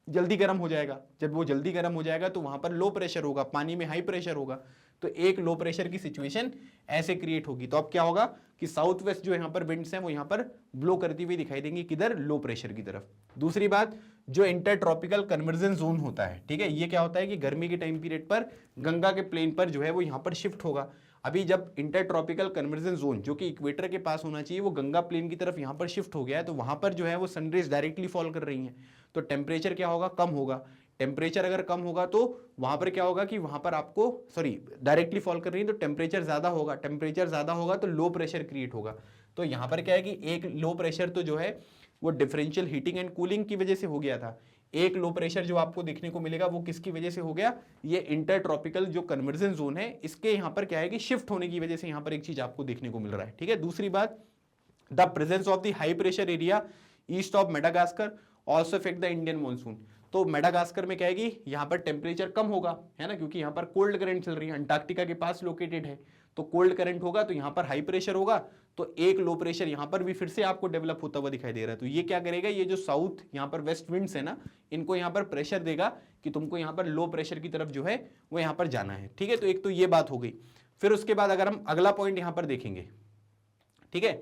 जल्दी गर्म हो जाएगा। जब वो जल्दी गर्म हो जाएगा तो वहां पर लो प्रेशर होगा, पानी में हाई प्रेशर होगा, तो एक लो प्रेशर की सिचुएशन ऐसे क्रिएट होगी। तो अब क्या होगा कि साउथ वेस्ट जो यहाँ पर विंड्स हैं वो यहाँ पर ब्लो करती हुई दिखाई देंगी, किधर, लो प्रेशर की तरफ। दूसरी बात, जो इंटर ट्रॉपिकल कन्वर्जन जोन होता है, ठीक है, ये क्या होता है कि गर्मी के टाइम पीरियड पर गंगा के प्लेन पर जो है वो यहाँ पर शिफ्ट होगा। अभी जब इंटर ट्रॉपिकल कन्वर्जन जोन जो कि इक्वेटर के पास होना चाहिए वो गंगा प्लेन की तरफ यहाँ पर शिफ्ट हो गया है, तो वहां पर जो है वो सनरेज डायरेक्टली फॉल कर रही हैं, तो टेम्परेचर क्या होगा, कम होगा। टेम्परेचर अगर कम होगा तो वहां पर क्या होगा कि वहां पर आपको डायरेक्टली फॉल कर रही है तो टेम्परेचर ज्यादा होगा, टेम्परेचर ज्यादा होगा तो लो प्रेशर क्रिएट होगा। तो यहां पर क्या है कि एक लो प्रेशर तो जो है वो डिफरेंशियल हीटिंग एंड कूलिंग की वजह से हो गया था। एक लो प्रेशर जो आपको देखने को मिलेगा वो किसकी वजह से हो गया, ये इंटर ट्रॉपिकल जो कन्वर्जन जोन है इसके यहाँ पर क्या है कि शिफ्ट होने की वजह से यहाँ पर एक चीज आपको देखने को मिल रहा है, ठीक है। दूसरी बात, the presence of the high pressure area east of Madagascar also affect the Indian monsoon. तो मेडागास्कर में क्या है कि यहाँ पर टेम्परेचर कम होगा, है ना, क्योंकि यहाँ पर कोल्ड करंट चल रही है, अंटार्कटिका के पास लोकेटेड है, तो कोल्ड करंट होगा तो यहाँ पर हाई प्रेशर होगा, तो एक लो प्रेशर यहाँ पर भी फिर से आपको डेवलप होता हुआ दिखाई दे रहा है। तो ये क्या करेगा, ये जो साउथ यहाँ पर वेस्ट विंड्स है ना, इनको यहाँ पर प्रेशर देगा कि तुमको यहाँ पर लो प्रेशर की तरफ जो है वो यहाँ पर जाना है, ठीक है। तो एक तो ये बात हो गई। फिर उसके बाद अगर हम अगला पॉइंट यहाँ पर देखेंगे, ठीक है,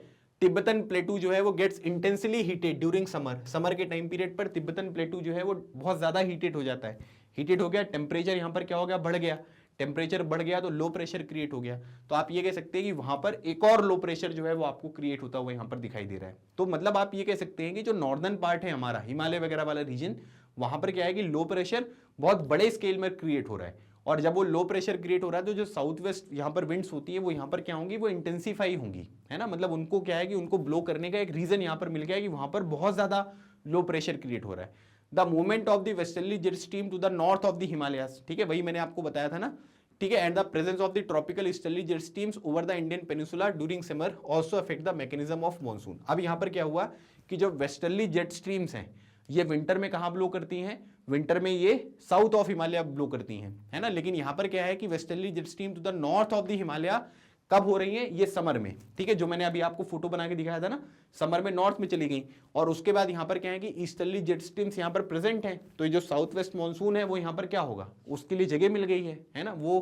तिब्बतन प्लेटू जो है वो gets intensely heated during summer के टाइम पीरियड पर तिब्बतन प्लेटू जो है वो बहुत ज्यादा हीटेड हो जाता है। हीटेड हो गया, टेम्परेचर यहाँ पर क्या हो गया, बढ़ गया, टेम्परेचर बढ़ गया तो लो प्रेशर क्रिएट हो गया। तो आप ये कह सकते हैं कि वहां पर एक और लो प्रेशर जो है वो आपको क्रिएट होता हुआ यहाँ पर दिखाई दे रहा है। तो मतलब आप ये कह सकते हैं कि जो नॉर्दर्न पार्ट है हमारा, हिमालय वगैरह वाला रीजन, वहां पर क्या है कि लो प्रेशर बहुत बड़े स्केल में क्रिएट हो रहा है, और जब वो लो प्रेशर क्रिएट हो रहा है तो जो साउथ वेस्ट यहाँ पर विंड्स होती है वो यहाँ पर क्या होंगी, वो इंटेंसिफाई होंगी, है ना। मतलब उनको क्या है कि उनको ब्लो करने का एक रीजन यहाँ पर मिल गया है कि वहां पर बहुत ज्यादा लो प्रेशर क्रिएट हो रहा है। The movement of the westerly jet stream to the north of the Himalayas, ठीक है, वही मैंने आपको बताया था ना, ठीक है। And the presence of the tropical easterly jet streams over the Indian peninsula during summer also affect the mechanism of monsoon. अब यहाँ पर क्या हुआ कि जो वेस्टर्ली जेट स्ट्रीम्स हैं ये विंटर में कहाँ ब्लो करती हैं, विंटर में ये साउथ ऑफ हिमालय ब्लो करती हैं, है ना। लेकिन यहाँ पर क्या है कि westerly jet stream to the north of the Himalaya कब हो रही है, ये समर में, ठीक है, जो मैंने अभी आपको फोटो बना के दिखाया था ना, समर में नॉर्थ में चली गई। और उसके बाद यहाँ पर क्या है कि ईस्टर्ली जेट स्ट्रीम्स यहाँ पर प्रेजेंट हैं, तो ये जो साउथ वेस्ट मानसून है वो यहाँ पर क्या होगा, उसके लिए जगह मिल गई है ना, वो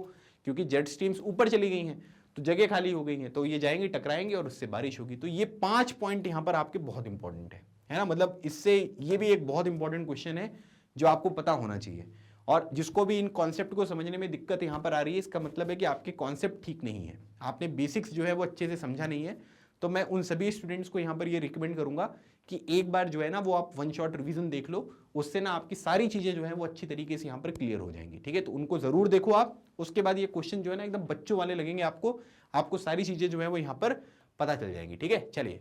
क्योंकि जेट स्ट्रीम्स ऊपर चली गई हैं तो जगह खाली हो गई है, तो ये जाएंगे, टकराएंगे और उससे बारिश होगी। तो ये 5 पॉइंट यहाँ पर आपके बहुत इंपॉर्टेंट है ना। मतलब इससे ये भी एक बहुत इंपॉर्टेंट क्वेश्चन है जो आपको पता होना चाहिए, और जिसको भी इन कॉन्सेप्ट को समझने में दिक्कत यहाँ पर आ रही है, इसका मतलब है कि आपके कॉन्सेप्ट ठीक नहीं है, आपने बेसिक्स जो है वो अच्छे से समझा नहीं है। तो मैं उन सभी स्टूडेंट्स को यहाँ पर ये रिकमेंड करूंगा कि एक बार जो है ना वो आप 1 शॉट रिवीजन देख लो, उससे ना आपकी सारी चीजें जो है वो अच्छी तरीके से यहाँ पर क्लियर हो जाएंगी, ठीक है। तो उनको जरूर देखो आप, उसके बाद ये क्वेश्चन जो है ना एकदम बच्चों वाले लगेंगे आपको सारी चीजें जो है वो यहाँ पर पता चल जाएंगी, ठीक है। चलिए,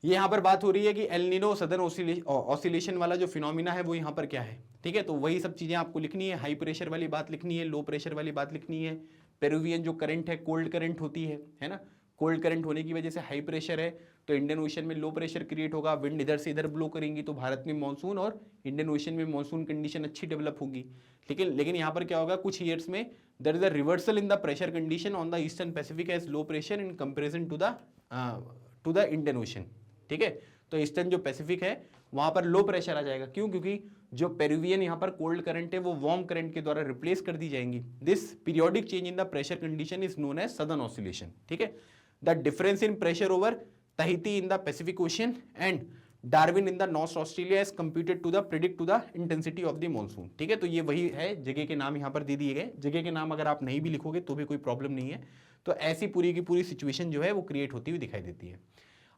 ये यहाँ पर बात हो रही है कि एल नीनो सदर्न ऑसिलेशन वाला जो फिनोमिना है वो यहाँ पर क्या है, ठीक है। तो वही सब चीजें आपको लिखनी है, हाई प्रेशर वाली बात लिखनी है, लो प्रेशर वाली बात लिखनी है, पेरुवियन जो करंट है कोल्ड करंट होती है ना, कोल्ड करंट होने की वजह से हाई प्रेशर है तो इंडियन ओशन में लो प्रेशर क्रिएट होगा, विंड इधर से इधर ब्लो करेंगी तो भारत में मानसून और इंडियन ओशन में मानसून कंडीशन अच्छी डेवलप होगी। लेकिन यहाँ पर क्या होगा, कुछ ईयर्स में there is a reversal in the pressure condition on the eastern Pacific as low pressure in comparison to the Indian Ocean, ठीक है। तो ईस्टर्न जो पैसिफिक है वहां पर लो प्रेशर आ जाएगा, क्यों, क्योंकि जो पेरुवियन यहाँ पर कोल्ड करंट है वो वार्म करंट के द्वारा रिप्लेस कर दी जाएंगी। This periodic change in the pressure condition is known as southern oscillation, ठीक है। The difference in pressure over Tahiti in the Pacific ocean and Darwin in the north Australia is computed to the predict to the intensity of the monsoon, ठीक है। तो ये वही है, जगह के नाम यहाँ पर दे दिए गए, जगह के नाम अगर आप नहीं भी लिखोगे तो भी कोई प्रॉब्लम नहीं है। तो ऐसी पूरी की पूरी सिचुएशन जो है वो क्रिएट होती हुई दिखाई देती है।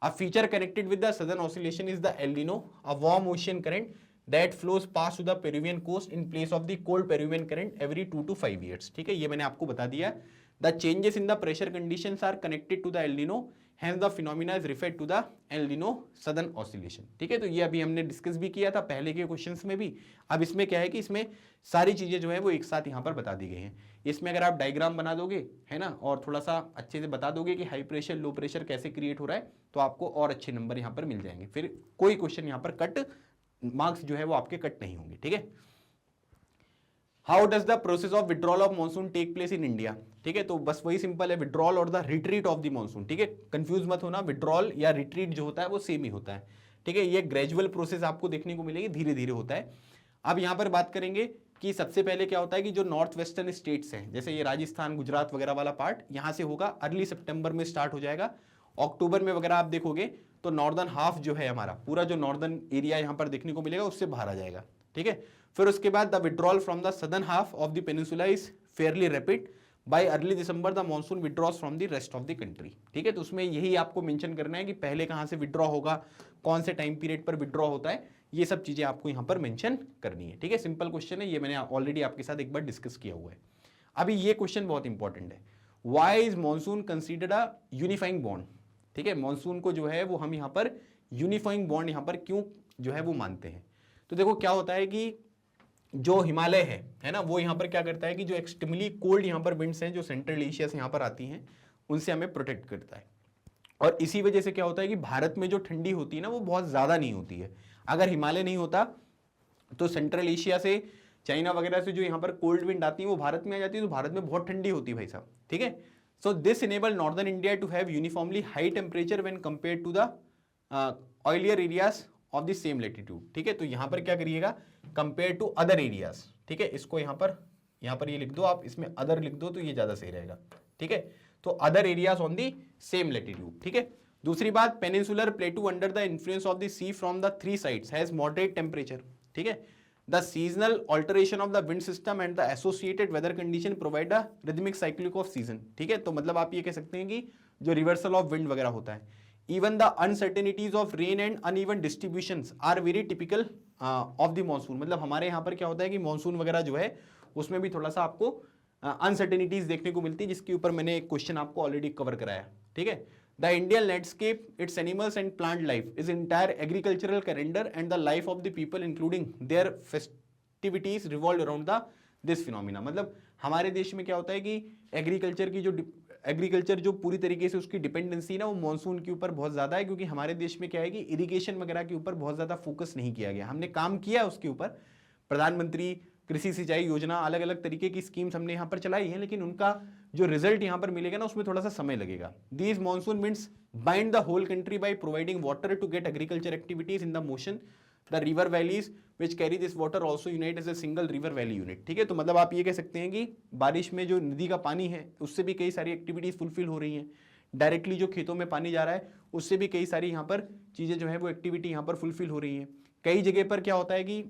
A feature connected with the southern oscillation is the El Nino, a warm ocean current that flows past to the Peruvian coast in place of the cold Peruvian current every 2 to 5 years, ठीक है, ये मैंने आपको बता दिया। The changes in the pressure conditions are connected to the El Nino, hence the phenomena is referred to the El Nino southern oscillation, ठीक है। तो ये अभी हमने डिस्कस भी किया था पहले के क्वेश्चंस में भी। अब इसमें क्या है कि इसमें सारी चीजें जो है वो एक साथ यहाँ पर बता दी गई हैं। इसमें अगर आप डायग्राम बना दोगे, है ना, और थोड़ा सा अच्छे से बता दोगे कि हाई प्रेशर लो प्रेशर कैसे क्रिएट हो रहा है, तो आपको और अच्छे नंबर यहाँ पर मिल जाएंगे, फिर कोई क्वेश्चन यहाँ पर कट मार्क्स जो है वो आपके कट नहीं होंगे, ठीक है। How does the process of withdrawal of monsoon take place in India? ठीक है, तो बस वही सिंपल है, विड्रॉल और the retreat of the monsoon. ठीक है, कंफ्यूज मत होना, विड्रॉल या रिट्रीट जो होता है वो सेम ही होता है। ठीक है, ये ग्रेजुअल प्रोसेस आपको देखने को मिलेगी, धीरे धीरे होता है। अब यहां पर बात करेंगे कि सबसे पहले क्या होता है कि जो नॉर्थ वेस्टर्न स्टेट्स हैं, जैसे ये राजस्थान गुजरात वगैरह वाला पार्ट, यहां से होगा, अर्ली सितंबर में स्टार्ट हो जाएगा। अक्टूबर में वगैरह आप देखोगे तो नॉर्दर्न हाफ जो है हमारा, पूरा जो नॉर्दर्न एरिया यहां पर देखने को मिलेगा उससे बाहर आ जाएगा। ठीक है, फिर उसके बाद the withdrawal from the southern half of the peninsula is fairly rapid, bye early December the monsoon withdraws from the rest of the country. ठीक है, तो उसमें यही आपको मेंशन करना है कि पहले कहां से विड्रॉ होगा, कौन से टाइम पीरियड पर विड्रॉ होता है, ये सब चीजें आपको यहां पर मेंशन करनी है। ठीक है, सिंपल क्वेश्चन है, ये मैंने ऑलरेडी आपके साथ एक बार डिस्कस किया हुआ है। अभी ये क्वेश्चन बहुत इंपॉर्टेंट है, why is monsoon considered a unifying bond? ठीक है, मॉनसून को जो है वो हम यहां पर यूनिफाइंग बॉन्ड यहां पर क्यों जो है वो मानते हैं? तो देखो क्या होता है कि जो हिमालय है ना, वो यहाँ पर क्या करता है कि जो एक्सट्रीमली कोल्ड यहाँ पर विंड्स हैं जो सेंट्रल एशिया से यहाँ पर आती हैं, उनसे हमें प्रोटेक्ट करता है। और इसी वजह से क्या होता है कि भारत में जो ठंडी होती है ना वो बहुत ज़्यादा नहीं होती है। अगर हिमालय नहीं होता तो सेंट्रल एशिया से, चाइना वगैरह से जो यहाँ पर कोल्ड विंड आती है वो भारत में आ जाती है, तो भारत में बहुत ठंडी होती है भाई साहब। ठीक है, so this enable northern India to have uniformly high temperature when compare to the oilier areas of the same latitude. ठीक है, तो यहां पर क्या करिएगा, कंपेयर टू अदर एरियाज। ठीक है, इसको यहां पर ये लिख दो आप, इसमें अदर लिख दो तो ये ज्यादा सही रहेगा। ठीक है, तो other areas on the same latitude. ठीक है, दूसरी बात, peninsular plateau under the influence of the sea from the three sides has moderate temperature. ठीक है, the seasonal alteration of the wind system and the associated weather condition provide a rhythmic cyclic of season. ठीक है, तो मतलब आप ये कह सकते हैं कि जो रिवर्सल ऑफ विंड वगैरह होता है, even the uncertainties of rain and uneven distributions are very typical of the monsoon। मतलब हमारे यहाँ पर क्या होता है कि मॉनसून वगैरह जो है उसमें भी थोड़ा सा आपको अनसर्टेनिटीज देखने को मिलती है, जिसके ऊपर मैंने एक क्वेश्चन आपको ऑलरेडी कवर कराया। ठीक है, the Indian landscape, it's animals and plant life is entire agricultural calendar and the life of the people including there festivities revolve around the this phenomena. मतलब हमारे देश में क्या होता है कि एग्रीकल्चर जो पूरी तरीके से उसकी डिपेंडेंसी ना वो मॉनसून के ऊपर बहुत ज़्यादा है, क्योंकि हमारे देश में क्या है कि इरिगेशन वगैरह के ऊपर बहुत ज़्यादा फोकस नहीं किया गया। हमने काम किया उसके ऊपर, प्रधानमंत्री कृषि सिंचाई योजना, अलग अलग तरीके की स्कीम्स हमने यहाँ पर चलाई हैं, लेकिन उनका जो रिजल्ट यहाँ पर मिलेगा ना उसमें थोड़ा सा समय लगेगा। These monsoon winds bind the whole country by providing water to get agriculture activities in the motion. The river valleys which carry this water also unite as a single river valley unit. ठीक है, तो मतलब आप ये कह सकते हैं कि बारिश में जो नदी का पानी है उससे भी कई सारी एक्टिविटीज फुलफिल हो रही हैं। डायरेक्टली जो खेतों में पानी जा रहा है उससे भी कई सारी यहाँ पर चीज़ें जो है वो एक्टिविटी यहाँ पर फुलफिल हो रही हैं। कई जगह पर क्या होता है कि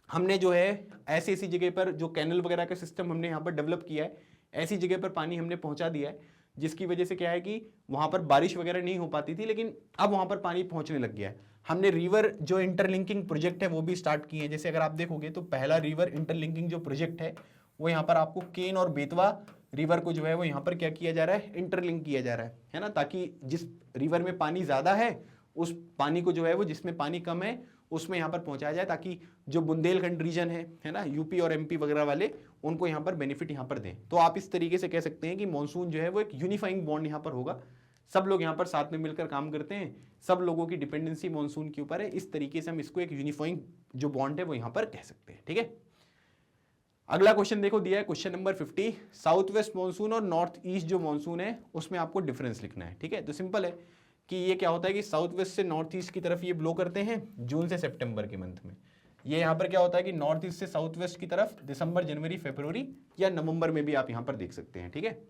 हमने जो है ऐसी ऐसी जगह पर जो कैनल वगैरह का सिस्टम हमने यहाँ पर डेवलप किया है, ऐसी जगह पर पानी हमने पहुँचा दिया है, जिसकी वजह से क्या है कि वहाँ पर बारिश वगैरह नहीं हो पाती थी, लेकिन अब वहाँ पर पानी पहुँचने लग गया है। हमने रिवर जो इंटरलिंकिंग प्रोजेक्ट है वो भी स्टार्ट किए हैं। जैसे अगर आप देखोगे तो पहला रिवर इंटरलिंकिंग जो प्रोजेक्ट है वो यहाँ पर आपको केन और बेतवा रिवर को जो है वो यहाँ पर क्या किया जा रहा है, इंटरलिंक किया जा रहा है ना, ताकि जिस रिवर में पानी ज़्यादा है उस पानी को जो है वो जिसमें पानी कम है उसमें यहाँ पर पहुँचाया जाए, ताकि जो बुंदेलखंड रीजन है ना, यूपी और एमपी वगैरह वाले, उनको यहाँ पर बेनिफिट यहाँ पर दें। तो आप इस तरीके से कह सकते हैं कि मॉनसून जो है वो एक यूनिफाइंग बॉन्ड यहाँ पर होगा, सब लोग यहाँ पर साथ में मिलकर काम करते हैं, सब लोगों की डिपेंडेंसी मॉनसून के ऊपर है। इस तरीके से हम इसको एक यूनिफाइंग जो बॉन्ड है वो यहाँ पर कह सकते हैं। ठीक है, अगला क्वेश्चन देखो दिया है question number 50, south west monsoon और नॉर्थ ईस्ट जो मानसून है उसमें आपको डिफरेंस लिखना है। ठीक है, तो सिंपल है कि ये क्या होता है कि साउथ वेस्ट से नॉर्थ ईस्ट की तरफ ये ब्लो करते हैं जून से सितंबर के मंथ में। ये यहाँ पर क्या होता है कि नॉर्थ ईस्ट से साउथ वेस्ट की तरफ दिसंबर, जनवरी, फरवरी या नवंबर में भी आप यहाँ पर देख सकते हैं। ठीक है,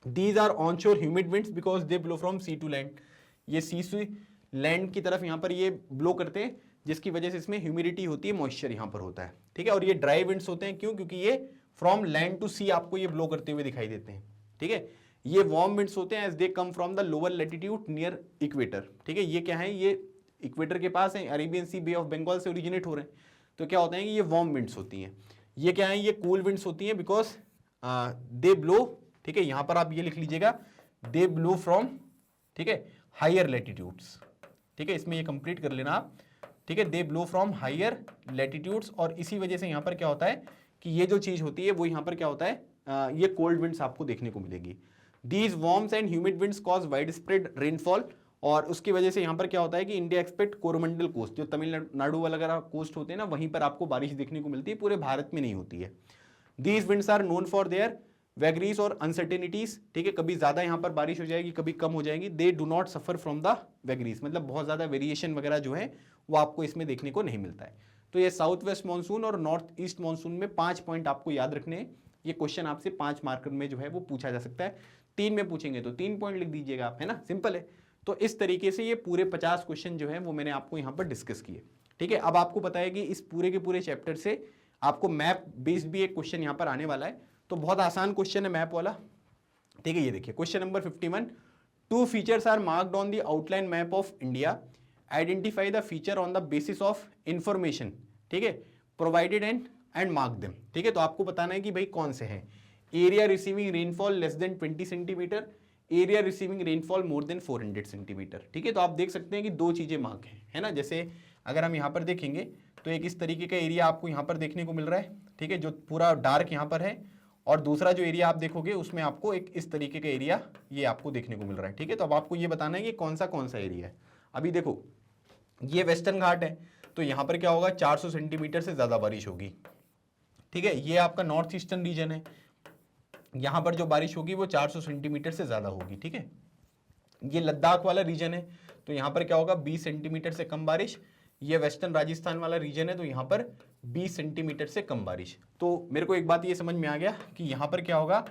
these are onshore humid winds because they blow from sea to land. ये सी से लैंड की तरफ यहाँ पर ये ब्लो करते हैं, जिसकी वजह से इसमें ह्यूमिडिटी होती है, मॉइस्चर यहाँ पर होता है। ठीक है, और ये ड्राई विंड्स होते हैं, क्यों? क्योंकि ये फ्रॉम लैंड टू सी आपको ये ब्लो करते हुए दिखाई देते हैं। ठीक है, ये वार्म विंड्स होते हैं as they come from the lower latitude near equator. ठीक है, ये क्या है, ये इक्वेटर के पास है, Arabian Sea, Bay of Bengal से ओरिजिनेट हो रहे हैं, तो क्या होता है कि ये वार्म विंड्स होती हैं। ये क्या है, ये कूल विंड्स होती हैं बिकॉज दे ब्लो, ठीक है, यहां पर आप ये लिख लीजिएगा, दे ब्लो फ्रॉम, ठीक है, हायर लैटिट्यूड्स। ठीक है, इसमें ये कंप्लीट कर लेना आप। ठीक है, दे ब्लो फ्रॉम हायर लैटिट्यूड्स, और इसी वजह से यहां पर क्या होता है कि ये जो चीज होती है वो यहां पर क्या होता है, ये कोल्ड विंड्स आपको देखने को मिलेगी। These warms and humid winds cause wide spread rainfall, और उसकी वजह से यहाँ पर क्या होता है कि इंडिया एक्सपेक्ट कोरोमंडल कोस्ट, जो तमिलनाडु वगैरह कोस्ट होते हैं ना, वहीं पर आपको बारिश देखने को मिलती है, पूरे भारत में नहीं होती है। These winds are known for their vagaries और अनसर्टेनिटीज, ठीक है, कभी ज्यादा यहाँ पर बारिश हो जाएगी, कभी कम हो जाएगी। They do not suffer from the vagaries, मतलब बहुत ज्यादा वेरिएशन वगैरह जो है वो आपको इसमें देखने को नहीं मिलता है। तो ये साउथ वेस्ट मानसून और नॉर्थ ईस्ट मानसून में 5 पॉइंट आपको याद रखने हैं। ये क्वेश्चन आपसे 5 मार्कर में जो है वो पूछा जा सकता है। 3 में पूछेंगे तो 3 पॉइंट लिख दीजिएगा आप, है ना, सिंपल है। तो इस तरीके से ये पूरे 50 क्वेश्चन जो है वो मैंने आपको यहाँ पर डिस्कस किए, ठीक है। अब आपको पता है कि इस पूरे के पूरे चैप्टर से आपको मैप बेस्ड भी एक क्वेश्चन यहाँ पर आने वाला है, तो बहुत आसान क्वेश्चन है मैप वाला, ठीक है। ये देखिए question number 51, 2 features are marked on the outline map of India, identify the feature on the basis of information, ठीक है, प्रोवाइडेड एंड मार्क देम, ठीक है। तो आपको बताना है कि भाई कौन से हैं। Area receiving rainfall less than 20 centimetre, area receiving rainfall more than 400 centimetre, ठीक है। तो आप देख सकते हैं कि 2 चीजें मार्क है ना। जैसे अगर हम यहाँ पर देखेंगे तो एक इस तरीके का एरिया आपको यहाँ पर देखने को मिल रहा है, ठीक है, जो पूरा डार्क यहाँ पर है, और दूसरा जो एरिया आप देखोगे उसमें आपको एक इस तरीके का एरिया ये आपको देखने को मिल रहा है, ठीक है। तो अब आपको ये बताना है कि कौन सा एरिया है। अभी देखो ये वेस्टर्न घाट है, तो यहाँ पर क्या होगा, 400 सेंटीमीटर से ज्यादा बारिश होगी, ठीक है। ये आपका नॉर्थ ईस्टर्न रीजन है, यहाँ पर जो बारिश होगी वो 400 सेंटीमीटर से ज्यादा होगी, ठीक है। ये लद्दाख वाला रीजन है, तो यहाँ पर क्या होगा, 20 सेंटीमीटर से कम बारिश। ये वेस्टर्न राजस्थान वाला रीजन है, तो यहाँ पर 20 सेंटीमीटर से कम बारिश। तो मेरे को एक बात ये समझ में आ गया कि यहाँ पर क्या होगा,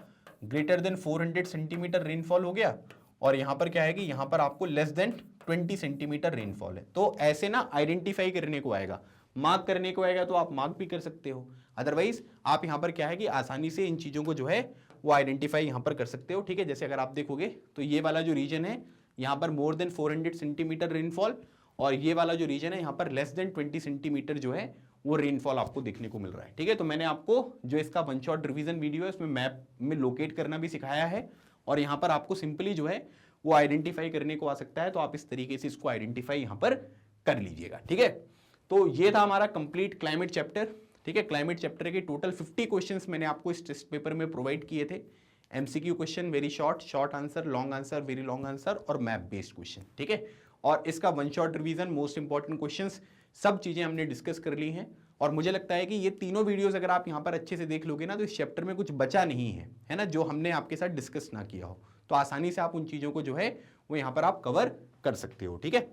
ग्रेटर देन 400 सेंटीमीटर रेनफॉल हो गया, और यहाँ पर क्या है कि यहाँ पर आपको लेस देन 20 सेंटीमीटर रेनफॉल है। तो ऐसे ना आइडेंटिफाई करने को आएगा, मार्क करने को आएगा, तो आप मार्क भी कर सकते हो। अदरवाइज आप यहाँ पर क्या है कि आसानी से इन चीज़ों को जो है वो आइडेंटिफाई यहाँ पर कर सकते हो, ठीक है। जैसे अगर आप देखोगे तो ये वाला जो रीजन है यहाँ पर मोर देन 400 सेंटीमीटर रेनफॉल, और ये वाला जो रीजन है यहाँ पर लेस देन 20 सेंटीमीटर जो है वो रेनफॉल आपको देखने को मिल रहा है, ठीक है। तो मैंने आपको जो इसका वन शॉट रिवीजन वीडियो है उसमें मैप में लोकेट करना भी सिखाया है, और यहाँ पर आपको सिंपली जो है वो आइडेंटिफाई करने को आ सकता है। तो आप इस तरीके से इसको आइडेंटिफाई यहाँ पर कर लीजिएगा, ठीक है। तो ये था हमारा कंप्लीट क्लाइमेट चैप्टर, ठीक है। क्लाइमेट चैप्टर के टोटल 50 क्वेश्चंस मैंने आपको इस टेस्ट पेपर में प्रोवाइड किए थे। MCQ question, very short answer, long answer, very long answer, और मैप बेस्ड क्वेश्चन, ठीक है। और इसका one shot revision, most important questions, सब चीजें हमने डिस्कस कर ली हैं। और मुझे लगता है कि ये तीनों वीडियोस अगर आप यहाँ पर अच्छे से देख लोगे ना, तो इस चैप्टर में कुछ बचा नहीं है ना, जो हमने आपके साथ डिस्कस ना किया हो। तो आसानी से आप उन चीजों को जो है वो यहाँ पर आप कवर कर सकते हो, ठीक है।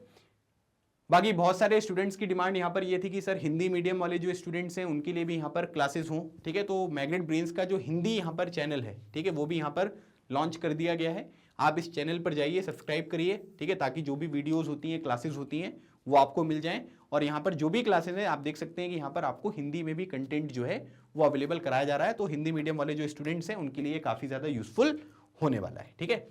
बाकी बहुत सारे स्टूडेंट्स की डिमांड यहाँ पर ये थी कि सर हिंदी मीडियम वाले जो स्टूडेंट्स हैं उनके लिए भी यहाँ पर क्लासेस हों, ठीक है। तो मैग्नेट ब्रेन्स का जो हिंदी यहाँ पर चैनल है, ठीक है, वो भी यहाँ पर लॉन्च कर दिया गया है। आप इस चैनल पर जाइए, सब्सक्राइब करिए, ठीक है, ताकि जो भी वीडियोस होती हैं, क्लासेस होती हैं, वो आपको मिल जाएं। और यहाँ पर जो भी क्लासेस हैं आप देख सकते हैं कि यहाँ पर आपको हिंदी में भी कंटेंट जो है वो अवेलेबल कराया जा रहा है। तो हिंदी मीडियम वाले जो स्टूडेंट्स हैं उनके लिए काफ़ी ज़्यादा यूजफुल होने वाला है, ठीक है।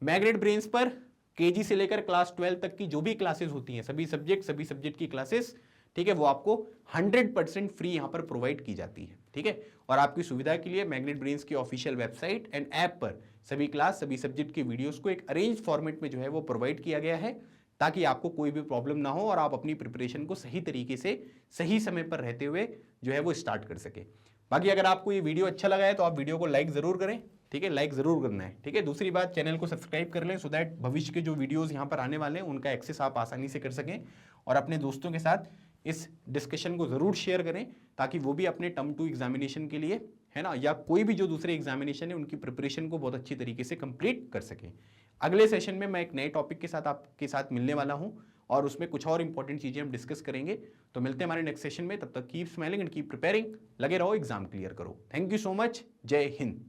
मैग्नेट ब्रेन्स पर केजी से लेकर क्लास 12 तक की जो भी क्लासेस होती हैं, सभी सब्जेक्ट की क्लासेस, ठीक है, वो आपको 100% फ्री यहाँ पर प्रोवाइड की जाती है, ठीक है। और आपकी सुविधा के लिए मैग्नेट ब्रेन्स की ऑफिशियल वेबसाइट एंड ऐप पर सभी क्लास, सभी सब्जेक्ट के वीडियोस को एक अरेंज फॉर्मेट में जो है वो प्रोवाइड किया गया है, ताकि आपको कोई भी प्रॉब्लम ना हो और आप अपनी प्रिपरेशन को सही तरीके से सही समय पर रहते हुए जो है वो स्टार्ट कर सके। बाकी अगर आपको ये वीडियो अच्छा लगा है तो आप वीडियो को लाइक जरूर करें, ठीक है, लाइक जरूर करना है, ठीक है। दूसरी बात, चैनल को सब्सक्राइब कर लें, सो दैट भविष्य के जो वीडियोस यहाँ पर आने वाले हैं उनका एक्सेस आप आसानी से कर सकें। और अपने दोस्तों के साथ इस डिस्कशन को जरूर शेयर करें, ताकि वो भी अपने टर्म 2 एग्जामिनेशन के लिए, है ना, या कोई भी जो दूसरे एग्जामिनेशन है उनकी प्रिपरेशन को बहुत अच्छी तरीके से कंप्लीट कर सकें। अगले सेशन में मैं एक नए टॉपिक के साथ आपके साथ मिलने वाला हूं, और उसमें कुछ और इंपॉर्टेंट चीजें हम डिस्कस करेंगे। तो मिलते हैं हमारे नेक्स्ट सेशन में, तब तक keep smiling and keep preparing, लगे रहो, एग्जाम क्लियर करो। थैंक यू सो मच, जय हिंद।